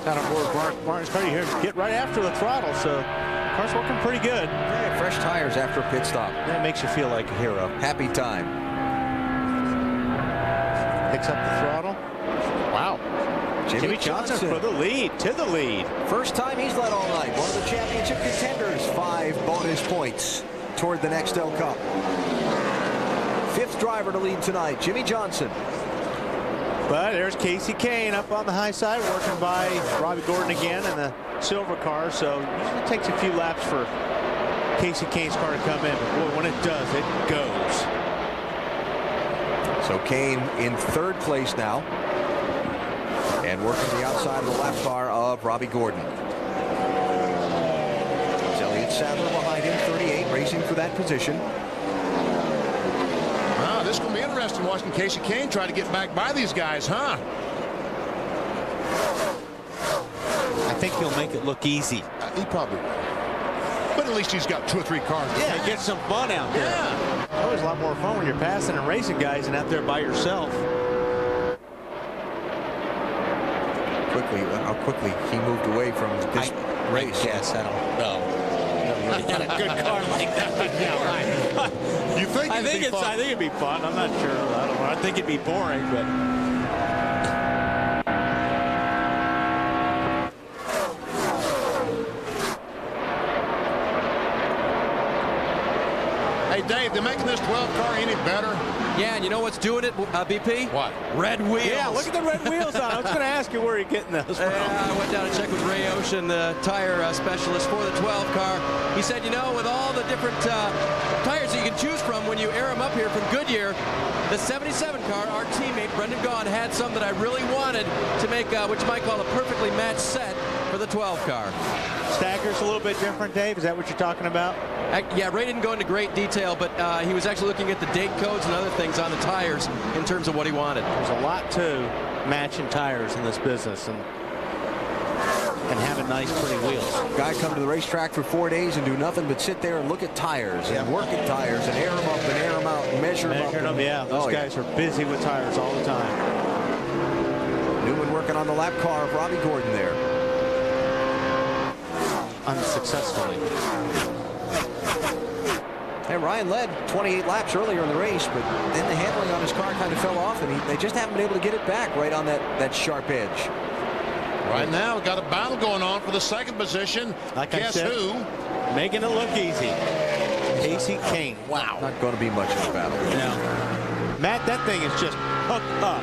Out of board, Mark Martin's ready here to get right after the throttle, so car's working pretty good. Yeah, fresh tires after a pit stop. That makes you feel like a hero. Happy time. Picks up the throttle. Wow. Jimmie Johnson for the lead, to the lead. First time he's led all night. One of the championship contenders. 5 bonus points toward the Nextel Cup. 5th driver to lead tonight, Jimmie Johnson. But there's Kasey Kahne up on the high side, working by Robbie Gordon again in the silver car. So usually it takes a few laps for Kasey Kahne's car to come in. But boy, when it does, it goes. So Kahne in 3rd place now. And working the outside of the lap car of Robbie Gordon. It's Elliott Sadler behind him, 38, racing for that position. Wow, this is going to be interesting watching Kasey Kahne try to get back by these guys, huh? I think he'll make it look easy. He probably will. But at least he's got 2 or 3 cars. Yeah, get some fun out there. Yeah. Always a lot more fun when you're passing and racing guys and out there by yourself. How quickly he moved away from this race. Yes, I don't know. Never really had a good car like that before. You think I think it'd be fun. I'm not sure. I don't know. I think it'd be boring, but. Hey, Dave, they're making this 12 car any better? Yeah, and you know what's doing it, BP? What? Red wheels. Yeah, look at the red wheels on. I was going to ask you where you're getting those from. I went down and checked with Ray Ocean, the tire specialist for the 12 car. He said, you know, with all the different tires that you can choose from when you air them up here from Goodyear, the 77 car, our teammate Brendan Gaughan had some that I really wanted to make what you might call a perfectly matched set for the 12 car. Stagger's a little bit different, Dave. Is that what you're talking about? Yeah, Ray didn't go into great detail, but he was actually looking at the date codes and other things on the tires in terms of what he wanted. There's a lot to matching tires in this business and having nice, pretty wheels. Guy come to the racetrack for 4 days and do nothing but sit there and look at tires and work at tires and air them up and air them out and measure them up. Yeah, those guys are busy with tires all the time. Newman working on the lap car of Robbie Gordon there. unsuccessfully. And Ryan led 28 laps earlier in the race, but then the handling on his car kind of fell off, and they just haven't been able to get it back right on that sharp edge. Right now, we've got a battle going on for the second position. Like Guess I said, who? Making it look easy. Kasey Kahne. Wow. Not going to be much of a battle. No. Matt, that thing is just hooked up.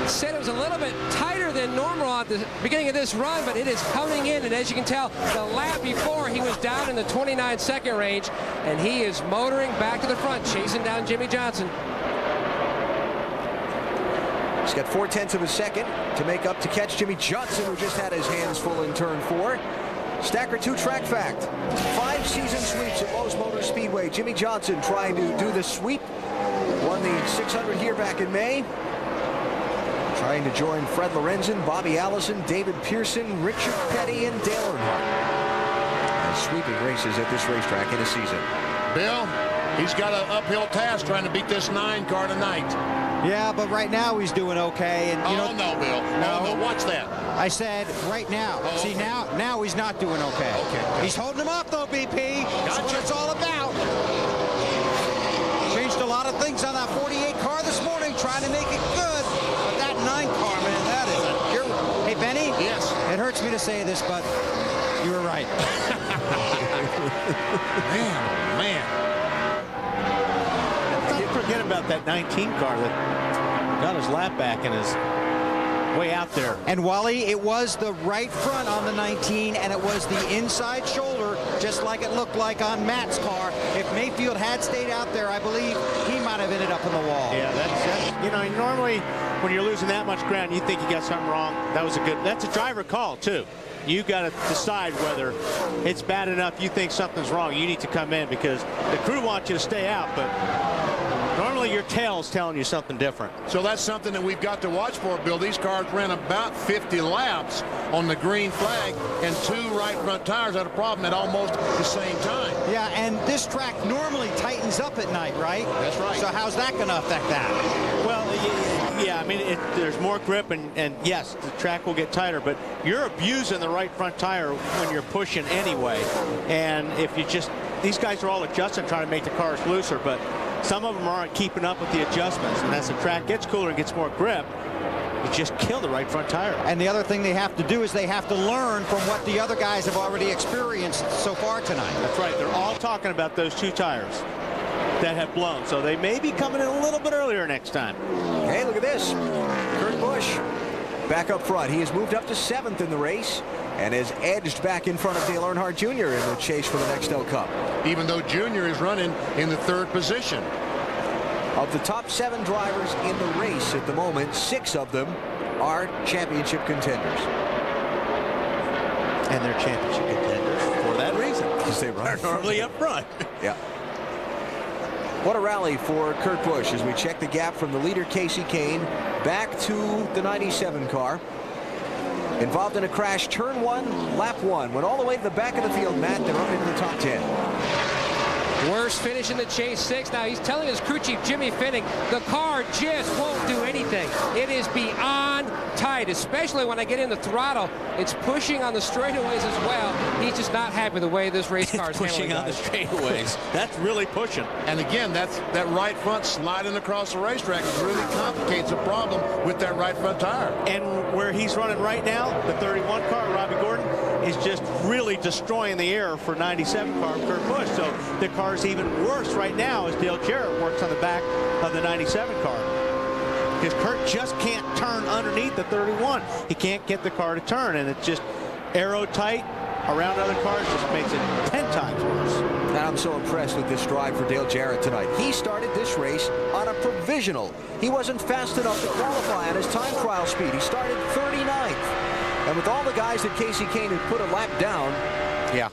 Said it was a little bit tighter than normal at the beginning of this run, but it is coming in, and as you can tell, the lap before he was down in the 29-second range, and he is motoring back to the front, chasing down Jimmie Johnson. He's got 0.4 of a second to make up to catch Jimmie Johnson, who just had his hands full in turn 4. Stacker 2 track fact. 5 season sweeps at Lowe's Motor Speedway. Jimmie Johnson trying to do the sweep. Won the 600 here back in May. Trying to join Fred Lorenzen, Bobby Allison, David Pearson, Richard Petty, and Dale Earnhardt. And sweeping races at this racetrack in a season. Bill, he's got an uphill task trying to beat this 9 car tonight. Yeah, but right now he's doing okay. And you know, no, Bill. No, watch that. I said right now. Oh, see, okay. now he's not doing okay. Okay. He's holding him up, though, BP. That's what it's all about. Changed a lot of things on that 48 car this morning, trying to make it good. But that 9 car, man, that is a... Hey, Benny? Yes? It hurts me to say this, but you were right. Man. Don't forget about that 19 car that got his lap back and is way out there. And Wally, it was the right front on the 19, and it was the inside shoulder, just like it looked like on Matt's car. If Mayfield had stayed out there, I believe he might have ended up in the wall. Yeah, that's you know, normally when you're losing that much ground, you think you got something wrong. That's a driver call too. You got to decide whether it's bad enough you think something's wrong. You need to come in because the crew wants you to stay out, but normally your tail's telling you something different. So that's something that we've got to watch for, Bill. These cars ran about 50 laps on the green flag, and 2 right front tires had a problem at almost the same time. Yeah, and this track normally tightens up at night, right? That's right. So how's that going to affect that? Well, yeah, I mean, there's more grip, and yes, the track will get tighter, but you're abusing the right front tire when you're pushing anyway. And if you just, these guys are all adjusting, trying to make the cars looser, but some of them aren't keeping up with the adjustments. And as the track gets cooler and gets more grip, you just kill the right front tire. And the other thing they have to do is they have to learn from what the other guys have already experienced so far tonight. That's right. They're all talking about those 2 tires that have blown. So they may be coming in a little bit earlier next time. Hey, look at this. Kurt Busch back up front. He has moved up to 7th in the race and has edged back in front of Dale Earnhardt Jr. in the chase for the Nextel Cup. Even though Junior is running in the 3rd position. Of the top 7 drivers in the race at the moment, 6 of them are championship contenders. And they're championship contenders for that reason. Because they're normally up front. Yeah. What a rally for Kurt Busch as we check the gap from the leader Kasey Kahne back to the 97 car. Involved in a crash, turn 1, lap 1. Went all the way to the back of the field, Matt. They're up into the top 10. Worst finish in the chase 6. Now he's telling his crew chief Jimmy Finning the car just won't do anything. It is beyond tight, especially when I get in the throttle. It's pushing on the straightaways as well. He's just not happy with the way this race car is pushing on the straightaways. That's really pushing. And again, that right front sliding across the racetrack really complicates the problem with that right front tire. And where he's running right now, the 31 car, Robbie Gordon, is just really destroying the air for 97 car Kurt Busch. So the car's even worse right now as Dale Jarrett works on the back of the 97 car. Because Kurt just can't turn underneath the 31. He can't get the car to turn, and it's just aero tight around other cars, just makes it 10 times worse. And I'm so impressed with this drive for Dale Jarrett tonight. He started this race on a provisional. He wasn't fast enough to qualify on his time trial speed. He started 39th. And with all the guys that Kasey Kahne had put a lap down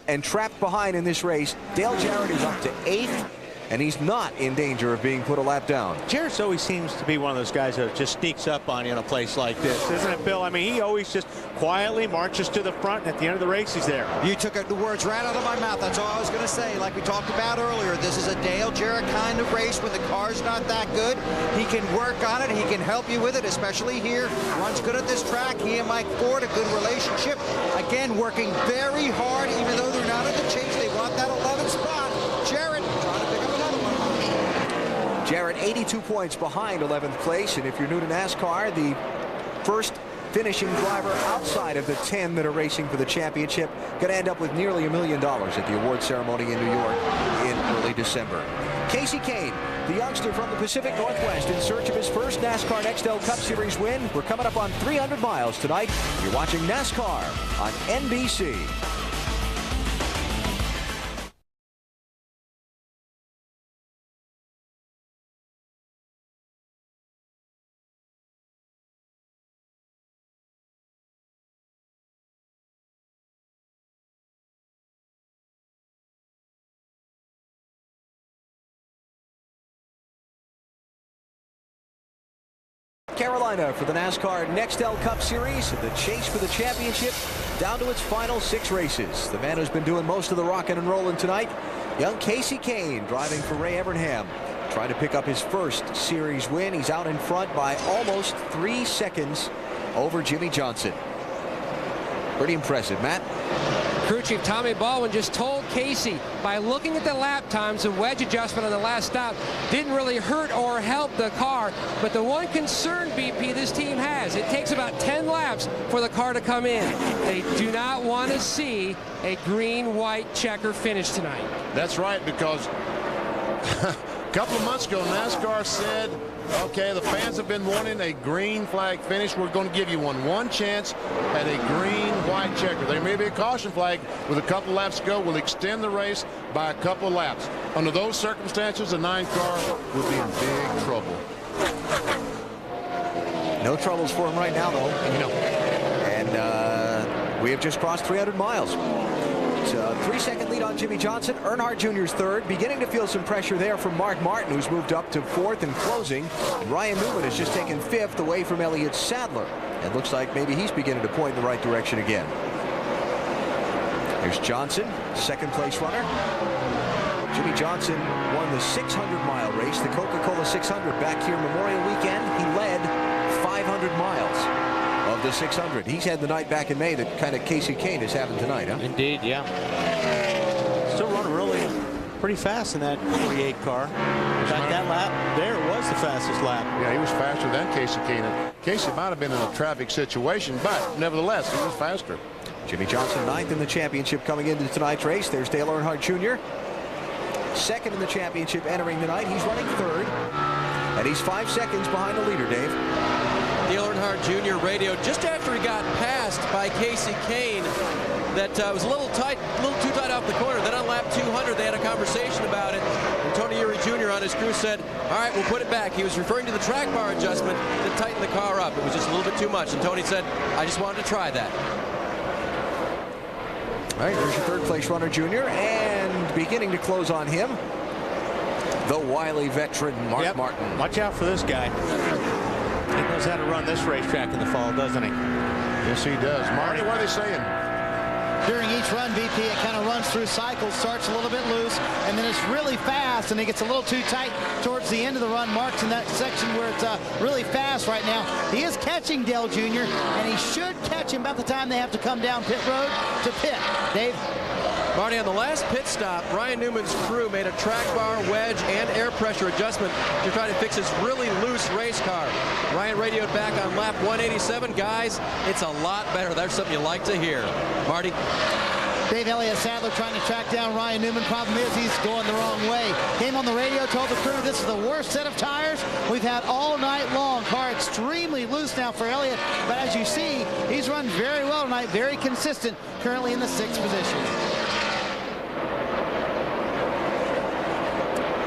and trapped behind in this race, Dale Jarrett is up to 8th and he's not in danger of being put a lap down. Jarrett always seems to be one of those guys that just sneaks up on you in a place like this, isn't it, Bill? I mean, he always just quietly marches to the front, and at the end of the race, he's there. You took the words right out of my mouth. That's all I was going to say. Like we talked about earlier, this is a Dale Jarrett kind of race. When the car's not that good, he can work on it. He can help you with it, especially here. Runs good at this track. He and Mike Ford, a good relationship. Again, working very hard, even though they're not in the chase. They want that 11th spot. Jarrett trying to pick up another one. Jarrett 82 points behind 11th place, and if you're new to NASCAR, the first finishing driver outside of the 10 that are racing for the championship going to end up with nearly $1 million at the award ceremony in New York in early December. Kasey Kahne, the youngster from the Pacific Northwest, in search of his first NASCAR Nextel Cup Series win. We're coming up on 300 miles tonight. You're watching NASCAR on NBC. Carolina for the NASCAR Nextel Cup Series. The chase for the championship down to its final 6 races. The man who's been doing most of the rocking and rolling tonight, young Kasey Kahne, driving for Ray Evernham, trying to pick up his first series win. He's out in front by almost 3 seconds over Jimmie Johnson. Pretty impressive, Matt. Crew Chief Tommy Baldwin just told Kasey, by looking at the lap times, the wedge adjustment on the last stop didn't really hurt or help the car. But the one concern, BP, this team has, it takes about 10 laps for the car to come in. They do not want to see a green-white checker finish tonight. That's right, because a couple of months ago, NASCAR said, okay, the fans have been wanting a green flag finish. We're going to give you one chance at a green-white checker. There may be a caution flag with a couple laps to go. We'll extend the race by a couple of laps. Under those circumstances, the 9 car would be in big trouble. No troubles for him right now, though. And we have just crossed 300 miles. It's a 3-second lead on Jimmie Johnson. Earnhardt Jr.'s third. Beginning to feel some pressure there from Mark Martin, who's moved up to 4th and closing. And Ryan Newman has just taken 5th away from Elliott Sadler. It looks like maybe he's beginning to point in the right direction again. There's Johnson, 2nd place runner. Jimmie Johnson won the 600-mile race, the Coca-Cola 600 back here Memorial Weekend. He led 500 miles. Of the 600. He's had the night back in May that kind of Kasey Kahne is having tonight, huh? Indeed, yeah. Still running really pretty fast in that 48 car. That lap there was the fastest lap. Yeah, he was faster than Kasey Kahne. Kasey might have been in a traffic situation, but nevertheless, he was faster. Jimmie Johnson 9th in the championship coming into tonight's race. There's Dale Earnhardt Jr. 2nd in the championship entering the night. He's running 3rd, and he's 5 seconds behind the leader, Dave. Dale Earnhardt Jr. radioed just after he got passed by Kasey Kahne that was a little too tight off the corner. Then on lap 200, they had a conversation about it. And Tony Eury Jr. on his crew said, all right, we'll put it back. He was referring to the track bar adjustment to tighten the car up. It was just a little bit too much. And Tony said, I just wanted to try that. All right, there's your 3rd place runner, Jr. And beginning to close on him, the wily veteran, Mark Martin. Watch out for this guy. He knows how to run this racetrack in the fall, doesn't he? Yes, he does. Marty, what are they saying? During each run, BP, it kind of runs through cycles, starts a little bit loose, and then it's really fast, and it gets a little too tight towards the end of the run. Mark's in that section where it's really fast right now. He is catching Dale Jr., and he should catch him about the time they have to come down pit road to pit. Dave? Marty, on the last pit stop, Ryan Newman's crew made a track bar, wedge, and air pressure adjustment to try to fix his really loose race car. Ryan radioed back on lap 187. Guys, it's a lot better. That's something you like to hear. Marty? Dave, Elliott Sadler trying to track down Ryan Newman. Problem is he's going the wrong way. Came on the radio, told the crew this is the worst set of tires we've had all night long. Car extremely loose now for Elliott, but as you see, he's run very well tonight, very consistent, currently in the 6th position.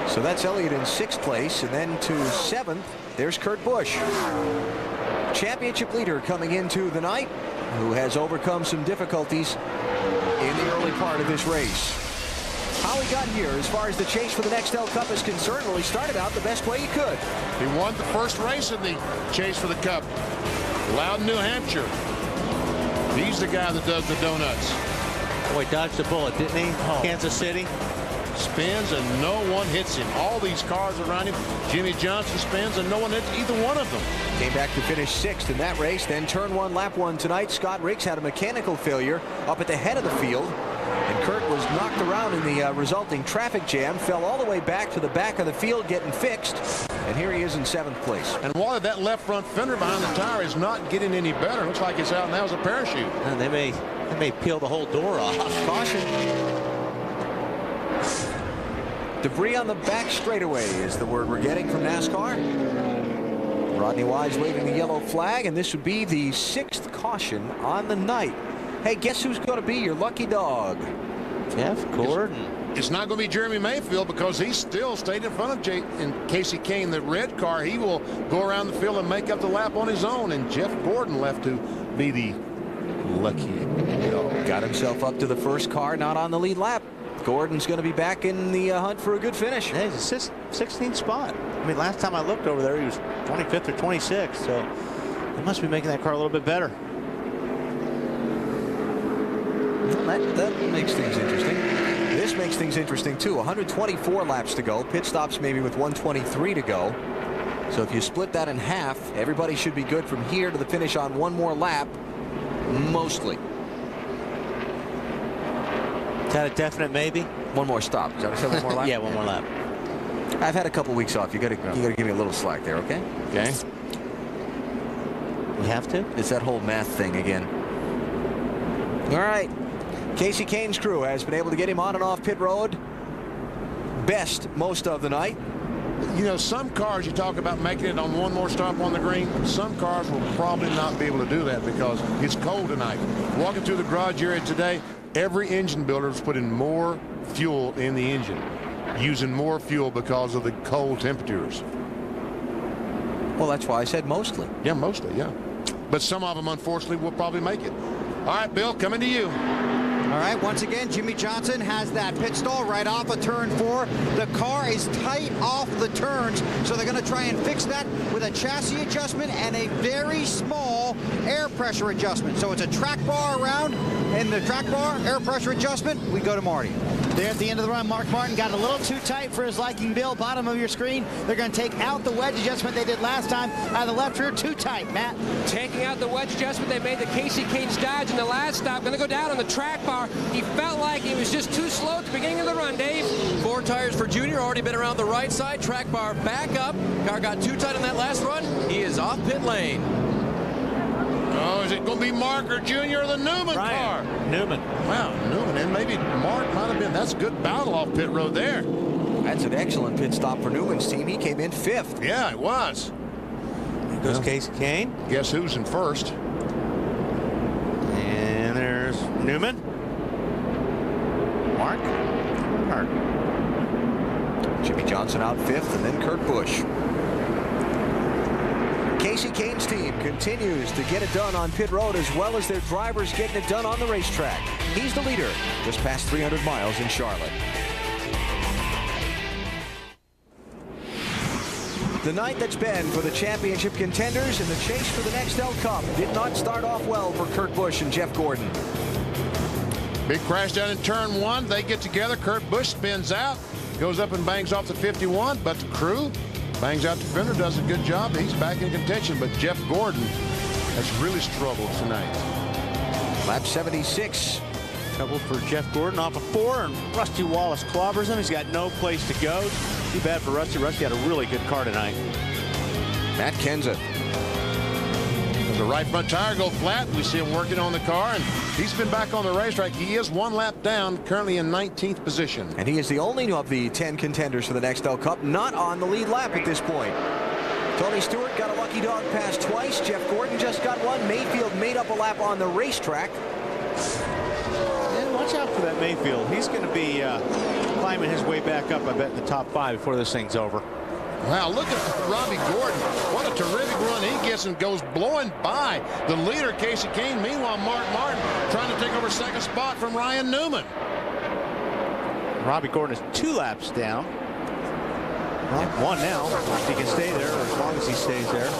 So that's Elliott in 6th place, and then to 7th, there's Kurt Busch. Championship leader coming into the night, who has overcome some difficulties in the early part of this race. How how he got here as far as the chase for the Nextel Cup is concerned. Well, he started out the best way he could. He won the first race in the chase for the Cup. Loudon, New Hampshire. He's the guy that does the donuts. Boy, dodged a bullet, didn't he? Kansas City. Spins and no one hits him. All these cars around him. Jimmie Johnson spins and no one hits either one of them. Came back to finish 6th in that race. Then turn 1, lap 1 tonight. Scott Riggs had a mechanical failure up at the head of the field. And Kurt was knocked around in the resulting traffic jam. Fell all the way back to the back of the field getting fixed. And here he is in 7th place. And Wally, that left front fender behind the tire is not getting any better. Looks like it's out now as a parachute. And they may peel the whole door off. Caution. Debris on the back straightaway is the word we're getting from NASCAR. Rodney Wise waving the yellow flag, and this would be the 6th caution on the night. Hey, guess who's going to be your lucky dog? Jeff Gordon. It's not going to be Jeremy Mayfield because he still stayed in front of Kasey Kahne, the red car. He will go around the field and make up the lap on his own, and Jeff Gordon left to be the lucky dog. Got himself up to the first car, not on the lead lap. Gordon's going to be back in the hunt for a good finish. Yeah, he's a 16th spot. I mean, last time I looked over there, he was 25th or 26th, so they must be making that car a little bit better. That makes things interesting. This makes things interesting, too. 124 laps to go. Pit stops maybe with 123 to go. So if you split that in half, everybody should be good from here to the finish on one more lap, mostly. Is that a definite maybe? One more stop. Is that what I said, one more lap? Yeah, one more lap. I've had a couple weeks off. You got to give me a little slack there, okay? Okay. We have to? It's that whole math thing again. All right. Kasey Kahne's crew has been able to get him on and off pit road best most of the night. You know, some cars you talk about making it on one more stop on the green. Some cars will probably not be able to do that because it's cold tonight. Walking through the garage area today, every engine builder is putting more fuel in the engine, using more fuel because of the cold temperatures. Well, that's why I said mostly. Yeah, mostly, yeah. But some of them, unfortunately, will probably make it. All right, Bill, coming to you. All right, once again, Jimmie Johnson has that pit stall right off of turn 4. The car is tight off the turns, so they're going to try and fix that with a chassis adjustment and a very small air pressure adjustment. So it's a track bar around, and the track bar, air pressure adjustment, we go to Marty. There at the end of the run, Mark Martin got a little too tight for his liking, Bill. Bottom of your screen, they're going to take out the wedge adjustment they did last time out of the left rear. Too tight, Matt. Taking out the wedge adjustment they made the Kasey Kahne's Dodge in the last stop. Going to go down on the track bar. He felt like he was just too slow at the beginning of the run, Dave. 4 tires for Junior, already been around the right side. Track bar back up. Car got too tight on that last run. He is off pit lane. Oh, is it going to be Mark or Junior or the Newman car? Newman. Wow, Newman. And maybe Mark might have been. That's a good battle off pit road there. That's an excellent pit stop for Newman's team. He came in 5th. Yeah, it was. There goes Kasey Kahne. Guess who's in first? And there's Newman. Mark. Jimmie Johnson out 5th, and then Kurt Busch. Kasey Kahne's team continues to get it done on pit road as well as their drivers getting it done on the racetrack. He's the leader, just past 300 miles in Charlotte. The night that's been for the championship contenders and the chase for the Nextel Cup did not start off well for Kurt Busch and Jeff Gordon. Big crash down in turn 1. They get together. Kurt Busch spins out, goes up and bangs off the 51, but the crew bangs out the fender, does a good job. He's back in contention, but Jeff Gordon has really struggled tonight. Lap 76. Trouble for Jeff Gordon off of 4, and Rusty Wallace clobbers him. He's got no place to go. Too bad for Rusty. Rusty had a really good car tonight. Matt Kenseth. The right front tire go flat. We see him working on the car, and he's been back on the racetrack. He is 1 lap down, currently in 19th position. And he is the only of the 10 contenders for the Nextel Cup not on the lead lap at this point. Tony Stewart got a lucky dog pass twice. Jeff Gordon just got one. Mayfield made up a lap on the racetrack. And watch out for that Mayfield. He's going to be climbing his way back up, I bet, in the top 5 before this thing's over. Wow, look at Robbie Gordon. What a terrific run he gets and goes blowing by the leader, Kasey Kahne. Meanwhile, Mark Martin trying to take over second spot from Ryan Newman. Robbie Gordon is 2 laps down. Well, 1 now. If he can stay there, or as long as he stays there.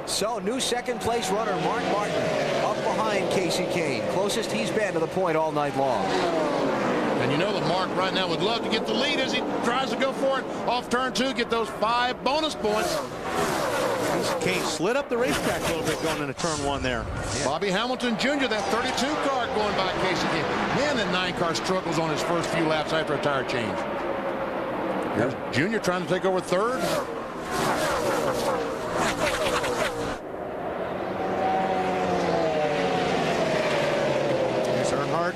So, new second-place runner Mark Martin up behind Kasey Kahne. Closest he's been to the point all night long. And you know that Mark right now would love to get the lead as he tries to go for it off turn 2, get those 5 bonus points. Kahne slid up the racetrack a little bit going into turn 1 there. Yeah. Bobby Hamilton Jr., that 32 car going by Kasey Kahne. Man, that 9 car struggles on his first few laps after a tire change. Here's Jr. trying to take over 3rd. Here's Earnhardt.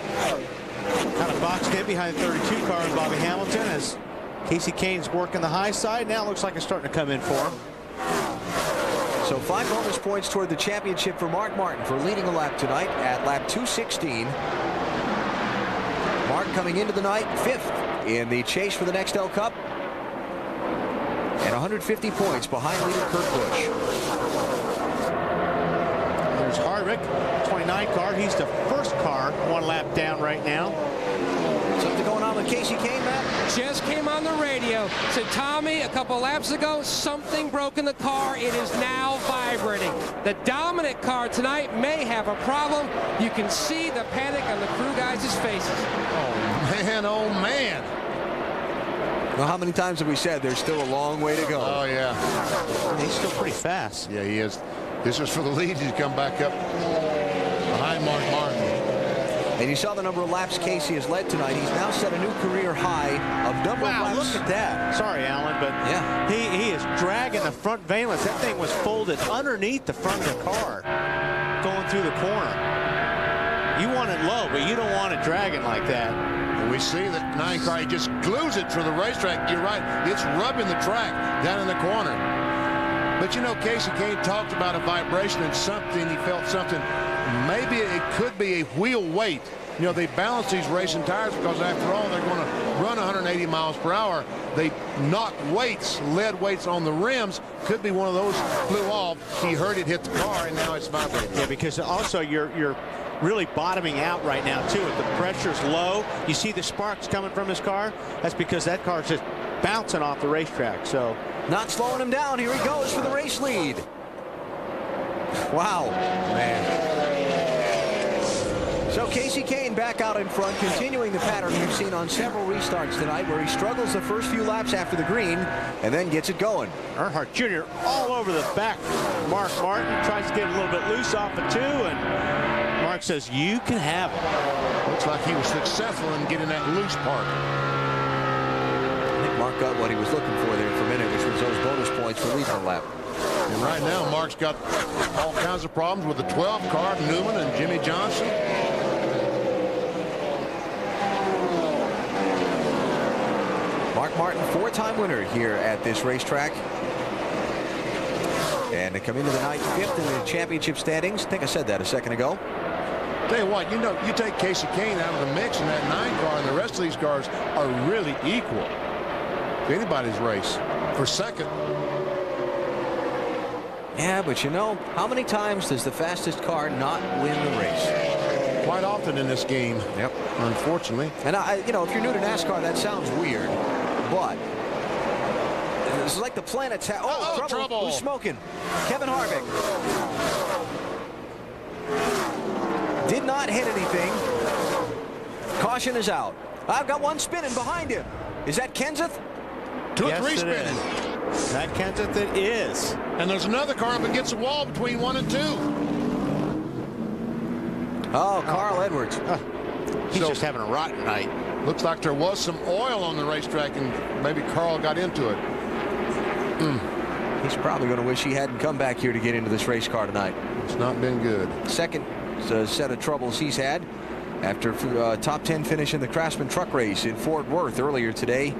Kind of boxed in behind the 32 car of Bobby Hamilton as Kasey Kahne's working the high side. Now it looks like it's starting to come in for him. So 5 bonus points toward the championship for Mark Martin for leading a lap tonight at lap 216. Mark coming into the night 5th in the chase for the Nextel Cup. And 150 points behind leader Kurt Busch. There's Harvick, 29 car. He's the first car 1 lap down right now. Something going on with Kasey Kahne, Matt? Just came on the radio. Said, Tommy, a couple laps ago, something broke in the car. It is now vibrating. The dominant car tonight may have a problem. You can see the panic on the crew guys' faces. Oh, man. Well, how many times have we said there's still a long way to go? Oh, yeah. He's still pretty fast. Yeah, he is. This is for the lead. He's come back up behind Mark Martin. And you saw the number of laps Kasey has led tonight. He's now set a new career high of number of laps. Look at that. Sorry, Alan, but yeah, he is dragging the front valence. That thing was folded underneath the front of the car going through the corner. You want it low, but you don't want it dragging like that. And we see that 9 car, he just glues it for the racetrack. You're right. It's rubbing the track down in the corner. But, you know, Kasey Kahne talked about a vibration and something. He felt something. Maybe it could be a wheel weight. You know, they balance these racing tires because, after all, they're going to run 180 miles per hour. They knock weights, lead weights on the rims. Could be one of those flew off. He heard it hit the car, and now it's vibrating. Yeah, because also you're really bottoming out right now, too. If the pressure's low, you see the sparks coming from his car. That's because that car's just bouncing off the racetrack. So not slowing him down. Here he goes for the race lead. Wow, man. So Kasey Kahne back out in front, continuing the pattern we've seen on several restarts tonight, where he struggles the first few laps after the green and then gets it going. Earnhardt Jr. all over the back. Mark Martin tries to get a little bit loose off of 2, and Mark says, you can have it. Looks like he was successful in getting that loose part. I think Mark got what he was looking for there for a minute, which was those bonus points for leading the lap. And right now, Mark's got all kinds of problems with the 12 car, Newman and Jimmie Johnson. Mark Martin, 4-time winner here at this racetrack. And to come into the night 5th in the championship standings. I think I said that a second ago. Tell you what, you know, you take Kasey Kahne out of the mix, and that 9 car and the rest of these cars are really equal to anybody's race for second. Yeah, but you know, how many times does the fastest car not win the race? Quite often in this game. Yep. Unfortunately. And you know, if you're new to NASCAR, that sounds weird, but it's like the planets have. Oh, trouble! Who's smoking? Kevin Harvick did not hit anything. Caution is out. I've got one spinning behind him. Is that Kenseth? 2 or 3 spinning. That Kenseth it is. And there's another car up against the wall between 1 and 2. Oh, Carl Edwards. He's just having a rotten night. Looks like there was some oil on the racetrack, and maybe Carl got into it. He's probably going to wish he hadn't come back here to get into this race car tonight. It's not been good. Second set of troubles he's had after top 10 finish in the Craftsman truck race in Fort Worth earlier today.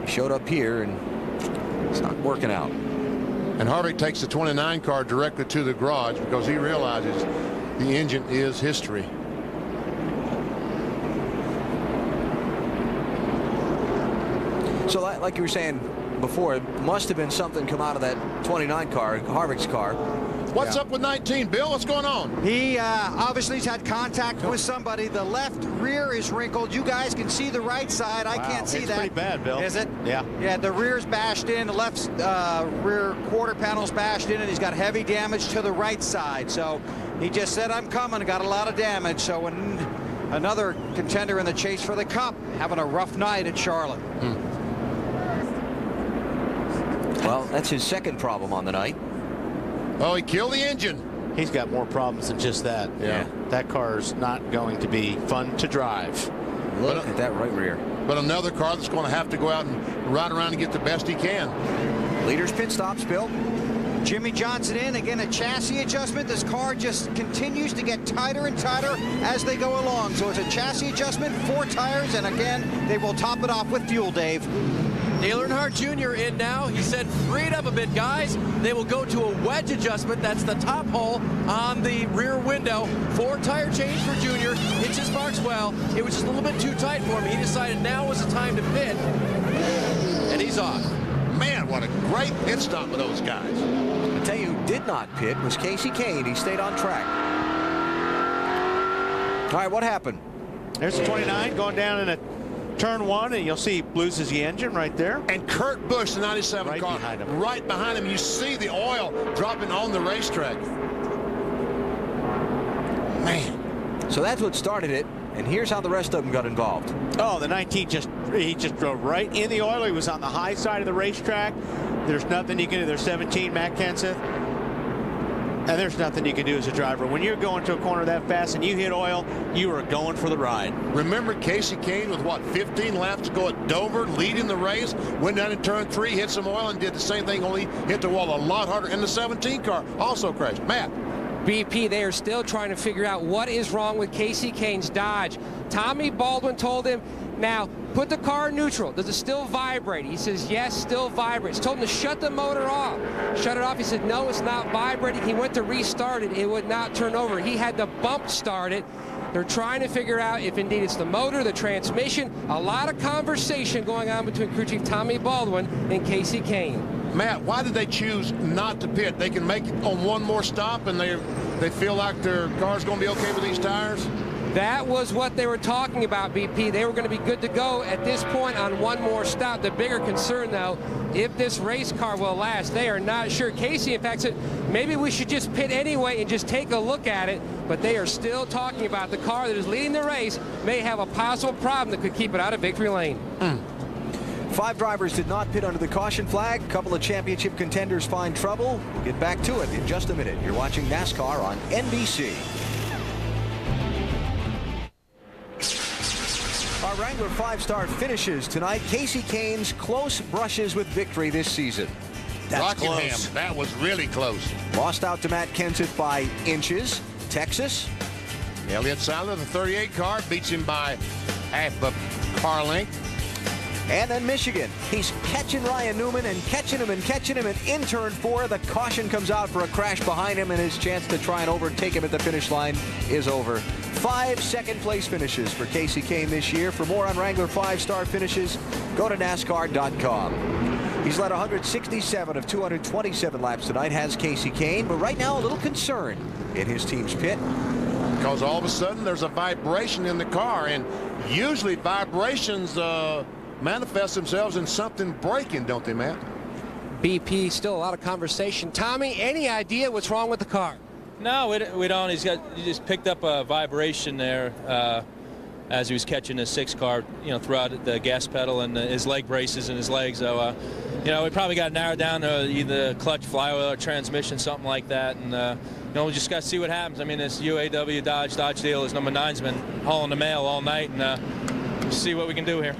He showed up here, and it's not working out. And Harvick takes the 29 car directly to the garage because he realizes the engine is history. So like you were saying before, it must have been something come out of that 29 car, Harvick's car, What's up with 19, Bill? What's going on? He obviously has had contact with somebody. The left rear is wrinkled. You guys can see the right side. I can't see that. It's pretty bad, Bill. Is it? Yeah. Yeah, the rear's bashed in. The left rear quarter panel's bashed in, and he's got heavy damage to the right side. So he just said, I'm coming. Got a lot of damage. So when another contender in the chase for the Cup having a rough night at Charlotte. Well, that's his second problem on the night. Oh, he killed the engine. He's got more problems than just that. Yeah. That car's not going to be fun to drive. Look at that right rear. But another car that's going to have to go out and ride around and get the best he can. Leaders pit stops, Bill. Jimmie Johnson in. Again, a chassis adjustment. This car just continues to get tighter and tighter as they go along. So it's a chassis adjustment, 4 tires, and again, they will top it off with fuel, Dave. Dale Earnhardt Jr. in now. He said, free it up a bit, guys. They will go to a wedge adjustment. That's the top hole on the rear window. 4 tire change for Jr. Hitches sparks well. It was just a little bit too tight for him. He decided now was the time to pit, and he's off. Man, what a great pit stop with those guys. I'll tell you who did not pit was Kasey Kahne. He stayed on track. All right, what happened? There's the 29 going down in a turn 1, and you'll see he loses the engine right there. And Kurt Busch, the 97 car, right behind him. You see the oil dropping on the racetrack. Man. So that's what started it, and here's how the rest of them got involved. Oh, the 19 he just drove right in the oil. He was on the high side of the racetrack. There's nothing you can do. There's 17, Matt Kenseth. And there's nothing you can do as a driver. When you're going to a corner that fast and you hit oil, you are going for the ride. Remember Kasey Kahne with, what, 15 laps to go at Dover, leading the race, went down in turn 3, hit some oil, and did the same thing, only hit the wall a lot harder. And the 17 car also crashed. Matt. BP, they are still trying to figure out what is wrong with Kasey Kahne's Dodge. Tommy Baldwin told him, now, put the car in neutral. Does it still vibrate? He says, yes, still vibrates. Told him to shut the motor off. Shut it off. He said, no, it's not vibrating. He went to restart it. It would not turn over. He had to bump start it. They're trying to figure out if indeed it's the motor, the transmission. A lot of conversation going on between crew chief Tommy Baldwin and Kasey Kahne. Matt, why did they choose not to pit? They can make it on one more stop, and they feel like their car's going to be okay with these tires? That was what they were talking about, BP. They were going to be good to go at this point on one more stop. The bigger concern, though, if this race car will last, they are not sure. Kasey, in fact, said maybe we should just pit anyway and just take a look at it. But they are still talking about the car that is leading the race may have a possible problem that could keep it out of victory lane. 5 drivers did not pit under the caution flag. A couple of championship contenders find trouble. We'll get back to it in just a minute. You're watching NASCAR on NBC. Our Wrangler 5-star finishes tonight. Kasey Kahne's close brushes with victory this season. That's close. That was really close. Lost out to Matt Kenseth by inches. Texas. Elliott Sadler, the 38 car, beats him by half a car length. And then Michigan. He's catching Ryan Newman and catching him and catching him. And in turn 4, the caution comes out for a crash behind him, and his chance to try and overtake him at the finish line is over. 5 second-place finishes for Kasey Kahne this year. For more on Wrangler 5-star finishes, go to NASCAR.com. He's led 167 of 227 laps tonight, has Kasey Kahne, but right now a little concern in his team's pit. Because all of a sudden there's a vibration in the car, and usually vibrations manifest themselves in something breaking, don't they, Matt? BP, still a lot of conversation. Tommy, any idea what's wrong with the car? No, we don't. He just picked up a vibration there as he was catching the 6 car, throughout the gas pedal and his leg braces and his legs. So, we probably got narrowed down to either clutch, flywheel, or transmission, something like that. And, we just got to see what happens. I mean, this UAW Dodge deal, his number 9's been hauling the mail all night, and see what we can do here.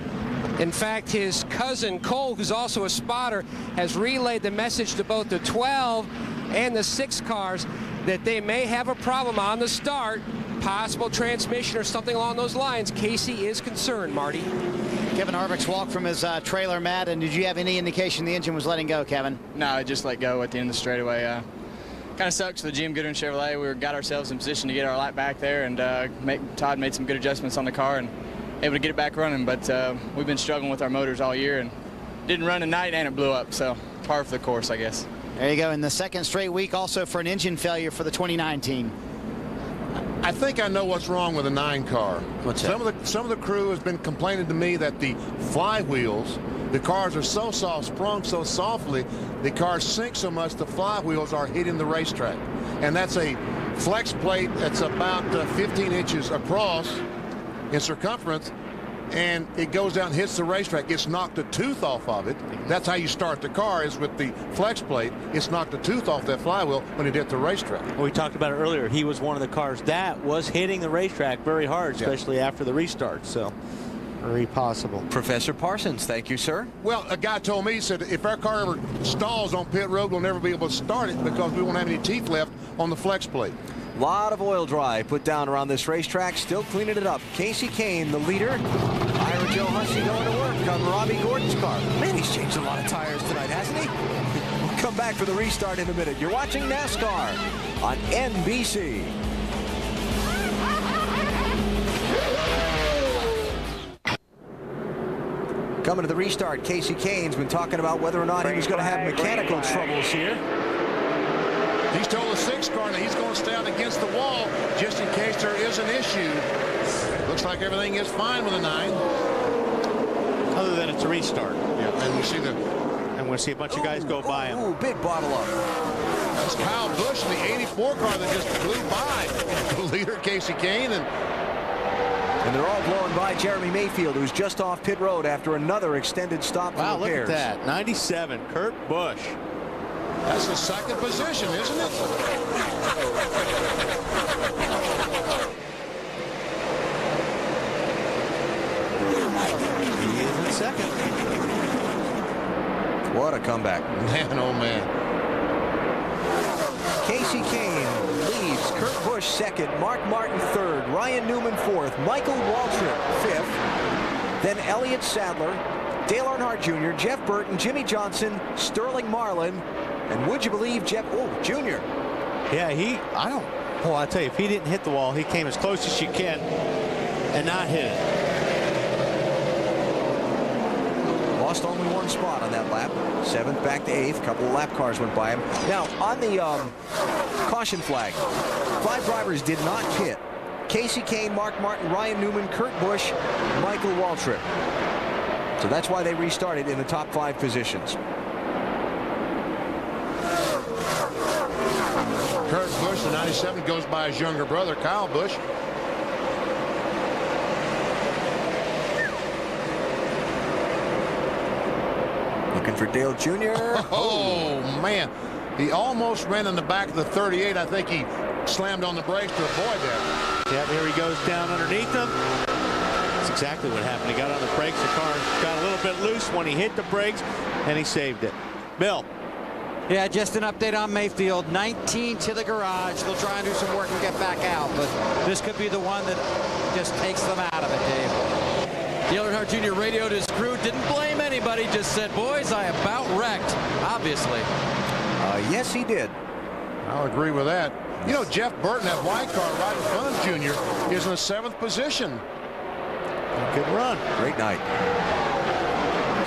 In fact, his cousin Cole, who's also a spotter, has relayed the message to both the 12 and the 6 cars that they may have a problem on the start, possible transmission or something along those lines. Kasey is concerned, Marty. Kevin Harvick's walked from his trailer, Matt, and did you have any indication the engine was letting go, Kevin? No, it just let go at the end of the straightaway. Kind of sucks for the GM Goodwin Chevrolet. We got ourselves in position to get our lap back there, and Todd made some good adjustments on the car and able to get it back running, but we've been struggling with our motors all year and didn't run tonight, and it blew up, so par for the course, I guess. There you go. In the second straight week also for an engine failure for the 2019. I think I know what's wrong with the 9 car. What's that? Some of the crew has been complaining to me that the flywheels, the cars are so soft, sprung so softly, the cars sink so much the flywheels are hitting the racetrack. And that's a flex plate that's about 15 inches across in circumference, and it goes down and hits the racetrack. It's knocked a tooth off of it. That's how you start the car, is with the flex plate. It's knocked a tooth off that flywheel when it hit the racetrack. Well, we talked about it earlier. He was one of the cars that was hitting the racetrack very hard, especially after the restart. So very possible. Professor Parsons, thank you, sir. Well, a guy told me, he said, if our car ever stalls on pit road, we'll never be able to start it because we won't have any teeth left on the flex plate. A lot of oil dry put down around this racetrack, still cleaning it up. Kasey Kahne, the leader. Ira Joe Hussey going to work on Robbie Gordon's car. Man, he's changed a lot of tires tonight, hasn't he? We'll come back for the restart in a minute. You're watching NASCAR on NBC. Coming to the restart, Kasey Kahne's been talking about whether or not he was going to have mechanical troubles here. He's told the 6 car that he's going to stand against the wall just in case there is an issue. Looks like everything is fine with the 9. Other than it's a restart. Yeah, and we see the. And we'll see a bunch of guys go by him. Ooh, big bottle up. That's Kyle Busch in the 84 car that just flew by the leader, Kasey Kahne, and they're all blowing by Jeremy Mayfield, who's just off pit road after another extended stop for repairs. Look at that. 97, Kurt Busch. That's the second position, isn't it? He is in second. What a comeback. Man, oh man. Kasey Kahne leads. Kurt Busch second. Mark Martin third. Ryan Newman fourth. Michael Waltrip fifth. Then Elliott Sadler, Dale Earnhardt Jr., Jeff Burton, Jimmie Johnson, Sterling Marlin, and would you believe Jeff Jr. Yeah, I tell you, if he didn't hit the wall, he came as close as you can and not hit it. Lost only one spot on that lap. 7th back to 8th. A couple of lap cars went by him. Now, on the caution flag, 5 drivers did not pit. Kasey Kahne, Mark Martin, Ryan Newman, Kurt Busch, Michael Waltrip. So that's why they restarted in the top 5 positions. Kurt Busch, the 97, goes by his younger brother, Kyle Busch. Looking for Dale Jr. Oh, man. He almost ran in the back of the 38. I think he slammed on the brakes to avoid that. Yeah, there he goes down underneath them. That's exactly what happened. He got on the brakes. The car got a little bit loose when he hit the brakes, and he saved it. Bill. Yeah, just an update on Mayfield. 19 to the garage. They'll try and do some work and get back out, but this could be the one that just takes them out of it, Dave. Dale Earnhardt Jr. radioed his crew, didn't blame anybody, just said, boys, I about wrecked, obviously. Yes, he did. I'll agree with that. You know, Jeff Burton, that white car right in front of Junior, is in the 7th position. Good run. Great night.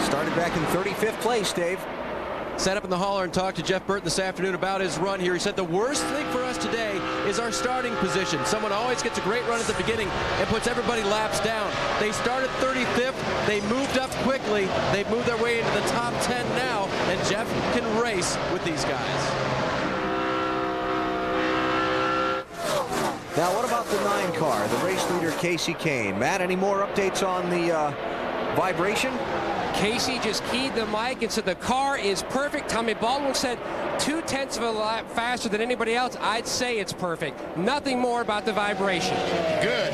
Started back in 35th place, Dave. Sat up in the hauler and talked to Jeff Burton this afternoon about his run here. He said the worst thing for us today is our starting position. Someone always gets a great run at the beginning and puts everybody laps down. They started 35th. They moved up quickly. They've moved their way into the top 10 now, and Jeff can race with these guys. Now, what about the 9 car, the race leader, Kasey Kahne? Matt, any more updates on the vibration? Kasey just keyed the mic and said the car is perfect. Tommy Baldwin said 0.2 of a lap faster than anybody else. I'd say it's perfect. Nothing more about the vibration. Good.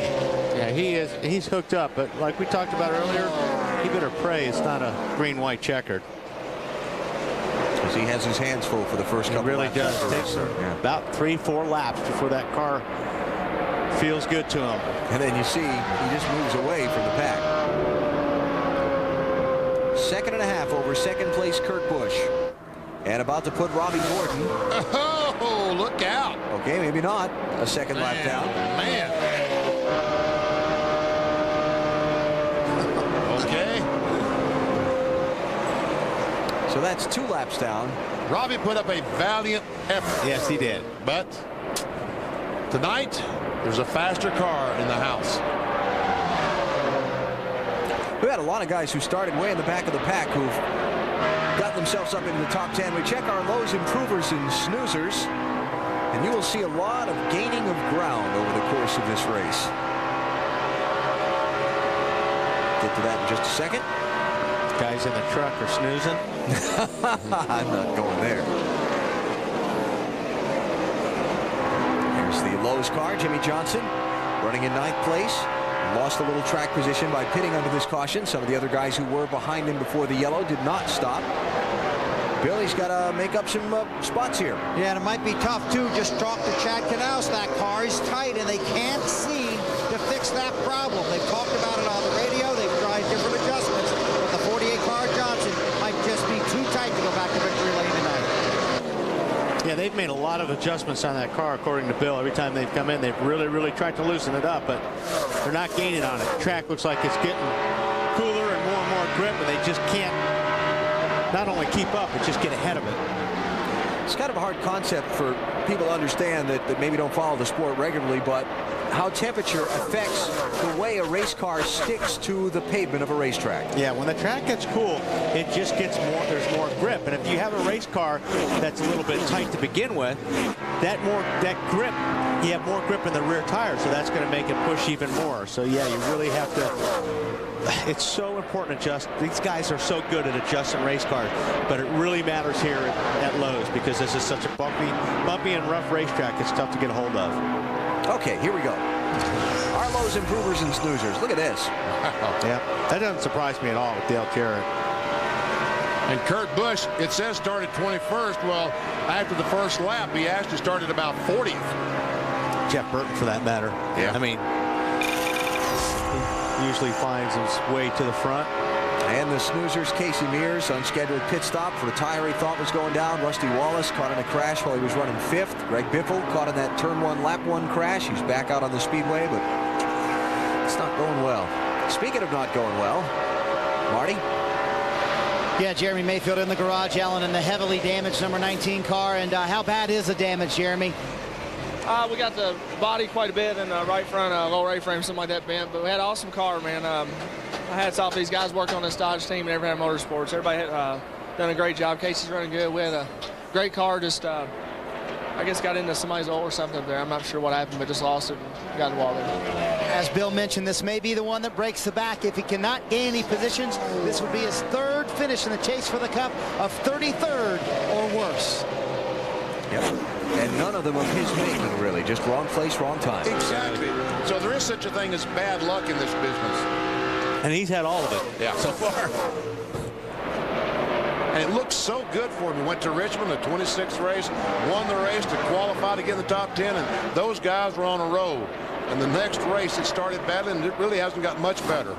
Yeah, he's hooked up, but like we talked about earlier, he better pray it's not a green-white checkered. Because he has his hands full for the first couple really laps. does. It takes about 3-4 laps before that car feels good to him. And then you see he just moves away from the pack. 2.5 over 2nd place Kurt Busch. And about to put Robbie Gordon. Oh, look out. Okay, maybe not. A 2nd lap down. Man. Okay. So that's 2 laps down. Robbie put up a valiant effort. Yes, he did. But tonight, there's a faster car in the house. We had a lot of guys who started way in the back of the pack who've got themselves up into the top 10. We check our lows, improvers, and snoozers, and you will see a lot of gaining of ground over the course of this race. Get to that in just a second. Guys in the truck are snoozing. I'm not going there. Here's the Lowe's car, Jimmie Johnson, running in 9th place. Lost a little track position by pitting under this caution. Some of the other guys who were behind him before the yellow did not stop. Billy's got to make up some spots here. Yeah, and it might be tough, too. Just talk to Chad Knaus. That car is tight, and they can't seem to fix that problem. They've talked about it on the radio. They've tried different adjustments. But the 48 car Johnson might just be too tight to go back to victory lane tonight. Yeah, they've made a lot of adjustments on that car, according to Bill. Every time they've come in, they've really tried to loosen it up, but they're not gaining on it. The track looks like it's getting cooler and more grip, and they just can't not only keep up, but just get ahead of it. It's kind of a hard concept for people to understand that maybe don't follow the sport regularly, but how temperature affects the way a race car sticks to the pavement of a racetrack. Yeah, when the track gets cool, it just gets more, there's more grip. And if you have a race car that's a little bit tight to begin with, that grip, you have more grip in the rear tire, so that's going to make it push even more. So yeah, you really have to, it's so important to adjust. These guys are so good at adjusting race cars, but it really matters here at Lowe's because this is such a bumpy and rough racetrack. It's tough to get a hold of. Okay, here we go. Our Lowe's improvers and snoozers. Look at this. Yeah, that doesn't surprise me at all with Dale Jarrett. And Kurt Busch, it says started 21st. Well, after the first lap, he actually started about 40th. Jeff Burton, for that matter. Yeah. I mean, he usually finds his way to the front. And the snoozers, Casey Mears, unscheduled pit stop for a tire he thought was going down. Rusty Wallace caught in a crash while he was running 5th. Greg Biffle caught in that turn 1, lap 1 crash. He's back out on the speedway, but it's not going well. Speaking of not going well, Marty? Yeah, Jeremy Mayfield in the garage, Allen in the heavily damaged number 19 car. And how bad is the damage, Jeremy? We got the body quite a bit and the right front lower A-frame, something like that bent, but we had an awesome car, man. Hats off to these guys working on this Dodge team and Everyman Motorsports. Everybody had done a great job. Casey's running good. We had a great car, just I guess got into somebody's oil or something up there. I'm not sure what happened, but just lost it and got in the wall there. As Bill mentioned, this may be the one that breaks the back. If he cannot gain any positions, this would be his 3rd finish in the chase for the Cup of 33rd or worse. Yep. And none of them of his making, really. Just wrong place, wrong time. Exactly. So there is such a thing as bad luck in this business. And he's had all of it. Yeah, so far. And it looks so good for him. He went to Richmond, the 26th race, won the race to qualify to get in the top 10, and those guys were on a roll. And the next race, it started badly, and it really hasn't got much better. Look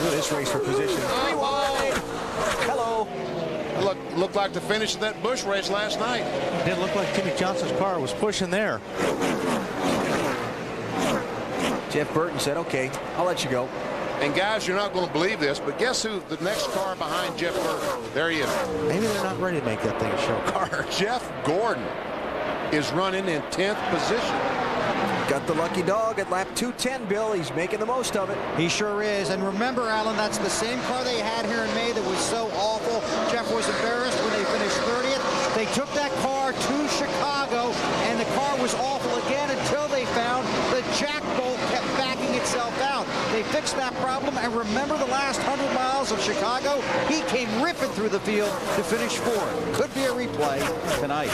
at this race for position. 3 wide. Hello. Looked like the finish of that Busch race last night. It didn't look like Jimmie Johnson's car was pushing there. Jeff Burton said, okay, I'll let you go. And guys, you're not going to believe this, but guess who the next car behind Jeff Burton? There he is. Maybe they're not ready to make that thing a show car. Jeff Gordon is running in 10th position. Got the lucky dog at lap 210, Bill. He's making the most of it. He sure is. And remember, Alan, that's the same car they had here in May that was so awful. Jeff was embarrassed when they finished 30th. They took that car to Chicago, and the car was awful again until they found the jack bolt kept backing itself out. They fixed that problem, and remember the last 100 miles of Chicago? He came ripping through the field to finish 4th. Could be a replay tonight.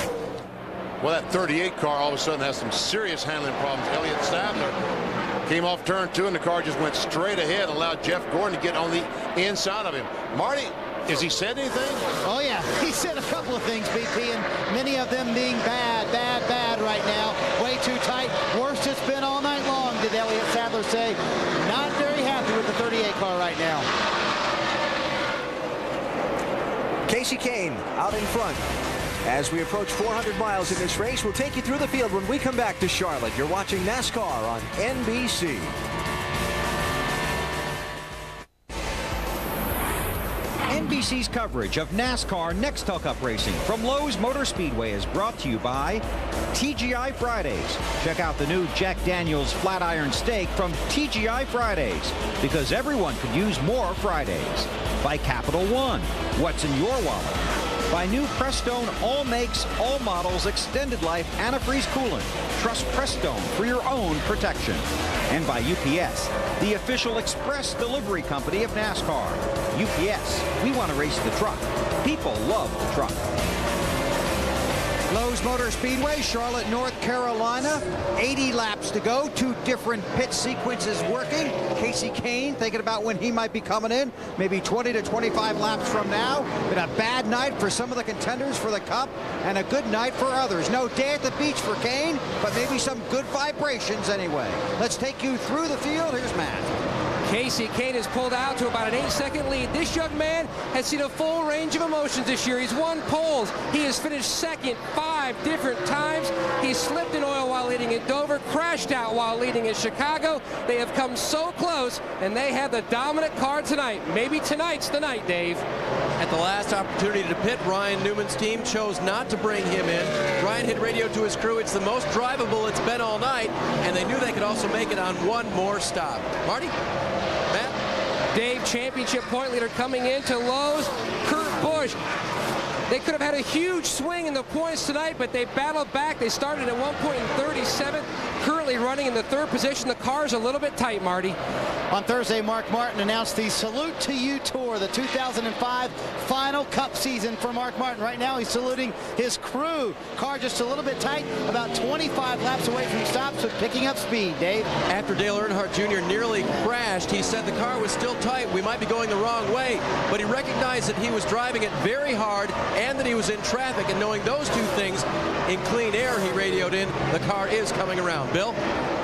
Well, that 38 car all of a sudden has some serious handling problems. Elliott Sadler came off turn 2, and the car just went straight ahead and allowed Jeff Gordon to get on the inside of him. Marty, has he said anything? Oh, yeah. He said a couple of things, BP, and many of them being bad right now. Way too tight. Worst it's been all night long, did Elliott Sadler say. Not very happy with the 38 car right now. Kasey Kahne out in front. As we approach 400 miles in this race, we'll take you through the field when we come back to Charlotte. You're watching NASCAR on NBC. CC's coverage of NASCAR Nextel Cup racing from Lowe's Motor Speedway is brought to you by TGI Fridays. Check out the new Jack Daniel's Flat Iron Steak from TGI Fridays, because everyone could use more Fridays. By Capital One, what's in your wallet? By new Prestone All Makes, All Models Extended Life Antifreeze Coolant. Trust Prestone for your own protection. And by UPS, the official express delivery company of NASCAR. UPS, we want to race the truck. People love the truck. Lowe's Motor Speedway, Charlotte, North Carolina. 80 laps to go. 2 different pit sequences working. Kasey Kahne thinking about when he might be coming in. Maybe 20 to 25 laps from now. Been a bad night for some of the contenders for the Cup and a good night for others. No day at the beach for Kahne, but maybe some good vibrations anyway. Let's take you through the field. Here's Matt. Kasey Kahne has pulled out to about an 8-second lead. This young man has seen a full range of emotions this year. He's won poles. He has finished second 5 different times. He slipped in oil while leading at Dover, crashed out while leading at Chicago. They have come so close, and they have the dominant car tonight. Maybe tonight's the night, Dave. At the last opportunity to pit, Ryan Newman's team chose not to bring him in. Ryan had radioed to his crew, it's the most drivable it's been all night, and they knew they could also make it on one more stop. Marty? Matt? Dave, championship point leader coming into Lowe's. Kurt Busch. They could have had a huge swing in the points tonight, but they battled back. They started at 1 point in 37, currently running in the 3rd position. The car's a little bit tight, Marty. On Thursday, Mark Martin announced the Salute to You Tour, the 2005 final Cup season for Mark Martin. Right now, he's saluting his crew. Car just a little bit tight, about 25 laps away from stops, but picking up speed. Dave? After Dale Earnhardt Jr. nearly crashed, he said the car was still tight. We might be going the wrong way, but he recognized that he was driving it very hard and that he was in traffic, and knowing those 2 things in clean air, he radioed in, the car is coming around. Bill?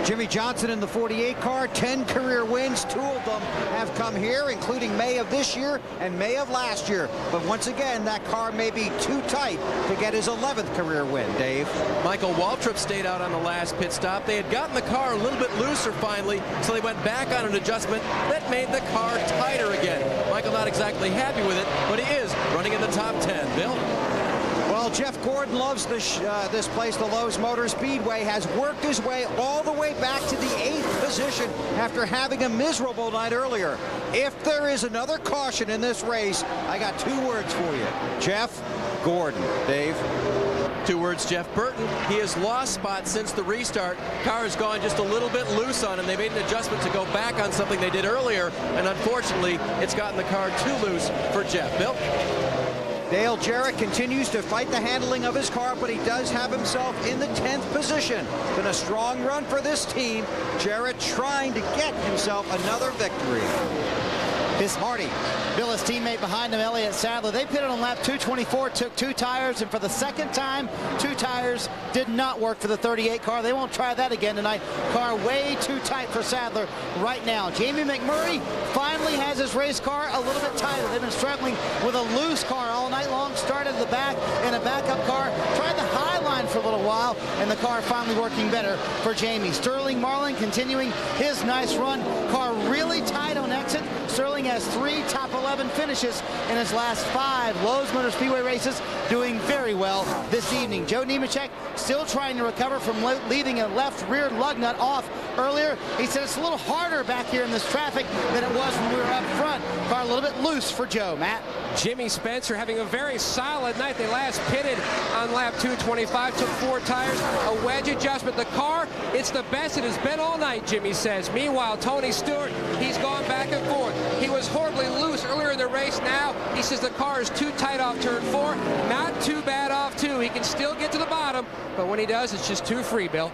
Jimmie Johnson in the 48 car, 10 career wins. 2 of them have come here, including May of this year and May of last year. But once again, that car may be too tight to get his 11th career win, Dave. Michael Waltrip stayed out on the last pit stop. They had gotten the car a little bit looser finally, so they went back on an adjustment that made the car tighter again. Michael not exactly happy with it, but he is running in the top 10. Bill? Well, Jeff Gordon loves this place. The Lowe's Motor Speedway has worked his way all the way back to the 8th position after having a miserable night earlier. If there is another caution in this race, I got 2 words for you. Jeff Gordon. Dave? 2 words, Jeff Burton. He has lost spots since the restart. Car has gone just a little bit loose on him. They made an adjustment to go back on something they did earlier, and unfortunately, it's gotten the car too loose for Jeff. Bill? Dale Jarrett continues to fight the handling of his car, but he does have himself in the 10th position. Been a strong run for this team. Jarrett trying to get himself another victory. His Hardy. Bill, his teammate behind him, Elliott Sadler. They pitted on lap 224, took 2 tires, and for the 2nd time, 2 tires did not work for the 38 car. They won't try that again tonight. Car way too tight for Sadler right now. Jamie McMurray finally has his race car a little bit tighter. They've been struggling with a loose car all night long. Started at the back in a backup car. Tried the high line for a little while, and the car finally working better for Jamie. Sterling Marlin continuing his nice run. Car really tight on exit. Sterling has 3 top 11 finishes in his last 5 Lowe's Motor Speedway races, doing very well this evening. Joe Nemechek still trying to recover from leaving a left rear lug nut off earlier. He said it's a little harder back here in this traffic than it was when we were up front. Car a little bit loose for Joe. Matt? Jimmy Spencer having a very solid night. They last pitted on lap 225, took 4 tires, a wedge adjustment. The car, it's the best it has been all night, Jimmy says. Meanwhile, Tony Stewart, he's gone back and forth. He was horribly loose earlier in the race. Now he says the car is too tight off turn 4, not too bad off 2. He can still get to the bottom, but when he does, it's just too free, Bill.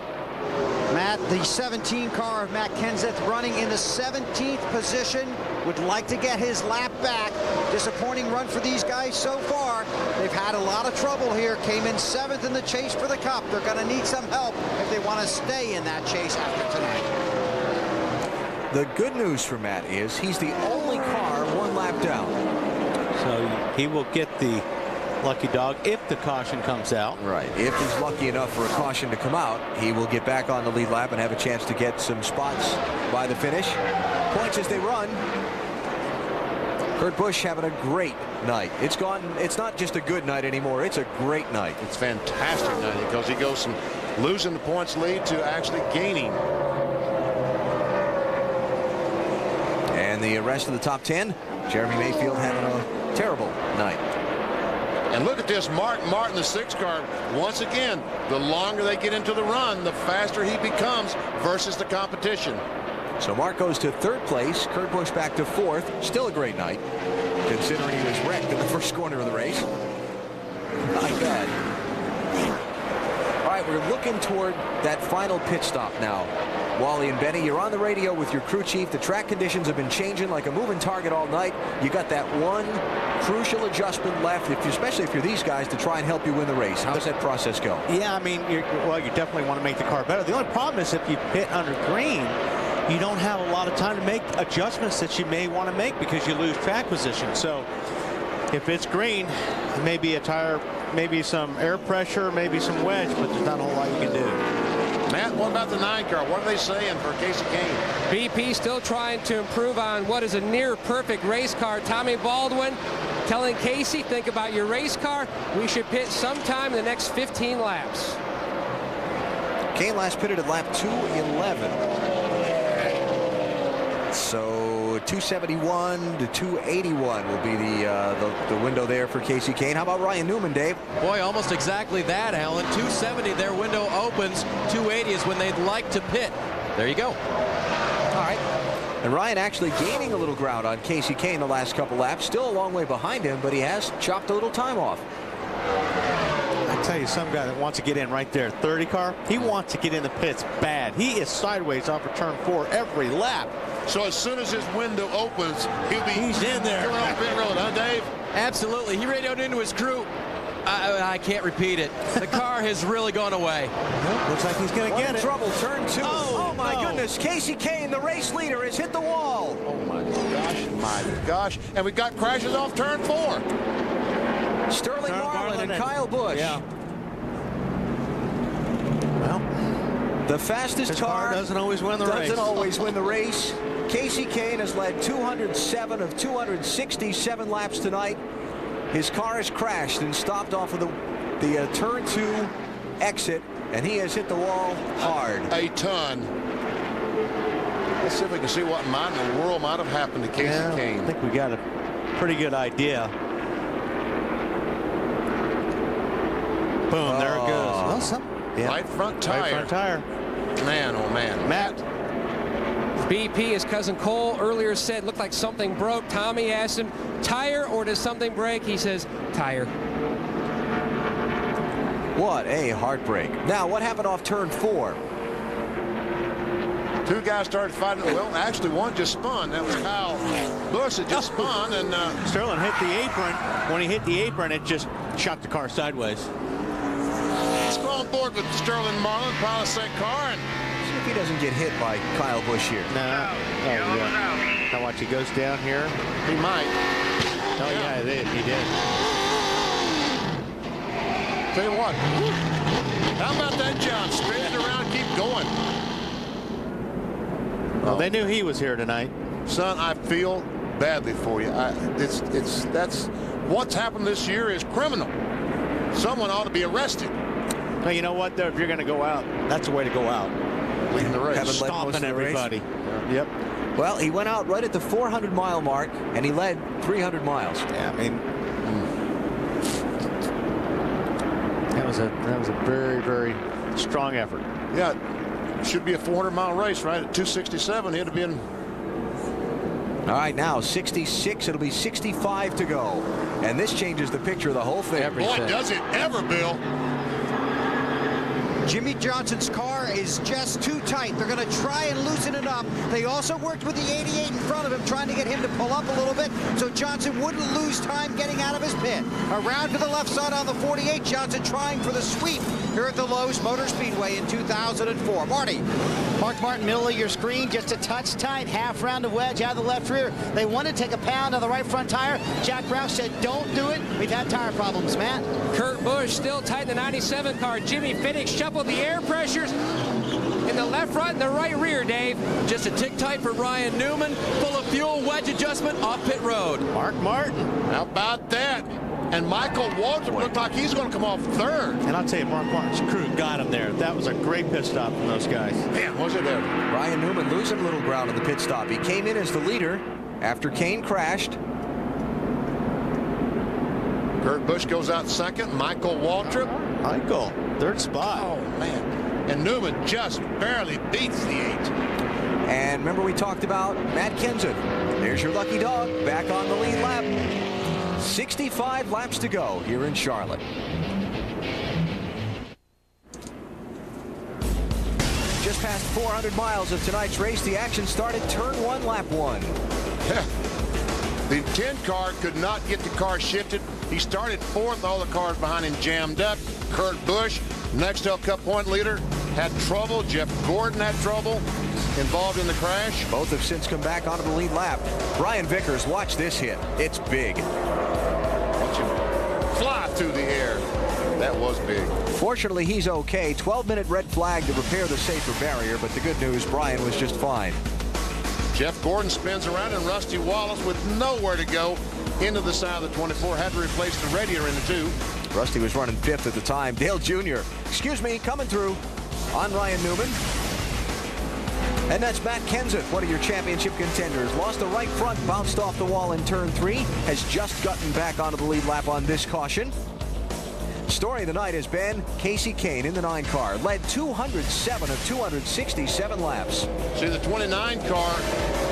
Matt, the 17 car of Matt Kenseth running in the 17th position. Would like to get his lap back. Disappointing run for these guys so far. They've had a lot of trouble here. Came in 7th in the chase for the Cup. They're going to need some help if they want to stay in that chase after tonight. The good news for Matt is he's the only car 1 lap down. So he will get the lucky dog if the caution comes out. Right. If he's lucky enough for a caution to come out, he will get back on the lead lap and have a chance to get some spots by the finish. Points as they run. Kurt Busch having a great night. It's not just a good night anymore. It's a great night. It's fantastic night because he goes from losing the points lead to actually gaining. And the rest of the top 10, Jeremy Mayfield having a terrible night. And look at this, Martin, the 6 car. Once again, the longer they get into the run, the faster he becomes versus the competition. So Mark goes to 3rd place. Kurt Busch back to 4th. Still a great night, considering he was wrecked in the first corner of the race. Not bad. All right, we're looking toward that final pit stop now. Wally and Benny, you're on the radio with your crew chief. The track conditions have been changing like a moving target all night. You got that one crucial adjustment left, especially if you're these guys, to try and help you win the race. How does that process go? Yeah, I mean, you definitely want to make the car better. The only problem is if you pit under green, you don't have a lot of time to make adjustments that you may want to make because you lose track position. So if it's green, maybe a tire, maybe some air pressure, maybe some wedge, but there's not a whole lot you can do. Matt, what about the 9 car? What are they saying for Kasey Kahne? BP still trying to improve on what is a near perfect race car. Tommy Baldwin telling Kasey, think about your race car. We should pit sometime in the next 15 laps. Kahne last pitted at lap 211. So 271 to 281 will be the window there for Kasey Kahne. How about Ryan Newman, Dave? Boy, almost exactly that, Alan. 270, their window opens. 280 is when they'd like to pit. There you go. All right. And Ryan actually gaining a little ground on Kasey Kahne the last couple laps. Still a long way behind him, but he has chopped a little time off. I tell you, some guy that wants to get in right there, 30 car, he wants to get in the pits bad. He is sideways off of turn 4 every lap. So as soon as his window opens, he's in there. You're on pit road, huh, Dave? Absolutely. He radioed into his crew. I can't repeat it. The car has really gone away. Looks like he's going to get it. Trouble, turn 2. Oh my goodness. Kasey Kahne, the race leader, has hit the wall. Oh my gosh, my gosh. And we got crashes off turn 4. Sterling Marlin and Kyle Busch. Yeah. Well, the fastest car doesn't always win the race. Doesn't always win the race. Kasey Kahne has led 207 of 267 laps tonight. His car has crashed and stopped off of the turn 2 exit, and he has hit the wall hard. A ton. Let's see if we can see what in the world might have happened to Kasey Kahne. I think we got a pretty good idea. Boom, there it goes. Well, Right front tire. Right front tire. Man, oh man. Matt. BP, his cousin Cole earlier said, looked like something broke. Tommy asked him, tire or does something break? He says, tire. What a heartbreak. Now, what happened off turn 4? 2 guys started fighting. Well, actually, one just spun. That was Kyle Busch that just spun. And Sterling hit the apron. When he hit the apron, it just shot the car sideways. Let's go on board with Sterling Marlin, Palisade car. And see if he doesn't get hit by Kyle Busch here. No. Oh, yeah. Now watch, he goes down here. He might. Oh, yeah, he did. Tell you what. How about that, John? Straight it around, keep going. Well, they knew he was here tonight. Son, I feel badly for you. That's what's happened this year is criminal. Someone ought to be arrested. Now, you know what, though? If you're going to go out, that's the way to go out. Leading the race. Stomping everybody. Yeah. Yep. Well, he went out right at the 400-mile mark, and he led 300 miles. Yeah, I mean, that was a very, very strong effort. Yeah, it should be a 400-mile race, right? At 267, he'd have been. All right, now 66. It'll be 65 to go, and this changes the picture of the whole thing. Boy, does it ever, Bill. Jimmie Johnson's car is just too tight. They're going to try and loosen it up. They also worked with the 88 in front of him, trying to get him to pull up a little bit so Johnson wouldn't lose time getting out of his pit. Around to the left side on the 48, Johnson trying for the sweep here at the Lowe's Motor Speedway in 2004. Marty. Mark Martin, middle of your screen, just a touch tight, half round of wedge out of the left rear. They wanted to take a pound on the right front tire. Jack Roush said, don't do it. We've had tire problems, Matt. Kurt Busch still tight in the 97 car. Jimmy Finnick shuffled careful, the air pressures in the left front and the right rear, Dave. Just a tick tight for Ryan Newman. Full of fuel, wedge adjustment off pit road. Mark Martin. How about that? And Michael Waltrip looked like he's going to come off third. And I'll tell you, Mark Martin's crew got him there. That was a great pit stop from those guys. Man, was it ever? Ryan Newman losing a little ground in the pit stop. He came in as the leader after Kahne crashed. Kurt Busch goes out second. Michael Waltrip. Michael, third spot. Oh, man. And Newman just barely beats the 8. And remember we talked about Matt Kenseth. There's your lucky dog back on the lead lap. 65 laps to go here in Charlotte. Just past 400 miles of tonight's race, the action started turn 1, lap 1. The 10 car could not get the car shifted. He started 4th, all the cars behind him jammed up. Kurt Busch, Nextel Cup point leader, had trouble. Jeff Gordon had trouble, involved in the crash. Both have since come back onto the lead lap. Brian Vickers, watch this hit. It's big. Watch him fly through the air. That was big. Fortunately, he's okay. 12-minute red flag to repair the safer barrier, but the good news, Brian was just fine. Jeff Gordon spins around, and Rusty Wallace, with nowhere to go, into the side of the 24, had to replace the radiator in the 2. Rusty was running 5th at the time. Dale Jr., coming through on Ryan Newman. And that's Matt Kenseth, one of your championship contenders. Lost the right front, bounced off the wall in turn 3. Has just gotten back onto the lead lap on this caution. Story of the night has been Kasey Kahne in the 9 car. Led 207 of 267 laps. See the 29 car,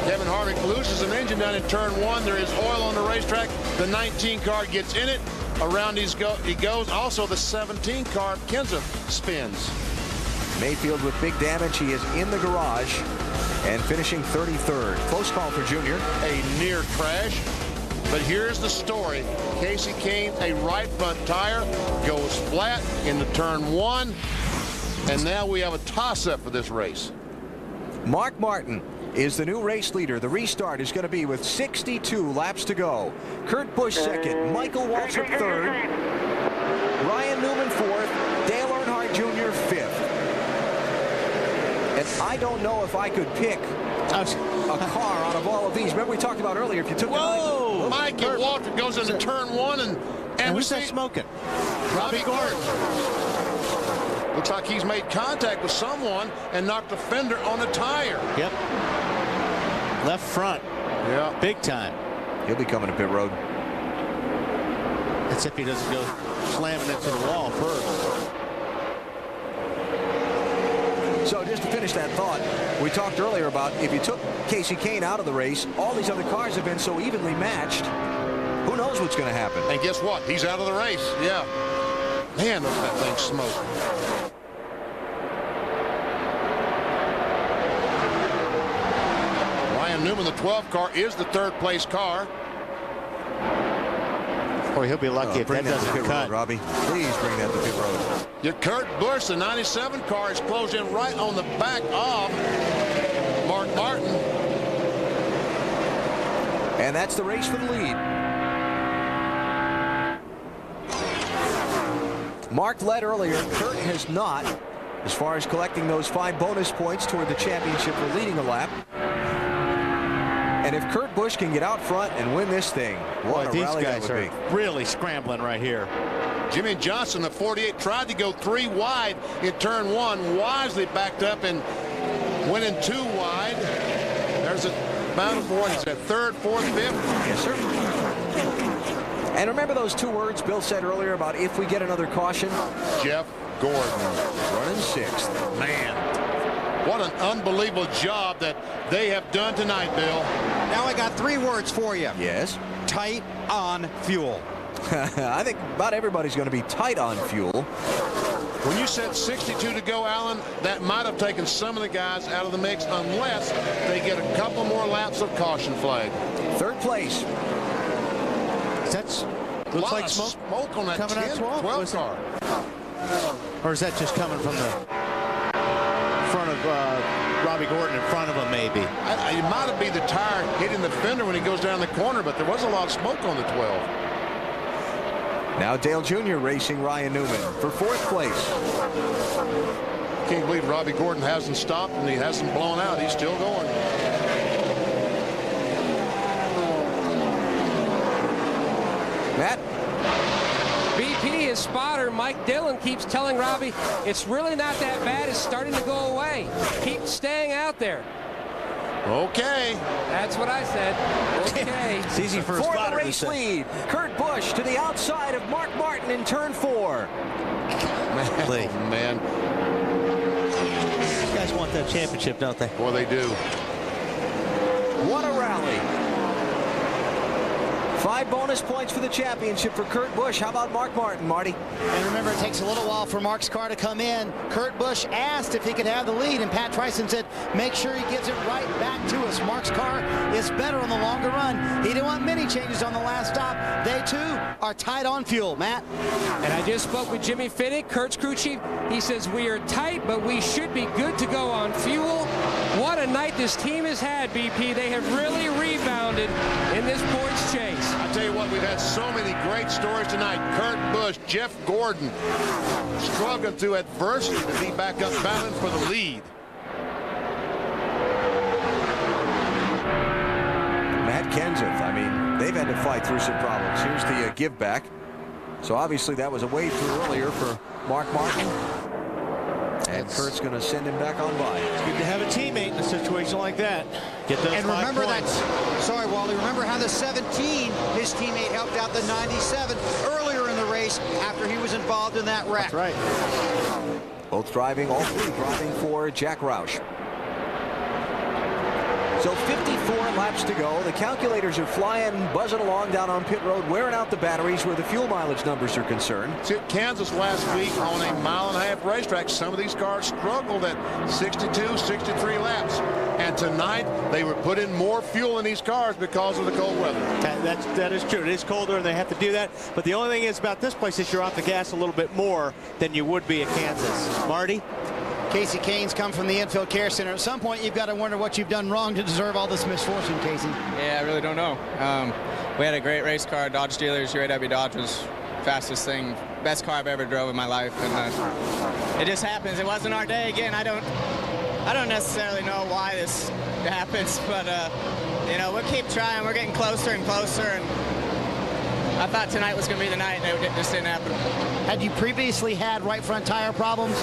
Kevin Harvick loses an engine down in turn 1. There is oil on the racetrack. The 19 car gets in it. Around he goes. Also the 17 car, Kenseth, spins. Mayfield with big damage. He is in the garage and finishing 33rd. Close call for Junior. A near crash. But here's the story. Kasey Kahne, a right front tire, goes flat into turn 1. And now we have a toss-up for this race. Mark Martin is the new race leader. The restart is going to be with 62 laps to go. Kurt Busch second, Michael Waltrip third, Ryan Newman fourth, Dale Earnhardt Jr. fifth. And I don't know if I could pick a car out of all of these. Remember we talked about earlier, if you took Mikey Waltrip goes into turn 1 and who's that smoking? Robbie Gordon. Looks like he's made contact with someone and knocked the fender on the tire. Yep. Left front. Yeah. Big time. He'll be coming to pit road. Except he doesn't go slamming into the wall first. So just to finish that thought, we talked earlier about if you took Kasey Kahne out of the race, all these other cars have been so evenly matched. Who knows what's going to happen? And guess what? He's out of the race. Yeah. Man, look at that thing smoke. Ryan Newman, the 12 car, is the 3rd place car. Boy, he'll be lucky if that doesn't cut. Road, Robbie. Please bring that to pit road. Your Kurt Busch, the 97 car, is closed in right on the back of Mark Martin. And that's the race for the lead. Mark led earlier. Kurt has not, as far as collecting those 5 bonus points toward the championship for leading a lap. And if Kurt Busch can get out front and win this thing, what a rally that would be. Really scrambling right here. Jimmie Johnson, the 48, tried to go 3 wide in turn 1, wisely backed up and went in 2 wide. There's a battle for what is that, 3rd, 4th, 5th? Yes, sir. And remember those 2 words Bill said earlier about if we get another caution? Jeff Gordon running 6th. Man, what an unbelievable job that they have done tonight, Bill. Now I got 3 words for you. Yes. Tight on fuel. I think about everybody's going to be tight on fuel. When you said 62 to go, Alan, that might have taken some of the guys out of the mix unless they get a couple more laps of caution flag. 3rd place. That's looks like smoke on that coming 10, out 12 car. Or is that just coming from the front of Robbie Gordon in front of him, maybe? It might have been the tire hitting the fender when he goes down the corner, but there was a lot of smoke on the 12. Now Dale Jr. racing Ryan Newman for 4th place. Can't believe Robbie Gordon hasn't stopped and he hasn't blown out. He's still going. Matt? BP, his spotter, Mike Dillon, keeps telling Robbie it's really not that bad. It's starting to go away. Keep staying out there. Okay. That's what I said. Okay. It's easy for a spotter the race lead. Kurt Busch to the outside of Mark Martin in turn 4. Man. These guys want that championship, don't they? Boy, they do. What a rally. 5 bonus points for the championship for Kurt Busch. How about Mark Martin, Marty? And remember, it takes a little while for Mark's car to come in. Kurt Busch asked if he could have the lead, and Pat Tryson said, make sure he gives it right back to us. Mark's car is better on the longer run. He didn't want many changes on the last stop. They, too, are tight on fuel. Matt? And I just spoke with Jimmy Finnick, Kurt's crew chief. He says we are tight, but we should be good to go on fuel. What a night this team has had, BP. They have really rebounded in this points chase. I tell you what, we've had so many great stories tonight. Kurt Busch, Jeff Gordon, struggling through adversity to be back up battling for the lead. Matt Kenseth, I mean, they've had to fight through some problems. Here's the give back. So obviously that was a wave through earlier for Mark Martin. And Kurt's going to send him back on by. It's good to have a teammate in a situation like that. Get those and 5 remember points. that. Sorry, Wally. Remember how the 17, his teammate helped out the 97 earlier in the race after he was involved in that wreck. That's right. Both driving, all 3 driving for Jack Roush. So 54 laps to go. The calculators are flying, buzzing along down on pit road, wearing out the batteries where the fuel mileage numbers are concerned. See, at Kansas last week on a 1.5-mile racetrack, some of these cars struggled at 62, 63 laps. And tonight, they were putting more fuel in these cars because of the cold weather. That is true. It is colder, and they have to do that. But the only thing is about this place is you're off the gas a little bit more than you would be at Kansas. Marty? Kasey Kahne's come from the Infield Care Center. At some point, you've got to wonder what you've done wrong to deserve all this misfortune, Kasey. Yeah, I really don't know. We had a great race car. Dodge dealers, UAW Dodge was fastest thing, best car I've ever drove in my life. And it just happens. It wasn't our day again. I don't necessarily know why this happens, but you know, we'll keep trying. We're getting closer and closer, and I thought tonight was going to be the night, and it just didn't happen. Had you previously had right front tire problems?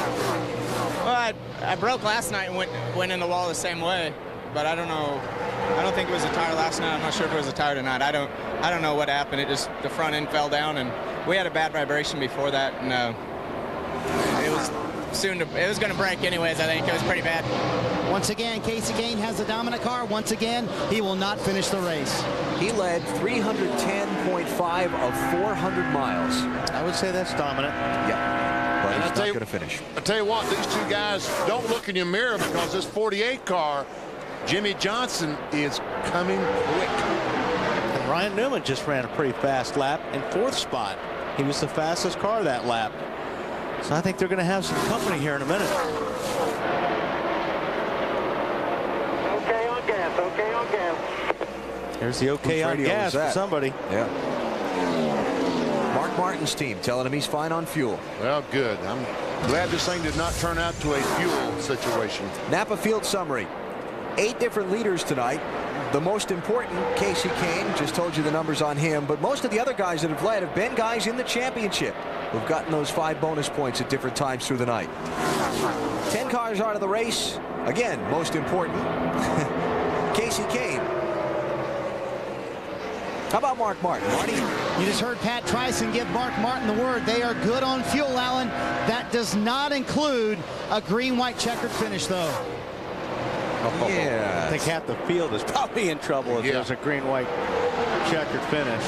Well, I broke last night and went in the wall the same way, but I don't know. I don't think it was a tire last night. I'm not sure if it was a tire tonight. I don't know what happened. It just, the front end fell down, and we had a bad vibration before that, and it was going to break anyways. I think it was pretty bad. Once again, Kasey Kahne has the dominant car. Once again, he will not finish the race. He led 310.5 of 400 miles. I would say that's dominant. Yeah. But he's not going to finish. I tell you what, these 2 guys don't look in your mirror because this 48 car, Jimmie Johnson, is coming quick. And Ryan Newman just ran a pretty fast lap in 4th spot. He was the fastest car that lap. So I think they're going to have some company here in a minute. Okay on gas, okay on gas. There's the okay on gas for somebody. Yeah. Mark Martin's team telling him he's fine on fuel. Well, good. I'm glad this thing did not turn out to a fuel situation. Napa Field summary. 8 different leaders tonight. The most important, Kasey Kahne, just told you the numbers on him, but most of the other guys that have led have been guys in the championship who've gotten those 5 bonus points at different times through the night. 10 cars out of the race. Again, most important, Kasey Kahne. How about Mark Martin? Marty? You just heard Pat Tryson give Mark Martin the word. They are good on fuel, Allen. That does not include a green-white checkered finish, though. Yeah. I think half the field is probably in trouble if there's a green-white checkered finish.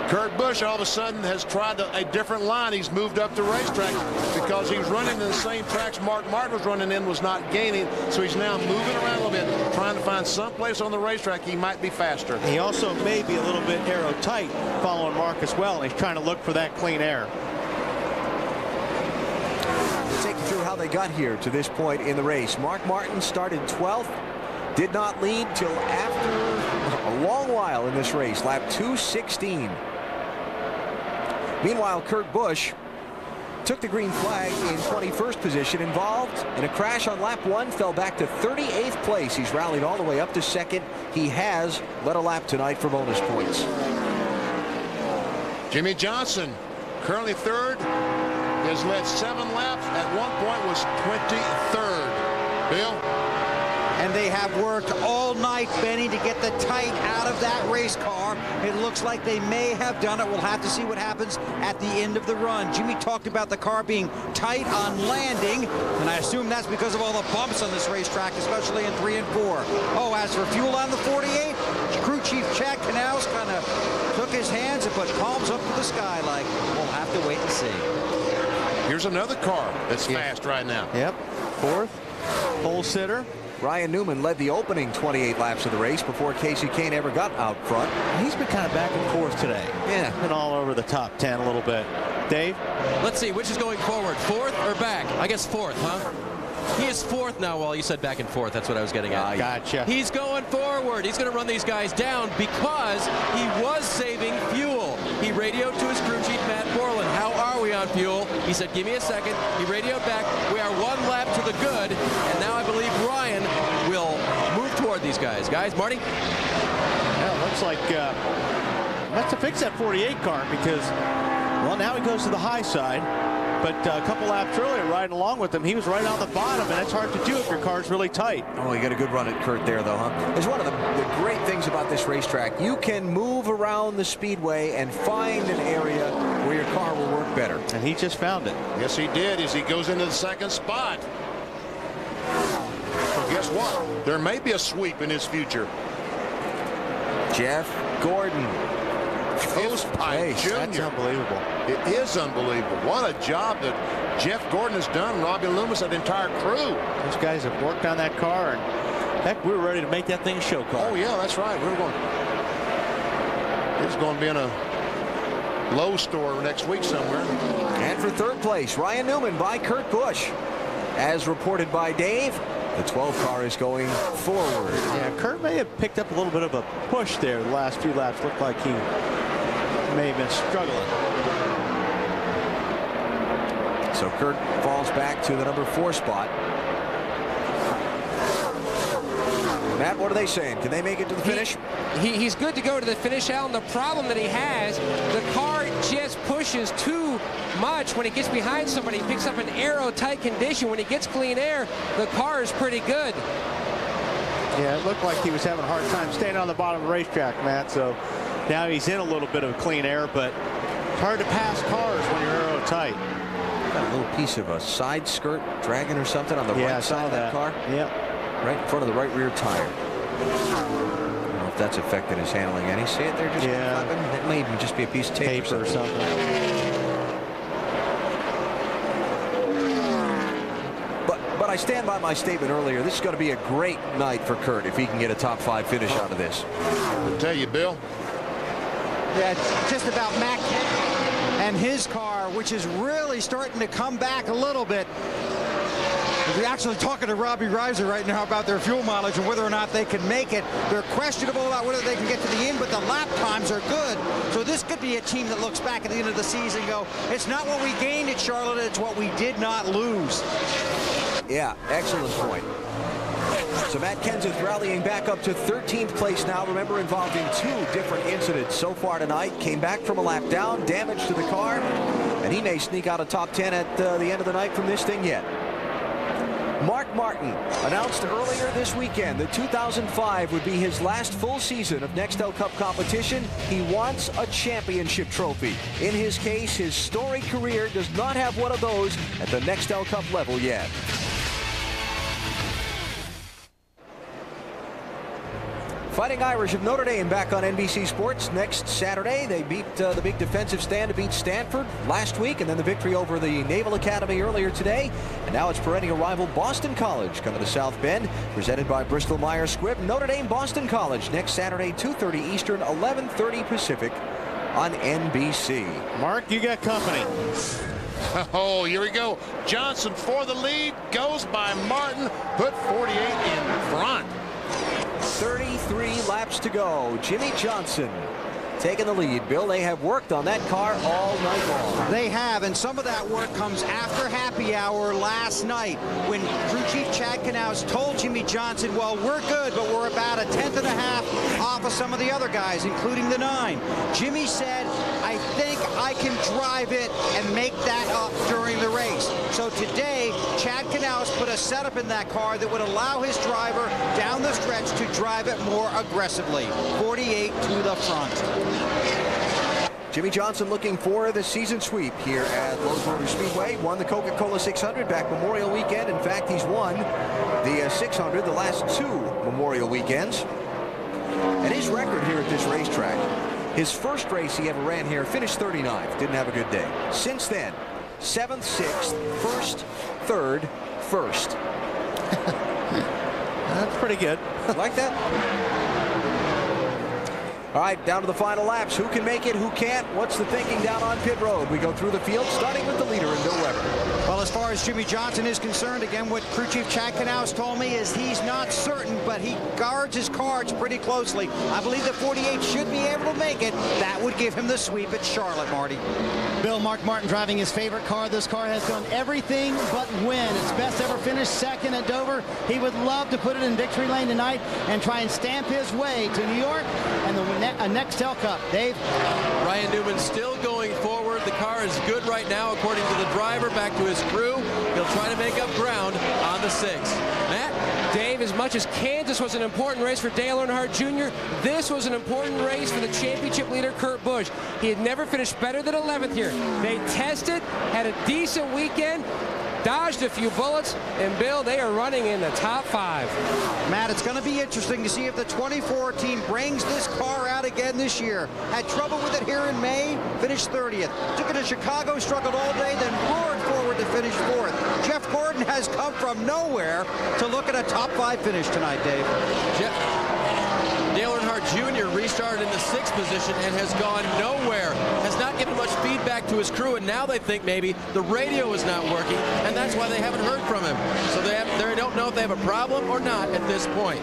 Kurt Busch all of a sudden has tried a different line. He's moved up the racetrack because he was running in the same tracks Mark Martin was running in, was not gaining. So he's now moving around a little bit, trying to find some place on the racetrack he might be faster. He also may be a little bit aero tight following Mark as well, and he's trying to look for that clean air. We'll take you through how they got here to this point in the race. Mark Martin started 12th, did not lead till after long while in this race, lap 216. Meanwhile, Kurt Busch took the green flag in 21st position, involved in a crash on lap 1, fell back to 38th place. He's rallied all the way up to 2nd. He has led a lap tonight for bonus points. Jimmie Johnson, currently 3rd, has led 7 laps. At one point was 23rd. Bill? And they have worked all night, Benny, to get the tight out of that race car. It looks like they may have done it. We'll have to see what happens at the end of the run. Jimmie talked about the car being tight on landing, and I assume that's because of all the bumps on this racetrack, especially in 3 and 4. Oh, as for fuel on the 48, crew chief Chap Gordon kind of took his hands and put palms up to the sky like, we'll have to wait and see. Here's another car that's fast right now. Yep, 4th, pole sitter. Ryan Newman led the opening 28 laps of the race before Kasey Kahne ever got out front. He's been kind of back and forth today. Yeah. Been all over the top 10 a little bit. Dave? Let's see, which is going forward, 4th or back? I guess 4th, huh? He is 4th now. Well, you said back and forth. That's what I was getting at. Gotcha. He's going forward. He's going to run these guys down because he was saving fuel. He radioed to his crew chief, Matt Borland. How are we on fuel? He said, give me a second. He radioed back. We are 1 lap to the good. And now I believe Ryan will move toward these guys. Guys, Marty? Yeah, looks like has to fix that 48 car because, well, now he goes to the high side. But a couple laps earlier, riding along with him, he was right on the bottom, and it's hard to do if your car's really tight. Oh, you got a good run at Kurt there, though, huh? It's one of the great things about this racetrack. You can move around the speedway and find an area where your car will work better. And he just found it. Yes, he did, as he goes into the 2nd spot. Well, guess what? There may be a sweep in his future. Jeff Gordon. That's unbelievable. It is unbelievable. What a job that Jeff Gordon has done. Robbie Loomis, that entire crew. Those guys have worked on that car, and heck, we were ready to make that thing a show car. Oh yeah, that's right. We're going. It's going to be in a Lowe's store next week somewhere. And for 3rd place, Ryan Newman by Kurt Busch. As reported by Dave, the 12 car is going forward. Yeah, Kurt may have picked up a little bit of a push there. The last few laps looked like he may have been struggling. So Kurt falls back to the number 4 spot. Matt, what are they saying? Can they make it to the finish? He's good to go to the finish, Alan. The problem that he has, the car just pushes too much when he gets behind somebody. He picks up an aero-tight condition. When he gets clean air, the car is pretty good. Yeah, it looked like he was having a hard time staying on the bottom of the racetrack, Matt. So now he's in a little bit of clean air, but it's hard to pass cars when you're aero-tight. Got a little piece of a side skirt dragging or something on the right side of that car. Yep. Right in front of the right rear tire. I don't know if that's affected his handling any. See it there? Just flapping? It may even just be a piece of tape or something. But I stand by my statement earlier. This is going to be a great night for Kurt if he can get a top 5 finish out of this. I'll tell you, Bill. Yeah, it's just about Matt and his car, which is really starting to come back a little bit. We're actually talking to Robbie Reiser right now about their fuel mileage and whether or not they can make it. They're questionable about whether they can get to the end, but the lap times are good. So this could be a team that looks back at the end of the season and go, it's not what we gained at Charlotte, it's what we did not lose. Yeah, excellent point. So Matt Kenseth rallying back up to 13th place now. Remember, involved in 2 different incidents so far tonight. Came back from a lap down, damage to the car, and he may sneak out a top 10 at the end of the night from this thing yet. Mark Martin announced earlier this weekend that 2005 would be his last full season of Nextel Cup competition. He wants a championship trophy. In his case, his storied career does not have one of those at the Nextel Cup level yet. Fighting Irish of Notre Dame back on NBC Sports next Saturday. They beat the big defensive stand to beat Stanford last week, and then the victory over the Naval Academy earlier today. And now it's perennial rival Boston College coming to South Bend, presented by Bristol Myers Squibb. Notre Dame Boston College next Saturday, 2:30 Eastern, 11:30 Pacific on NBC. Mark, you got company. Oh, here we go. Johnson for the lead, goes by Martin, put 48 in front. 33 laps to go. Jimmie Johnson taking the lead. Bill, they have worked on that car all night long. They have, and some of that work comes after happy hour last night when crew chief Chad Gordon told Jimmie Johnson, well, we're good, but we're about a tenth and a half off of some of the other guys, including the 9. Jimmie said, I think I can drive it and make that up during the race. So today, Chad Gordon put a setup in that car that would allow his driver down the stretch to drive it more aggressively. 48 to the front. Jimmie Johnson looking for the season sweep here at Lowe's Motor Speedway. Won the Coca-Cola 600 back Memorial Weekend. In fact, he's won the 600 the last 2 Memorial weekends. And his record here at this racetrack, his first race he ever ran here, finished 39th. Didn't have a good day. Since then, 7th, 6th, 1st, 3rd, 1st. That's pretty good. Like that? All right, down to the final laps. Who can make it? Who can't? What's the thinking down on pit road? We go through the field, starting with the leader in Bill Weber. Well, as far as Jimmie Johnson is concerned, again, what crew chief Chad Gordon told me is he's not certain, but he guards his cards pretty closely. I believe that 48 should be able to make it. That would give him the sweep at Charlotte, Marty. Bill, Mark Martin driving his favorite car. This car has done everything but win. Its best ever finished 2nd at Dover. He would love to put it in victory lane tonight and try and stamp his way to New York and the Nextel Cup. Dave? Ryan Newman still going forward. The car is good right now, according to the driver. Back to his crew. He'll try to make up ground on the 6. Matt? Dave, as much as Kansas was an important race for Dale Earnhardt Jr., this was an important race for the championship leader, Kurt Busch. He had never finished better than 11th here. They tested, had a decent weekend, dodged a few bullets, and Bill, they are running in the top 5. Matt, it's going to be interesting to see if the 24 team brings this car out again this year. Had trouble with it here in May, finished 30th. Took it to Chicago, struggled all day, then roared forward to finish 4th. Chap Gordon has come from nowhere to look at a top 5 finish tonight, Dave. Dale Earnhardt Jr. restarted in the 6th position and has gone nowhere. Has not given much feedback to his crew, and now they think maybe the radio is not working, and that's why they haven't heard from him. So they don't know if they have a problem or not at this point.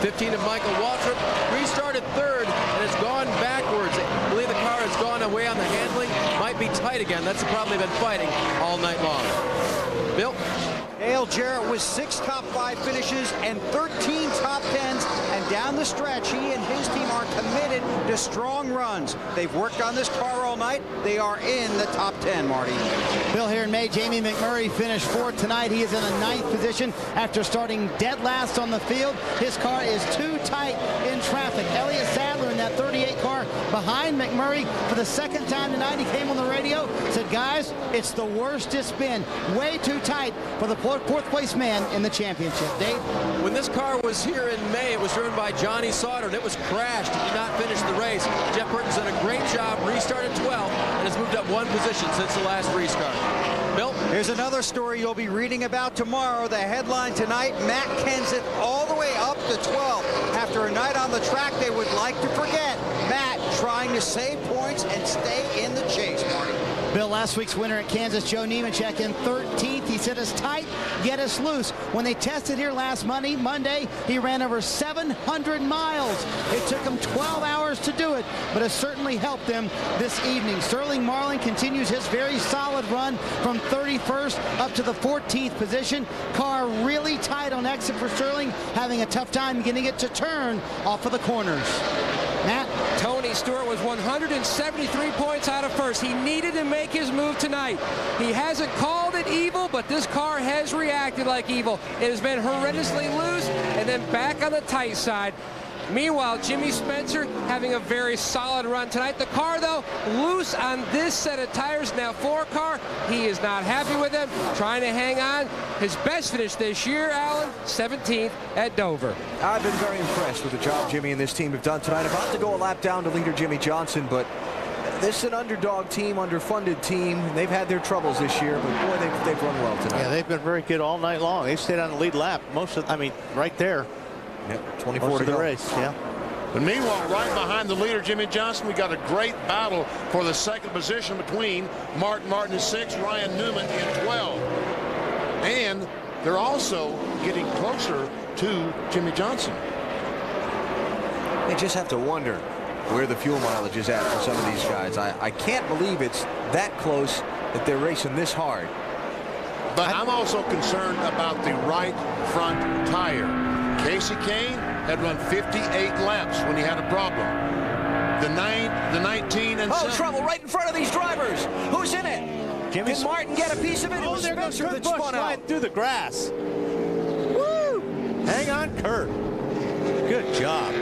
15 of Michael Waltrip restarted 3rd and has gone backwards. I believe the car has gone away on the handling. Might be tight again. That's the problem they've been fighting all night long. Bill? Dale Jarrett with 6 top 5 finishes and 13 top 10s, and down the stretch, he and his team are committed to strong runs. They've worked on this car all night. They are in the top 10, Marty. Bill, here in May, Jamie Mcmurray finished 4th tonight. He is in a 9th position after starting dead last on the field. His car is too tight in traffic. Elliott Sadler in that 38 car behind Mcmurray for the 2nd time tonight. He came on the radio, said, guys, it's the worst it's been. Way too tight for the 4th place man in the championship. Dave? When this car was here in May, it was driven by Johnny Sauter, and it was crashed. He did not finish the race. Jeff Burton's done a great job, restarted 12th, and has moved up 1 position since the last restart. Bill? Here's another story you'll be reading about tomorrow. The headline tonight, Matt Kenseth all the way up to 12th. After a night on the track they would like to forget. Matt trying to save points and stay in the chase, Marty. Bill, last week's winner at Kansas, Joe Nemechek, in 13th. He said, it's tight, get us loose. When they tested here last Monday, he ran over 700 miles. It took him 12 hours to do it, but it certainly helped them this evening. Sterling Marlin continues his very solid run from 31st up to the 14th position. Car really tight on exit for Sterling, having a tough time getting it to turn off of the corners. Matt? Tony Stewart was 173 points out of 1st. He needed to make his move tonight. He hasn't called it evil, but this car has reacted like evil. It has been horrendously loose and then back on the tight side. Meanwhile, Jimmy Spencer having a very solid run tonight. The car, though, loose on this set of tires. Now 4 car. He is not happy with them. Trying to hang on. His best finish this year, Alan, 17th at Dover. I've been very impressed with the job Jimmy and this team have done tonight. About to go a lap down to leader Jimmie Johnson, but this is an underdog team, underfunded team. They've had their troubles this year, but boy, they've run well tonight. Yeah, they've been very good all night long. They stayed on the lead lap right there. Yep, 24 to the go. Race, yeah. But meanwhile, right behind the leader, Jimmie Johnson, we got a great battle for the 2nd position between Martin in 6th, Ryan Newman in 12. And they're also getting closer to Jimmie Johnson. They just have to wonder where the fuel mileage is at for some of these guys. I can't believe it's that close that they're racing this hard. But I'm also concerned about the right front tire. Kasey Kahne had run 58 laps when he had a problem. The 19 and 7. Trouble right in front of these drivers. Who's in it? Did Martin get a piece of it? It was there goes Spencer Kurt that Busch spun out. sliding through the grass. Woo! Hang on, Kurt. Good job.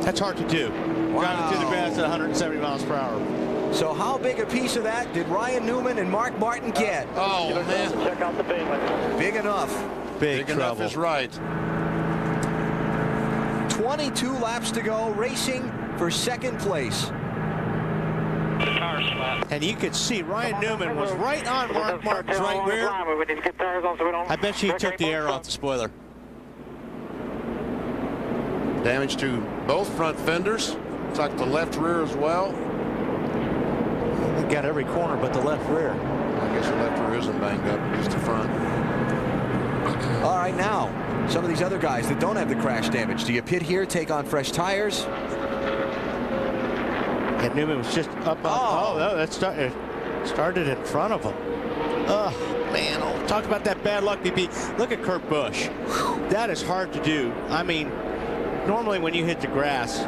That's hard to do. Wow. Driving through the grass at 170 miles per hour. So how big a piece of that did Ryan Newman and Mark Martin get? Oh, man. Check out the pavement. Big enough. Big enough is right. 22 laps to go, racing for second place. And you could see Ryan Newman was right on Mark Martin's right rear. I bet you he took the air off the spoiler. Damage to both front fenders. It's like the left rear as well. They got every corner but the left rear. I guess the left rear isn't banged up, just the front. All right, now, some of these other guys that don't have the crash damage. Do you pit here, take on fresh tires? And Newman was just up on. Oh, that started in front of him. Oh, man. Oh, talk about that bad luck, BP. Look at Kurt Busch. That is hard to do. I mean, normally when you hit the grass,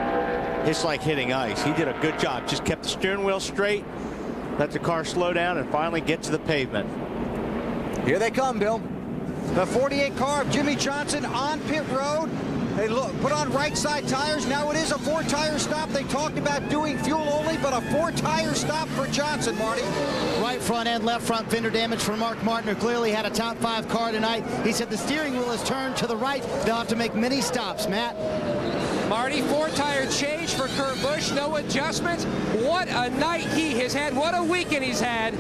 it's like hitting ice. He did a good job. Just kept the steering wheel straight, let the car slow down, and finally get to the pavement. Here they come, Bill. The 48 car of Jimmie Johnson on pit road. They put on right side tires. Now it is a 4-tire stop. They talked about doing fuel only, but a 4-tire stop for Johnson, Marty. Right front and left front fender damage for Mark Martin, who clearly had a top 5 car tonight. He said the steering wheel is turned to the right. They'll have to make many stops, Matt. Marty, 4-tire change for Kurt Busch. No adjustments. What a night he has had. What a weekend he's had.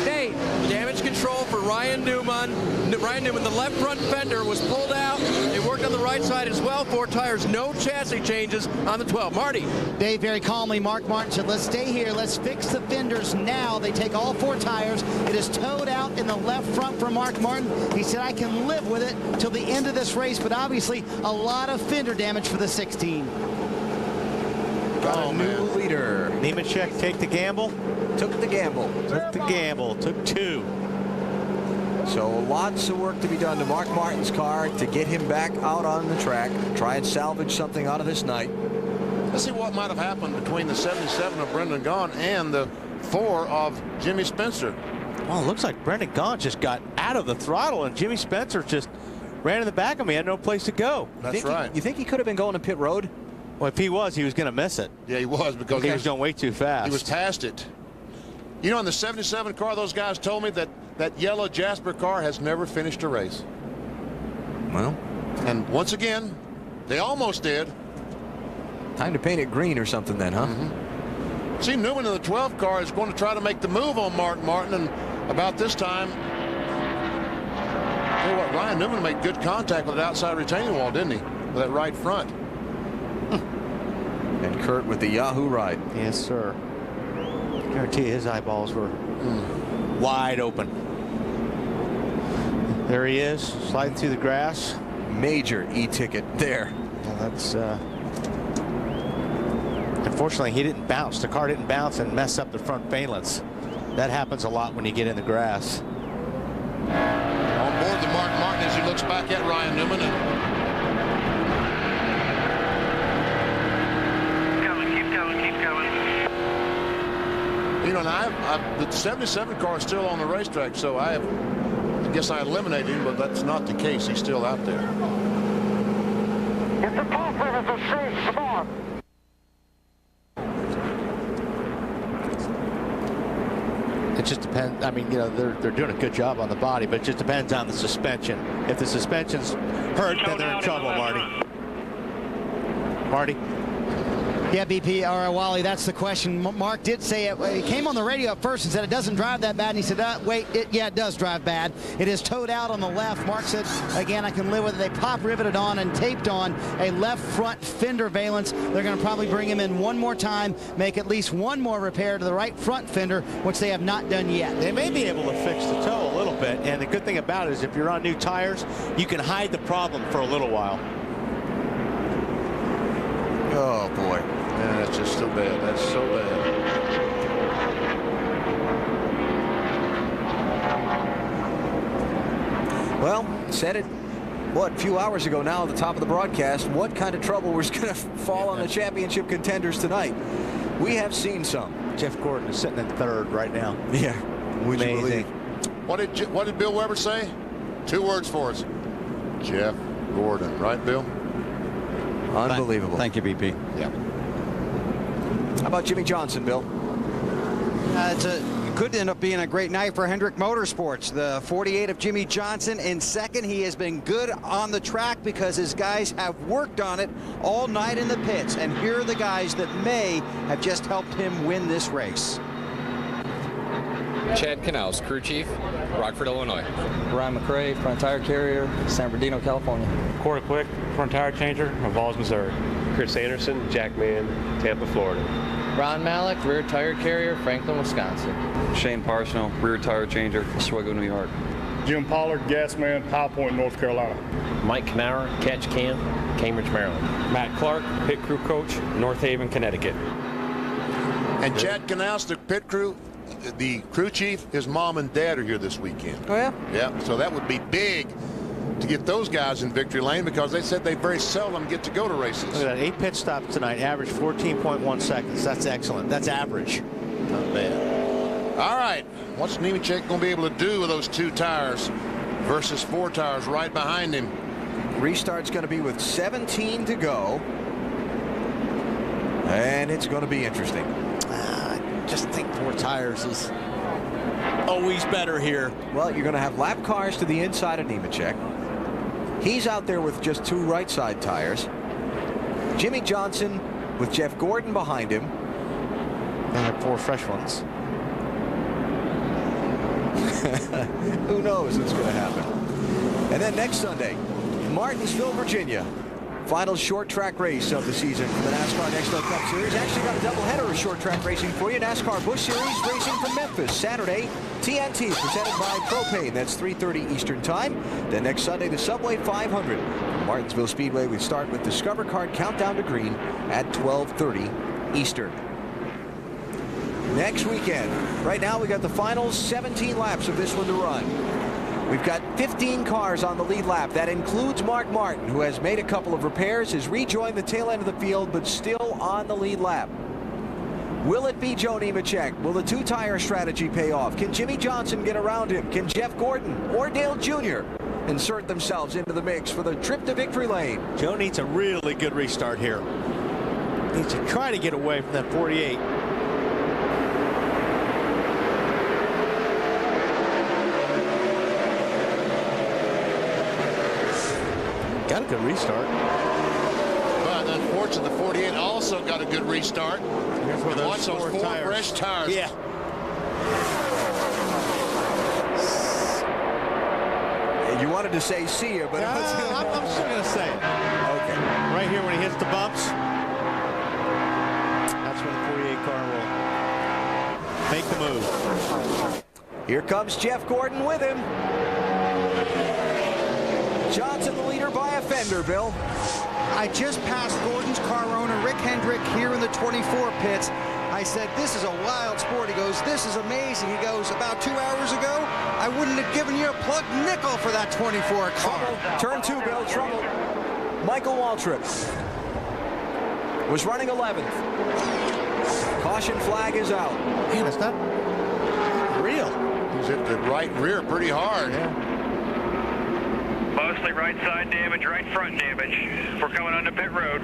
Dave. Damage control for Ryan Newman. The left front fender was pulled out. They worked on the right side as well. 4 tires, no chassis changes on the 12. Marty. Dave, very calmly, Mark Martin said, let's stay here. Let's fix the fenders now. They take all 4 tires. It is towed out in the left front for Mark Martin. He said, I can live with it till the end of this race, but obviously a lot of fender damage for the 16. Got a new leader. Nemechek take the gamble. Took the gamble. Took the gamble. Took 2. So lots of work to be done to Mark Martin's car to get him back out on the track. Try and salvage something out of this night. Let's see what might have happened between the 77 of Brendan Gaughan and the 4 of Jimmy Spencer. Well, it looks like Brendan Gaughan just got out of the throttle, and Jimmy Spencer just ran in the back of me. He had no place to go. That's right. You think he could have been going to pit road? Well, if he was going to miss it. Yeah, he was, because he was going way too fast. He was past it. You know, in the 77 car, those guys told me that that yellow Jasper car has never finished a race. Well. And once again, they almost did. Time to paint it green or something then, huh? Mm-hmm. See, Newman in the 12 car is going to try to make the move on Mark Martin, and about this time, tell you what, Ryan Newman made good contact with that outside retaining wall, didn't he? With that right front. And Kurt with the Yahoo ride. Yes, sir. I guarantee his eyeballs were wide open. There he is, sliding through the grass. Major e-ticket there. Well, that's unfortunately he didn't bounce. The car didn't bounce and mess up the front valence. That happens a lot when you get in the grass. On board the Mark Martin as he looks back at Ryan Newman. Keep going. You know, and the 77 car is still on the racetrack, so I guess I eliminated him, but that's not the case. He's still out there. It's the top of the street. Come on. It just depends. I mean, you know, they're doing a good job on the body, but it just depends on the suspension. If the suspension's hurt, then they're in trouble, Marty. Yeah, BP, or Wally, that's the question. Mark did say it. He came on the radio at first and said it doesn't drive that bad. And he said, wait, it does drive bad. It is towed out on the left. Mark said, again, I can live with it. They pop riveted on and taped on a left front fender valence. They're going to probably bring him in one more time, make at least one more repair to the right front fender, which they have not done yet. They may be able to fix the toe a little bit. And the good thing about it is if you're on new tires, you can hide the problem for a little while. Oh, boy. Yeah, that's just so bad. That's so bad. Well, said it, what, a few hours ago now at the top of the broadcast, what kind of trouble was going to fall on the championship contenders tonight? We have seen some. Jeff Gordon is sitting in third right now. Yeah. Would you believe? What did Bill Weber say? 2 words for us. Jeff Gordon. Right, Bill? Unbelievable. Thank you, BP. Yeah. How about Jimmie Johnson, Bill? Could end up being a great night for Hendrick Motorsports. The 48 of Jimmie Johnson in second. He has been good on the track because his guys have worked on it all night in the pits. And here are the guys that may have just helped him win this race. Chad Gordon, crew chief, Rockford, Illinois. Ryan McMurray, front tire carrier, San Bernardino, California. Corey Quick, front tire changer, of Falls, Missouri. Chris Anderson, Jackman, Tampa, Florida. Ron Malik, rear tire carrier, Franklin, Wisconsin. Shane Parsonal, rear tire changer, Oswego, New York. Jim Pollard, gasman, High Point, North Carolina. Mike Knauer, catch can, Cambridge, Maryland. Matt Clark, pit crew coach, North Haven, Connecticut. And Chad Knaus, the pit crew, the crew chief, his mom and dad are here this weekend. Oh, yeah? Yeah, so that would be big to get those guys in victory lane because they said they very seldom get to go to races. Look at that, 8 pit stops tonight, average 14.1 seconds. That's excellent. That's average. Not bad. All right, what's Nemechek going to be able to do with those 2 tires versus 4 tires right behind him? Restart's going to be with 17 to go. And it's going to be interesting. I just think 4 tires is always better here. Well, you're going to have lap cars to the inside of Nemechek. He's out there with just 2 right side tires. Jimmie Johnson with Jeff Gordon behind him. And 4 fresh ones. Who knows what's going to happen. And then next Sunday, Martinsville, Virginia. Final short track race of the season for the NASCAR Nextel Cup Series. Actually got a doubleheader of short track racing for you. NASCAR Busch Series racing from Memphis. Saturday, TNT presented by Propane. That's 3:30 Eastern Time. Then next Sunday, the Subway 500. From Martinsville Speedway, we start with Discover Card Countdown to Green at 12:30 Eastern. Next weekend, right now we got the final 17 laps of this one to run. We've got 15 cars on the lead lap. That includes Mark Martin, who has made a couple of repairs, has rejoined the tail end of the field, but still on the lead lap. Will it be Joe Nemechek? Will the 2-tire strategy pay off? Can Jimmie Johnson get around him? Can Jeff Gordon or Dale Jr. insert themselves into the mix for the trip to victory lane? Joe needs a really good restart here. Needs to try to get away from that 48. Got a good restart. But unfortunately, the 48 also got a good restart. Watch those 4 fresh tires. Yeah. You wanted to say see you, but I'm still going to say it. Okay. Right here when he hits the bumps, that's when the 48 car will make the move. Here comes Jeff Gordon with him. Johnson the leader by a fender, Bill. I just passed Gordon's car owner, Rick Hendrick, here in the 24 pits. I said, this is a wild sport. He goes, this is amazing. He goes, about 2 hours ago, I wouldn't have given you a plug nickel for that 24 car. Turn 2, Bill, trouble. Michael Waltrip was running 11th. Caution flag is out. Man, it's not real. He's hit the right rear pretty hard. Yeah. Mostly right side damage, right front damage. We're coming onto pit road.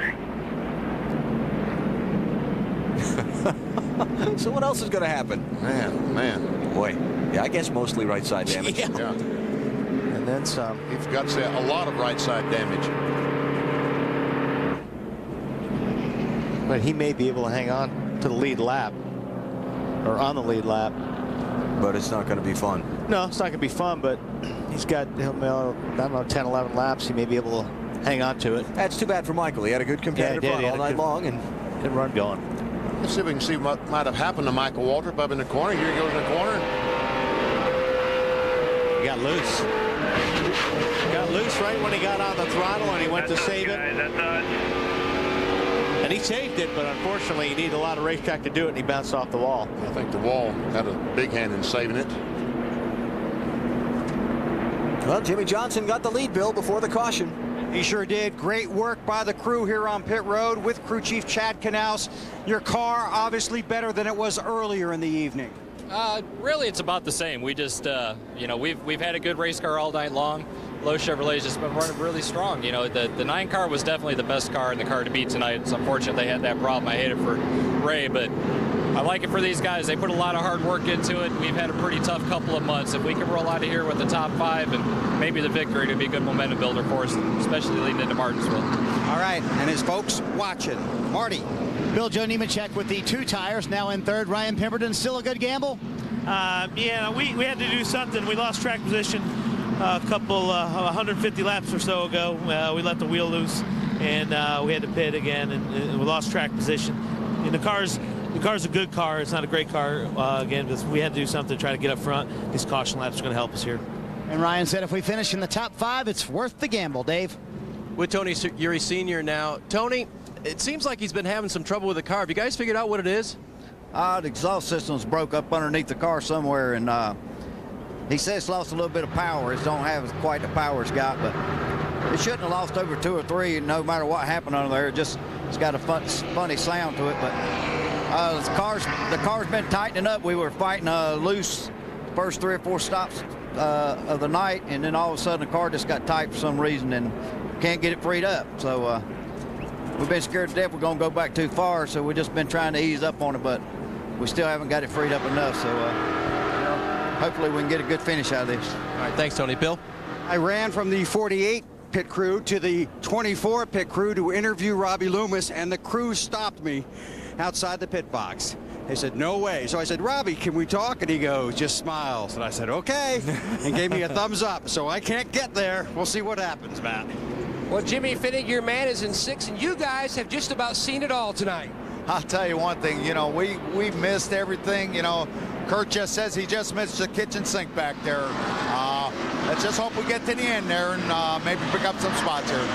So what else is going to happen? Man. Boy, yeah, I guess mostly right side damage. Yeah. And then some. You've got to say a lot of right side damage. But he may be able to hang on to the lead lap. Or on the lead lap. But it's not going to be fun. No, it's not going to be fun, but he's got, I don't know, 10, 11 laps. He may be able to hang on to it. That's too bad for Michael. He had a good competitive run all night long. And good run going. Let's see if we can see what might have happened to Michael Waltrip up in the corner. Here he goes in the corner. He got loose. Got loose right when he got on the throttle and he went to save it. That's And he saved it, but unfortunately he needed a lot of racetrack to do it, and he bounced off the wall. I think the wall had a big hand in saving it. Well, Jimmie Johnson got the lead, Bill, before the caution. He sure did. Great work by the crew here on pit road with crew chief Chad Gordon. Your car obviously better than it was earlier in the evening. Really, it's about the same. We just, you know, we've had a good race car all night long. Lowe's Chevrolet's just been running really strong. You know, the 9 car was definitely the best car in the car to beat tonight. It's unfortunate they had that problem. I hate it for Ray, but I like it for these guys. They put a lot of hard work into it. We've had a pretty tough couple of months. If we can roll out of here with the top 5 and maybe the victory, it'd be a good momentum builder for us, especially leading into Martinsville. All right, and his folks watching. Marty. Bill Joe Nemechek with the 2 tires, now in third. Ryan Pemberton, still a good gamble? Yeah, we had to do something. We lost track position a couple 150 laps or so ago. We let the wheel loose, and we had to pit again, and we lost track position. And the car's a good car. It's not a great car, again, because we had to do something to try to get up front. These caution laps are going to help us here. And Ryan said if we finish in the top 5, it's worth the gamble, Dave. With Tony Uri Sr. now. Tony, it seems like he's been having some trouble with the car. Have you guys figured out what it is? The exhaust system's broke up underneath the car somewhere, and he says it's lost a little bit of power. It don't have quite the power it's got, but it shouldn't have lost over 2 or 3, no matter what happened under there. It's got a funny sound to it, but the car's been tightening up. We were fighting loose the first 3 or 4 stops of the night, and then all of a sudden the car just got tight for some reason and can't get it freed up. So we've been scared to death we're going to go back too far, so we've just been trying to ease up on it, but we still haven't got it freed up enough. So hopefully we can get a good finish out of this. All right, thanks, Tony. Bill? I ran from the 48 pit crew to the 24 pit crew to interview Robbie Loomis, and the crew stopped me outside the pit box. They said, no way. So I said, Robbie, can we talk? And he goes, just smiles. And I said, okay, and gave me a thumbs up. So I can't get there. We'll see what happens, Matt. Well, Jimmy Finnick, your man is in 6th, and you guys have just about seen it all tonight. I'll tell you one thing, you know, we missed everything. You know, Kurt just says he just missed the kitchen sink back there. Let's just hope we get to the end there and maybe pick up some spots here.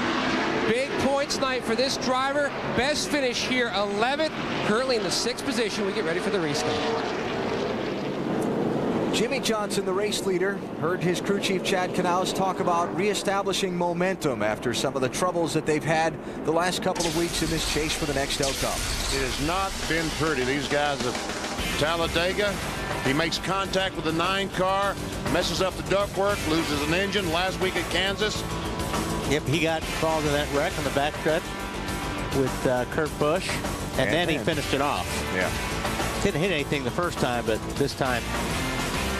Big points night for this driver. Best finish here, 11th, currently in the 6th position. We get ready for the restart. Jimmie Johnson, the race leader, heard his crew chief Chad Gordon talk about reestablishing momentum after some of the troubles that they've had the last couple of weeks in this chase for the Nextel Cup. It has not been pretty. These guys of Talladega, he makes contact with the 9 car, messes up the ductwork, loses an engine last week at Kansas. Yep, he got involved in that wreck on the backstretch with Kurt Busch, and then he finished it off. Yeah. Didn't hit anything the first time, but this time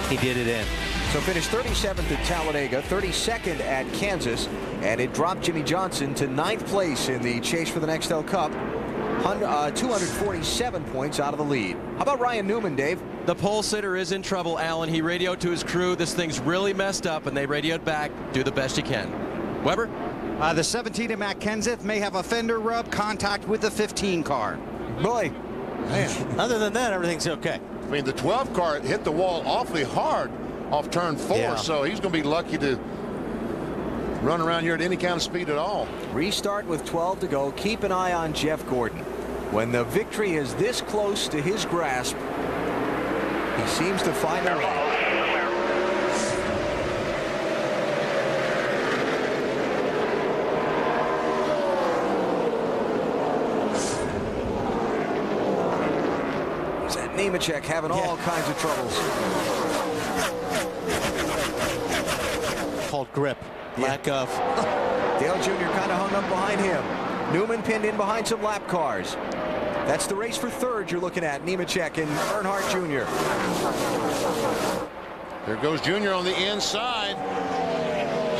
he did it in. So finished 37th at Talladega, 32nd at Kansas, and it dropped Jimmie Johnson to 9th place in the chase for the Nextel Cup. 247 points out of the lead. How about Ryan Newman, Dave? The pole sitter is in trouble, Alan. He radioed to his crew. This thing's really messed up, and they radioed back. Do the best you can. Weber? The 17 at Matt Kenseth may have a fender rub, contact with the 15 car. Boy. Man, other than that, everything's okay. I mean, the 12 car hit the wall awfully hard off turn 4, so he's going to be lucky to run around here at any kind of speed at all. Restart with 12 to go. Keep an eye on Jeff Gordon. When the victory is this close to his grasp, he seems to find a way. Nemechek having all kinds of troubles. Called grip. Lack of. Dale Jr. kind of hung up behind him. Newman pinned in behind some lap cars. That's the race for 3rd you're looking at. Nemechek and Earnhardt Jr. There goes Jr. on the inside.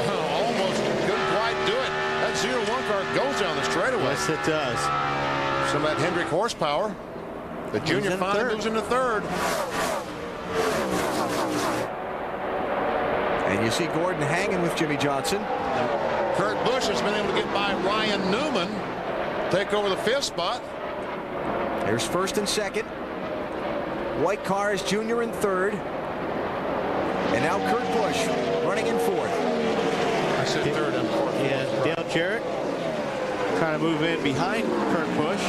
Almost couldn't quite do it. That 0-1 car goes down the straightaway. Yes, it does. Some of that Hendrick horsepower. The Junior finally moves into 3rd. And you see Gordon hanging with Jimmie Johnson. Kurt Busch has been able to get by Ryan Newman, take over the 5th spot. There's 1st and 2nd. White car is Junior in 3rd. And now Kurt Busch running in 4th. I said 3rd and 4th. Yeah, Dale Jarrett trying to move in behind Kurt Busch.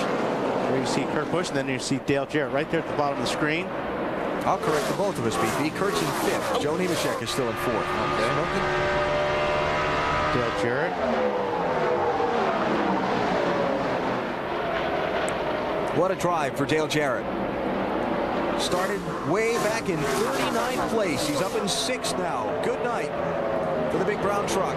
There you see Kurt Busch, and then you see Dale Jarrett right there at the bottom of the screen. I'll correct the both of us, BP. Kurt's in 5th. Joe Nemechek is still in 4th. Okay. Dale Jarrett. What a drive for Dale Jarrett. Started way back in 39th place. He's up in 6th now. Good night for the big brown truck.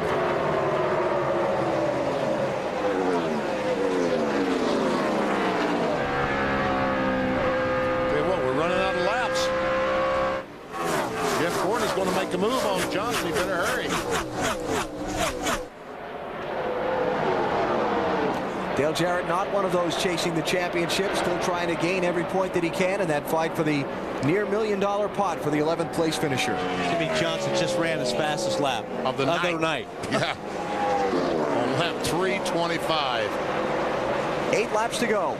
We're running out of laps. Jeff Gordon is going to make a move on Johnson. He better hurry. Dale Jarrett, not one of those chasing the championship, still trying to gain every point that he can in that fight for the near $1 million pot for the 11th place finisher. Jimmie Johnson just ran his fastest lap of the night. Yeah. On lap 325. 8 laps to go.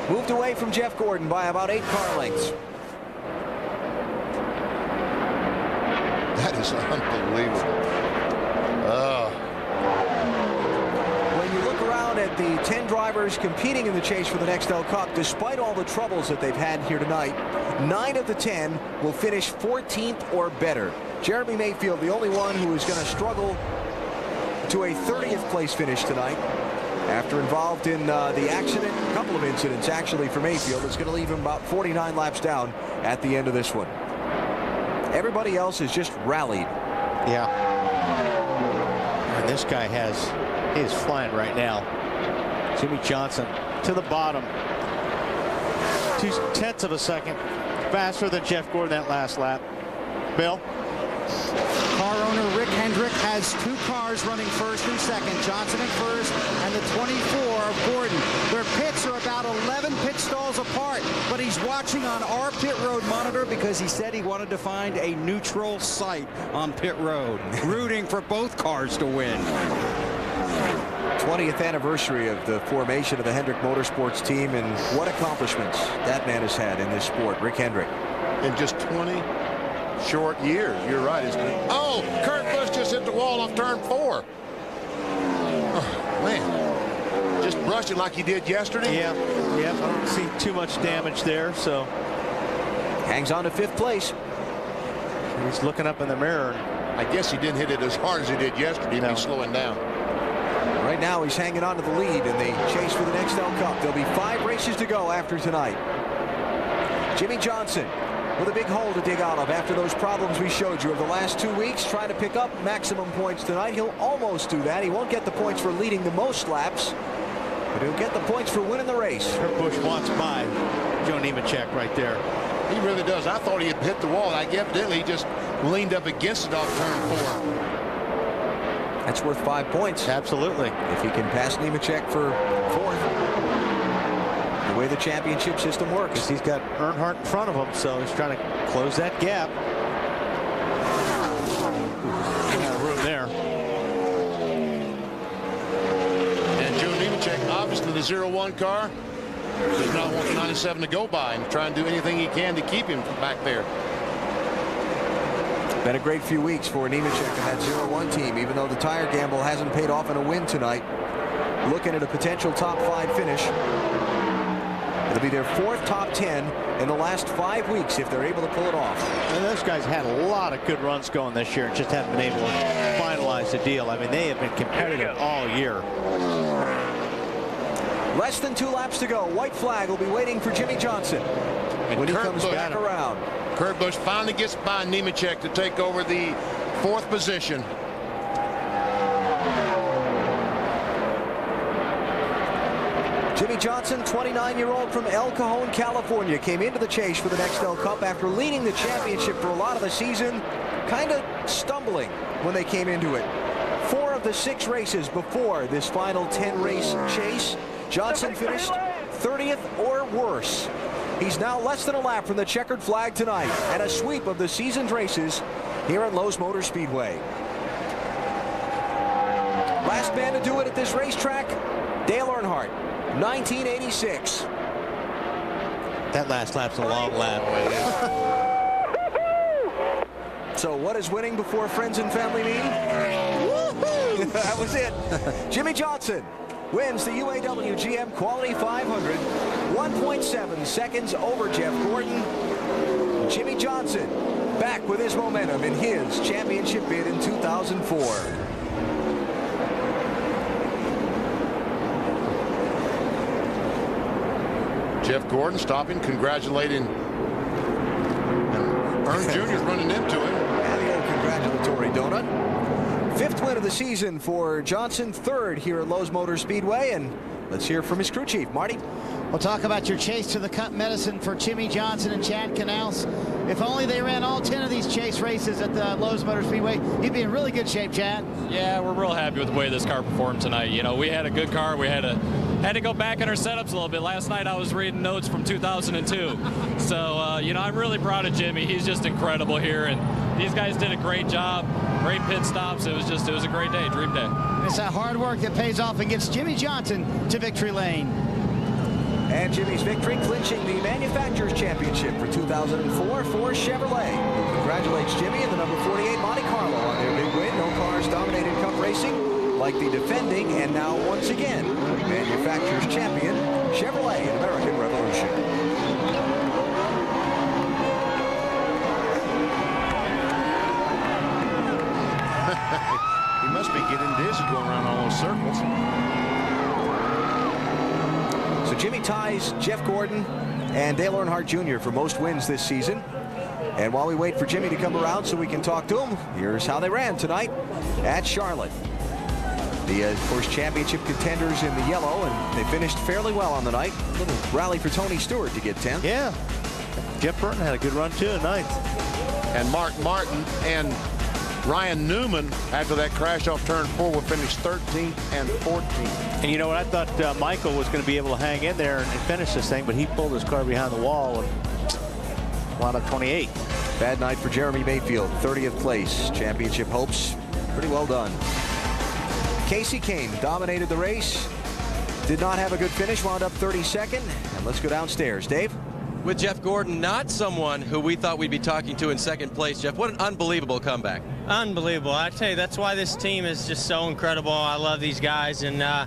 Moved away from Jeff Gordon by about 8 car lengths. That is unbelievable. When you look around at the 10 drivers competing in the chase for the Nextel Cup, despite all the troubles that they've had here tonight, 9 of the 10 will finish 14th or better. Jeremy Mayfield, the only one who is going to struggle to a 30th place finish tonight. After involved in the accident, a couple of incidents actually for Mayfield, it's going to leave him about 49 laps down at the end of this one. Everybody else has just rallied. Yeah. And this guy is flying right now. Jimmie Johnson to the bottom. 0.2 of a second faster than Jeff Gordon that last lap. Bill? Car owner Rick Hendrick has 2 cars running first and second. Johnson in first and the 24 of Gordon. Their pits are about 11 pit stalls apart, but he's watching on our pit road monitor because he said he wanted to find a neutral site on pit road, rooting for both cars to win. 20th anniversary of the formation of the Hendrick Motorsports team, and what accomplishments that man has had in this sport. Rick Hendrick. In just 20 short years. You're right. Oh, Kurt Busch just hit the wall off turn 4. Oh, man. Just brushed it like he did yesterday. Yeah. I don't see too much damage there, so. Hangs on to 5th place. He's looking up in the mirror. I guess he didn't hit it as hard as he did yesterday. No. He's slowing down. Right now he's hanging on to the lead in the chase for the Nextel Cup. There'll be 5 races to go after tonight. Jimmie Johnson with a big hole to dig out of after those problems we showed you of the last 2 weeks, trying to pick up maximum points tonight. He'll almost do that. He won't get the points for leading the most laps, but he'll get the points for winning the race. Kurt Busch wants by Joe Nemechek right there. He really does. I thought he had hit the wall. Evidently he just leaned up against it off turn 4. That's worth 5 points. Absolutely. If he can pass Nemechek for 4th. The way the championship system works. He's got Earnhardt in front of him, so he's trying to close that gap. Got room there. And Joe Nemechek, obviously the 0-1 car, does not want the 97 to go by and try and do anything he can to keep him back there. Been a great few weeks for Nemechek and that 0-1 team, even though the tire gamble hasn't paid off in a win tonight. Looking at a potential top 5 finish. It'll be their 4th top 10 in the last 5 weeks if they're able to pull it off. And those guys had a lot of good runs going this year and just haven't been able to finalize the deal. I mean, they have been competitive all year. Less than 2 laps to go. White flag will be waiting for Jimmie Johnson when he comes back around. Kurt Busch finally gets by Nemechek to take over the 4th position. Jimmie Johnson, 29-year-old from El Cajon, California, came into the chase for the Nextel Cup after leading the championship for a lot of the season, kind of stumbling when they came into it. 4 of the 6 races before this final 10-race chase, Johnson finished 30th or worse. He's now less than a lap from the checkered flag tonight and a sweep of the season's races here at Lowe's Motor Speedway. Last man to do it at this racetrack, Dale Earnhardt, 1986. That last lap's a long lap. So what is winning before friends and family meet? That was it. Jimmie Johnson wins the UAW GM Quality 500, 1.7 seconds over Jeff Gordon. Jimmie Johnson back with his momentum in his championship bid in 2004. Jeff Gordon stopping, congratulating. And Ern Jr.'s running into him. And the old congratulatory donut. 5th win of the season for Johnson, 3rd here at Lowe's Motor Speedway. And let's hear from his crew chief, Marty. We'll talk about your chase to the Cup medicine for Jimmie Johnson and Chad Kahne. If only they ran all 10 of these chase races at the Lowe's Motor Speedway, you'd be in really good shape, Chad. Yeah, we're real happy with the way this car performed tonight. You know, we had a good car. We had to go back in our setups a little bit. Last night I was reading notes from 2002. So, you know, I'm really proud of Jimmie. He's just incredible here. And these guys did a great job. Great pit stops. It was a great day, dream day. It's that hard work that pays off and gets Jimmie Johnson to victory lane. And Jimmie's victory clinching the Manufacturers Championship for 2004 for Chevrolet. Congratulates Jimmie and the number 48 Monte Carlo on their big win. No cars dominated Cup racing like the defending and now once again Manufacturers Champion Chevrolet in American Revolution. He must be getting dizzy going around all those circles. So Jimmie ties Jeff Gordon and Dale Earnhardt Jr. for most wins this season. And while we wait for Jimmie to come around so we can talk to him, here's how they ran tonight at Charlotte. The, of course, championship contenders in the yellow, and they finished fairly well on the night. A little rally for Tony Stewart to get 10th. Yeah. Jeff Burton had a good run, too, at 9th. And Mark Martin and Ryan Newman, after that crash off turn 4, will finish 13th and 14th. And you know what? I thought Michael was going to be able to hang in there and finish this thing, but he pulled his car behind the wall and wound up 28th. Bad night for Jeremy Mayfield, 30th place. Championship hopes pretty well done. Kasey Kahne dominated the race. Did not have a good finish, wound up 32nd. And let's go downstairs. Dave? With Jeff Gordon, not someone who we thought we'd be talking to in 2nd place. Jeff, what an unbelievable comeback. Unbelievable. I tell you, that's why this team is just so incredible. I love these guys, and I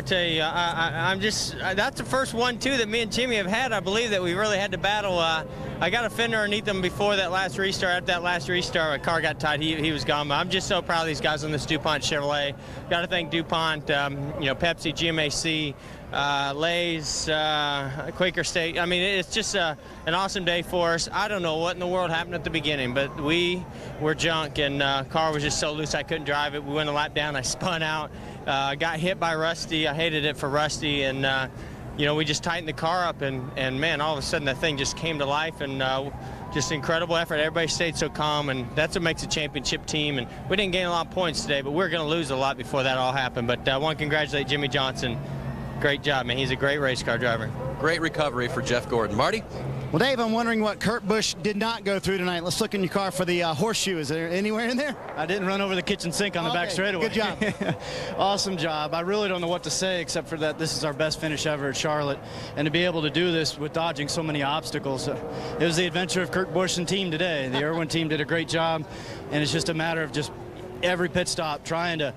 tell you, I'm just, that's the first one, too, that me and Jimmie have had. I believe that we really had to battle. I got a fender underneath him before that last restart. After that last restart, my car got tight. He was gone. But I'm just so proud of these guys on this DuPont Chevrolet. Got to thank DuPont, you know, Pepsi, GMAC, Lay's, Quaker State. I mean, it's just an awesome day for us. I don't know what in the world happened at the beginning, but we were junk, and car was just so loose I couldn't drive it. We went a lap down. I spun out. Got hit by Rusty. I hated it for Rusty, and you know, we just tightened the car up, and man, all of a sudden that thing just came to life, and just incredible effort. Everybody stayed so calm, and that's what makes a championship team. And we didn't gain a lot of points today, but we were going to lose a lot before that all happened. But I want to congratulate Jimmie Johnson. Great job, man. He's a great race car driver. Great recovery for Jeff Gordon. Marty? Well, Dave, I'm wondering what Kurt Busch did not go through tonight. Let's look in your car for the horseshoe. Is there anywhere in there? I didn't run over the kitchen sink on the back straightaway. Good job. Awesome job. I really don't know what to say except for that this is our best finish ever at Charlotte. And to be able to do this with dodging so many obstacles. It was the adventure of Kurt Busch and team today. The Irwin team did a great job. And it's just a matter of just every pit stop trying to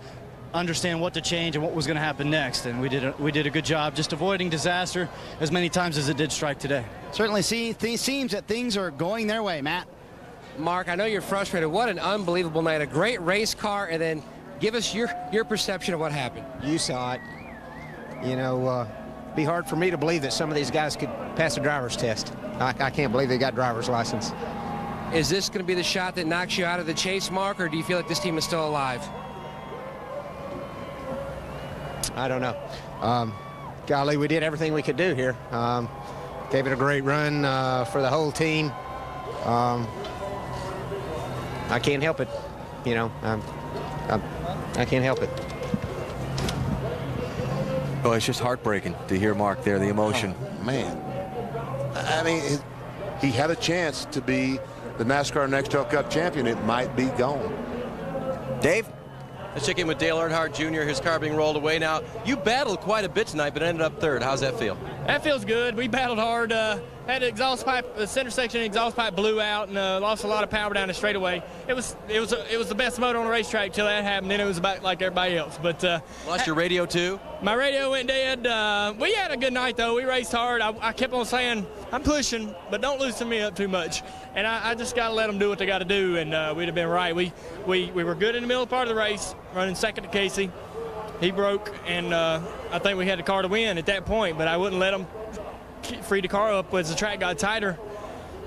understand what to change and what was going to happen next, and we did a good job just avoiding disaster as many times as it did strike today. Certainly seems that things are going their way, Matt. Mark, I know you're frustrated. What an unbelievable night. A great race car, and then give us your perception of what happened. You saw it. You know, be hard for me to believe that some of these guys could pass a driver's test. I can't believe they got driver's license. Is this going to be the shot that knocks you out of the chase, Mark, or do you feel like this team is still alive? I don't know. Golly, we did everything we could do here. Gave it a great run for the whole team. I can't help it. You know, I can't help it. Oh, it's just heartbreaking to hear Mark there, the emotion. Oh, man. I mean, he had a chance to be the NASCAR Nextel Cup champion. It might be gone. Dave? Let's check in with Dale Earnhardt Jr., his car being rolled away. Now, you battled quite a bit tonight, but ended up 3rd. How's that feel? That feels good. We battled hard. Had an exhaust pipe, the center section exhaust pipe blew out, and lost a lot of power down the straightaway. It was the best motor on the racetrack till that happened. Then it was about like everybody else. But lost your radio too? My radio went dead. We had a good night though. We raced hard. I kept on saying I'm pushing, but don't loosen me up too much. And I just got to let them do what they got to do, and we'd have been right. We were good in the middle part of the race, running second to Kasey. He broke, and I think we had the car to win at that point, but I wouldn't let him free the car up as the track got tighter,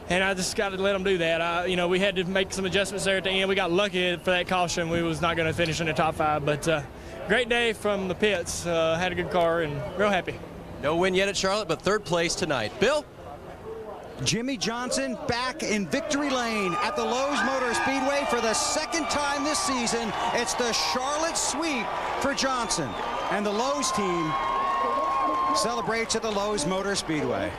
and I just got to let them do that. You know, we had to make some adjustments there at the end. We got lucky for that caution. We was not going to finish in the top 5, but great day from the pits. Had a good car and real happy. No win yet at Charlotte, but 3rd place tonight. Bill? Jimmie Johnson back in victory lane at the Lowe's Motor Speedway for the 2nd time this season. It's the Charlotte sweep for Johnson, and the Lowe's team celebrates at the Lowe's Motor Speedway.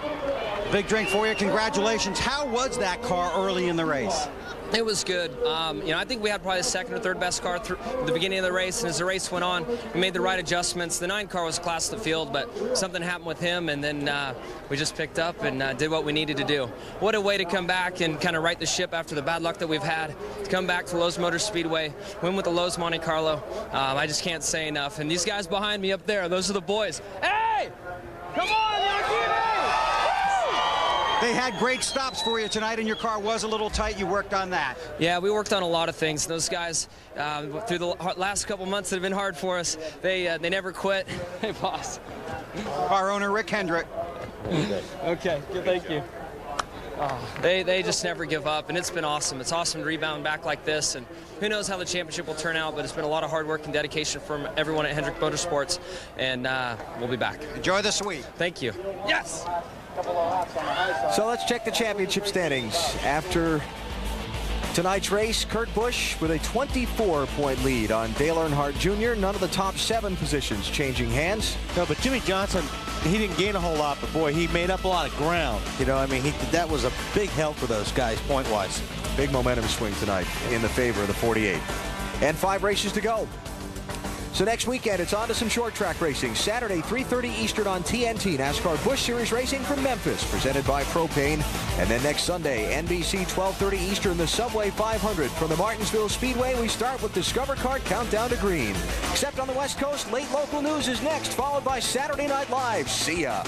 Big drink for you. Congratulations. How was that car early in the race? It was good. You know, I think we had probably the 2nd or 3rd best car through the beginning of the race, and as the race went on, we made the right adjustments. The 9 car was class of the field, but something happened with him, and then we just picked up and did what we needed to do. What a way to come back and kind of right the ship after the bad luck that we've had. To come back to Lowe's Motor Speedway, win with the Lowe's Monte Carlo. I just can't say enough. And these guys behind me up there, those are the boys. Hey! Come on, They had great stops for you tonight, and your car was a little tight. You worked on that. Yeah, we worked on a lot of things. Those guys, through the last couple months that have been hard for us, they never quit. Hey, boss. Car owner Rick Hendrick. Okay, good, thank you. They just never give up, and it's been awesome. It's awesome to rebound back like this, and who knows how the championship will turn out, but it's been a lot of hard work and dedication from everyone at Hendrick Motorsports, and we'll be back. Enjoy the sweep. Thank you. Yes! So let's check the championship standings. After tonight's race, Kurt Busch with a 24-point lead on Dale Earnhardt Jr. None of the top 7 positions changing hands. No, but Jimmie Johnson, he didn't gain a whole lot, but boy, he made up a lot of ground. You know, I mean, that was a big help for those guys point-wise. Big momentum swing tonight in the favor of the 48. And 5 races to go. So next weekend, it's on to some short track racing. Saturday, 3:30 Eastern on TNT. NASCAR Busch Series Racing from Memphis, presented by Propane. And then next Sunday, NBC 12:30 Eastern, the Subway 500. From the Martinsville Speedway, we start with Discover Kart Countdown to Green. Except on the West Coast, late local news is next, followed by Saturday Night Live. See ya.